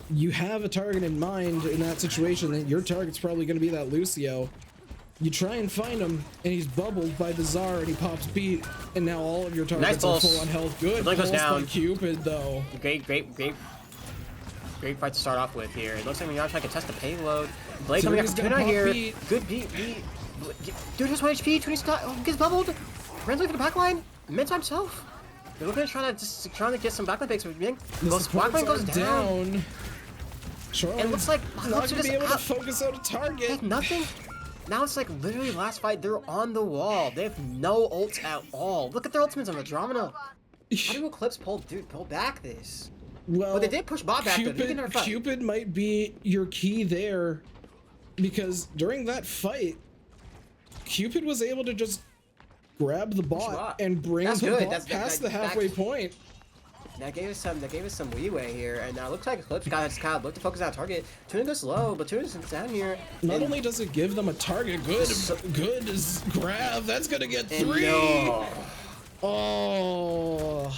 you have a target in mind in that situation, then your target's probably gonna be that Lucio. You try and find him, and he's bubbled by the Czar, and he pops beat, and now all of your targets are full on health. Good pulse by Cupid, though.
Great fight to start off with here. It looks like we're trying to test the payload. Blade coming up from here. Beat. Good beat. Dude, just 1 HP. 20 gets bubbled. Runs away from the backline. Mints by himself. They're looking at trying to get some backline picks with me. Backline goes down.
Sure.
And it looks like
not gonna be able to focus out a target.
They have nothing. Now it's like literally last fight, they're on the wall. They have no ults at all. Look at their ultimates on Andromeda. How do Eclipse pull back this?
Well,
but they did push Bob back.
Cupid might be your key there, because during that fight, Cupid was able to just grab the bot and bring the bot past the halfway point.
That gave us some leeway here, and now it looks like Eclipse guys kind of look to focus on target. Tuna goes low, but Tuna's down here.
Not only does it give them a target, good is grab. That's gonna get 3.
No.
Oh.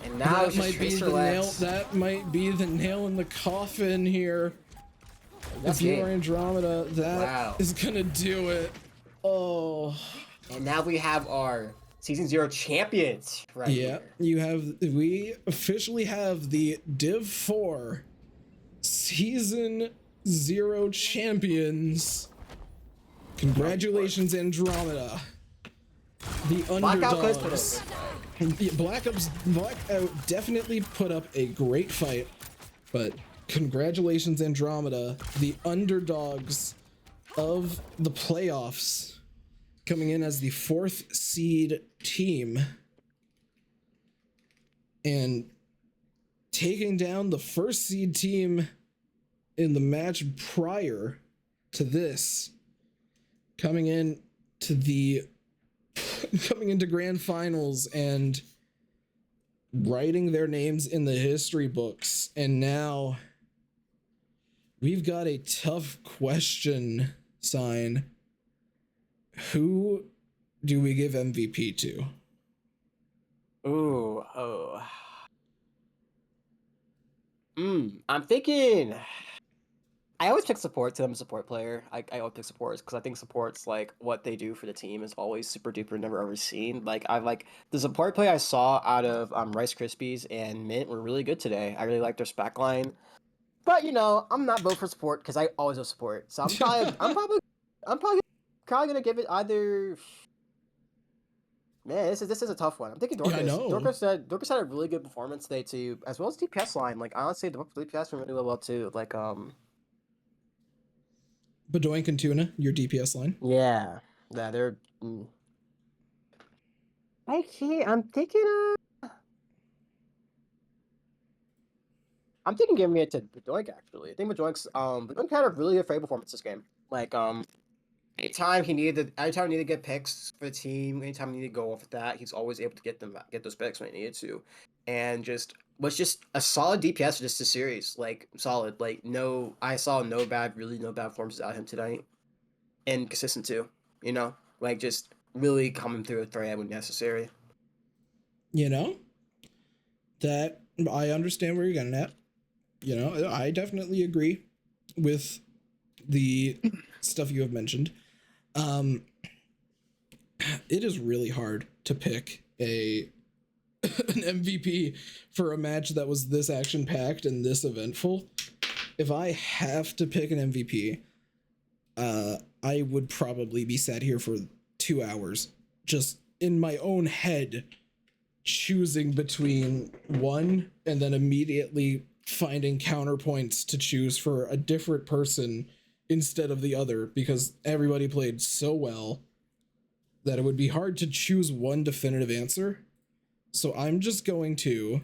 And now
that might be the nail. That might be the nail in the coffin here. If you're Andromeda, that is gonna do it. Oh.
And now we have our Season 0 champions right here.
We officially have the Div 4 Season 0 champions. Congratulations, Andromeda. The underdogs. Blackout definitely put up a great fight, but congratulations, Andromeda, the underdogs of the playoffs, coming in as the 4th seed team and taking down the 1st seed team in the match prior to this, coming into GrandFinals and writing their names in the history books. And now we've got a tough question, Sign. Who do we give MVP to?
I'm thinking. I always pick supports. I'm a support player. I always pick supports because I think supports, like, what they do for the team is always super duper never ever seen. Like, the support play I saw out of Rice Krispies and Mint were really good today. I really liked their back line. But you know, I'm not voting for support because I always have support. So I'm probably gonna give it either. Man, this is a tough one. I'm thinking Dorcas.
Yeah, I know.
Dorcas had a really good performance today too, as well as DPS line. Like, honestly, the DPS went really well too. Like
Bedoink and Tuna, your DPS line.
Yeah, they're. I'm thinking giving it to Bedoink actually. I think Bedoink had a really good performance this game. Like anytime he needed to get picks for the team, anytime he needed to go off with that, he's always able to get those picks when he needed to, and was just a solid DPS for just the series. Like, solid. Like, I saw no bad performances out of him tonight, and consistent too. You know, like, just really coming through a threat when necessary.
You know, that I understand where you're getting at. You know, I definitely agree with the stuff you have mentioned. It is really hard to pick an MVP for a match that was this action packed and this eventful. If I have to pick an MVP, I would probably be sat here for 2 hours just in my own head choosing between one and then immediately finding counterpoints to choose for a different person instead of the other, because everybody played so well that it would be hard to choose one definitive answer. So I'm just going to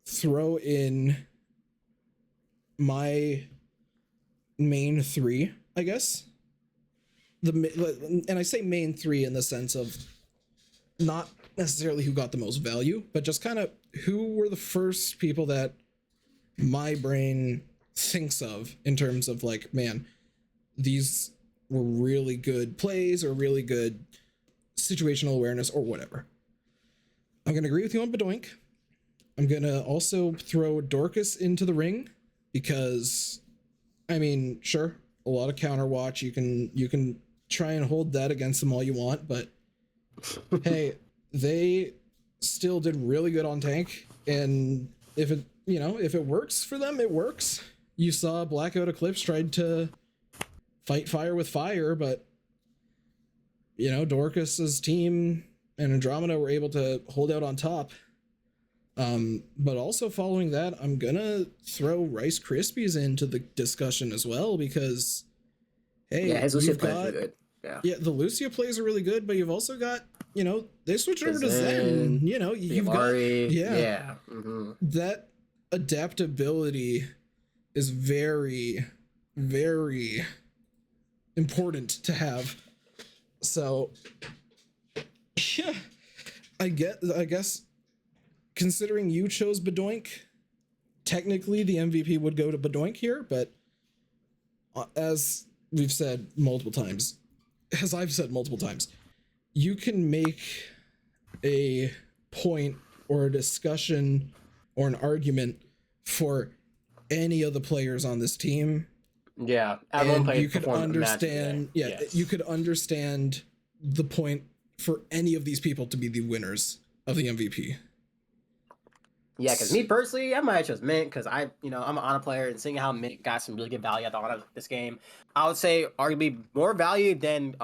throw in my main three, I guess. And I say main three in the sense of not necessarily who got the most value, but just kind of who were the first people that my brain thinks of in terms of like, man, these were really good plays or really good situational awareness or whatever. I'm going to agree with you on Bedoink. I'm going to also throw Dorcas into the ring because, I mean, sure, a lot of counter watch. You can try and hold that against them all you want, but hey, they still did really good on tank, and if it works for them, it works. You saw Blackout Eclipse tried to fight fire with fire, but Dorcas's team and Andromeda were able to hold out on top. But also following that, I'm gonna throw Rice Krispies into the discussion as well, because hey,
his Lucia plays are good.
Yeah, the Lucia plays are really good, but you've also got, they switched over to Zen. You've got that adaptability is very, very important to have. So yeah, I guess considering you chose Bedoink, technically the MVP would go to Bedoink here, but as I've said multiple times, you can make a point or a discussion or an argument for any of the players on this team.
Yeah,
and you could understand. Yeah, yes. You could understand the point for any of these people to be the winners of the MVP.
Yeah, because me personally, I might choose Mint because I'm an Ana player, and seeing how Mint got some really good value at the Ana this game, I would say arguably more value than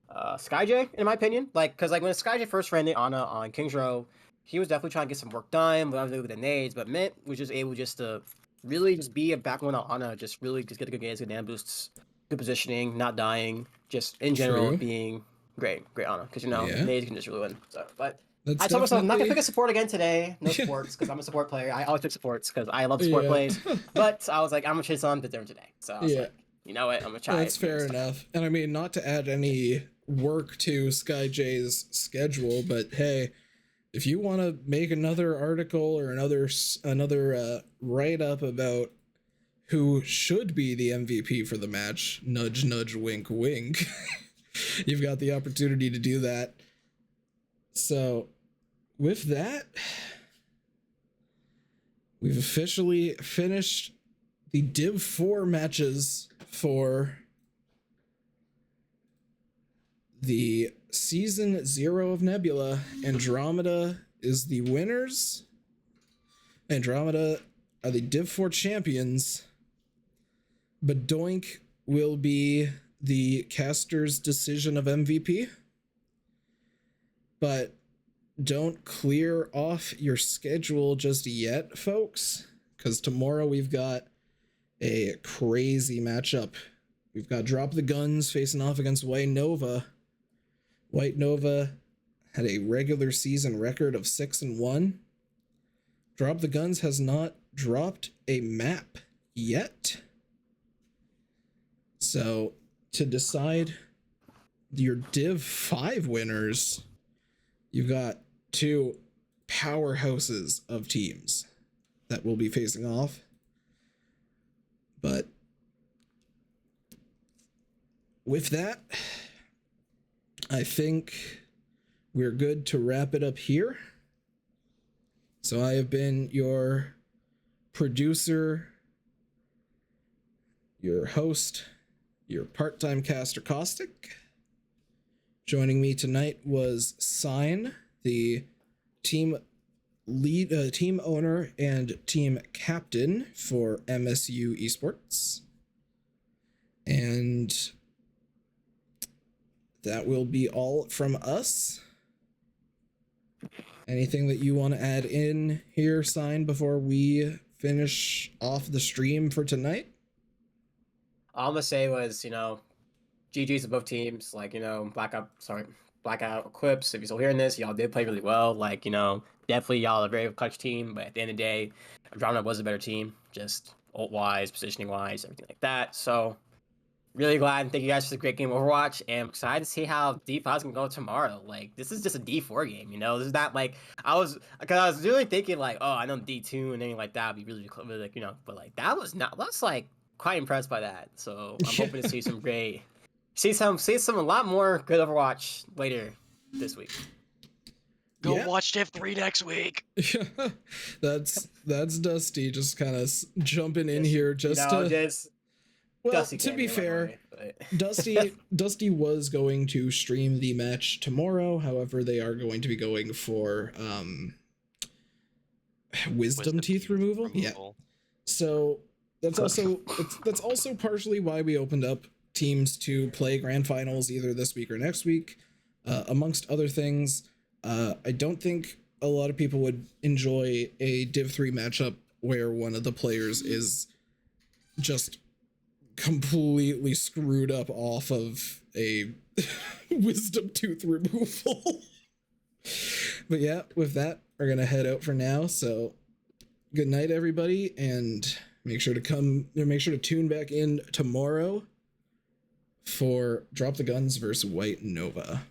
SkyJ, in my opinion. Because when SkyJ first ran the Ana on King's Row, he was definitely trying to get some work done with the nades, but Mint was just able to really just be a backbone on Ana, just really just get a good gaze, good damage boosts, good positioning, not dying, just in general being great Ana, because nades can just really win. So, but I told myself I'm not gonna pick a support again today. No supports, because I'm a support player. I always pick supports because I love support plays. But I was like, I'm gonna chase something different today. So I was like, you know what, I'm gonna try.
That's fair enough. And I mean, not to add any work to SkyJ's schedule, but hey, if you want to make another article or another write-up about who should be the MVP for the match, nudge nudge wink wink, you've got the opportunity to do that. So with that, we've officially finished the Div 4 matches for the Season 0 of Nebula. Andromeda is the winners. Andromeda are the Div 4 champions. Bedoink will be the caster's decision of MVP. But don't clear off your schedule just yet, folks, because tomorrow we've got a crazy matchup. We've got Drop the Guns facing off against White Nova. White Nova had a regular season record of 6-1. Drop the Guns has not dropped a map yet. So to decide your Div 5 winners, you've got two powerhouses of teams that will be facing off. But with that, I think we're good to wrap it up here. So I have been your producer, your host, your part-time caster Caustic. Joining me tonight was Sign, the team team owner and team captain for MSU Esports. And that will be all from us. Anything that you want to add in here, Sign, before we finish off the stream for tonight?
All I'm gonna say was, GG's to both teams. Blackout Eclipse. If you're still hearing this, y'all did play really well. Definitely y'all a very clutch team. But at the end of the day, Andromeda was a better team, just ult wise, positioning wise, everything like that. So really glad and thank you guys for the great game Overwatch. And I'm excited to see how D5 is gonna go tomorrow. This is just a D4 game, This is not I was really thinking I know D2 and anything like that would be really but that's quite impressed by that. So I'm hoping to see a lot more good Overwatch later this week.
Go watch Div 3 next week.
that's Dusty just kind of jumping in here well, to be fair, Dusty was going to stream the match tomorrow. However, they are going to be going for wisdom teeth removal. Yeah. So that's also partially why we opened up teams to play grand finals either this week or next week, amongst other things. I don't think a lot of people would enjoy a Div 3 matchup where one of the players is just completely screwed up off of a wisdom tooth removal. But yeah, with that, we're gonna head out for now. So good night, everybody, and make sure to tune back in tomorrow for Drop the Guns versus White Nova.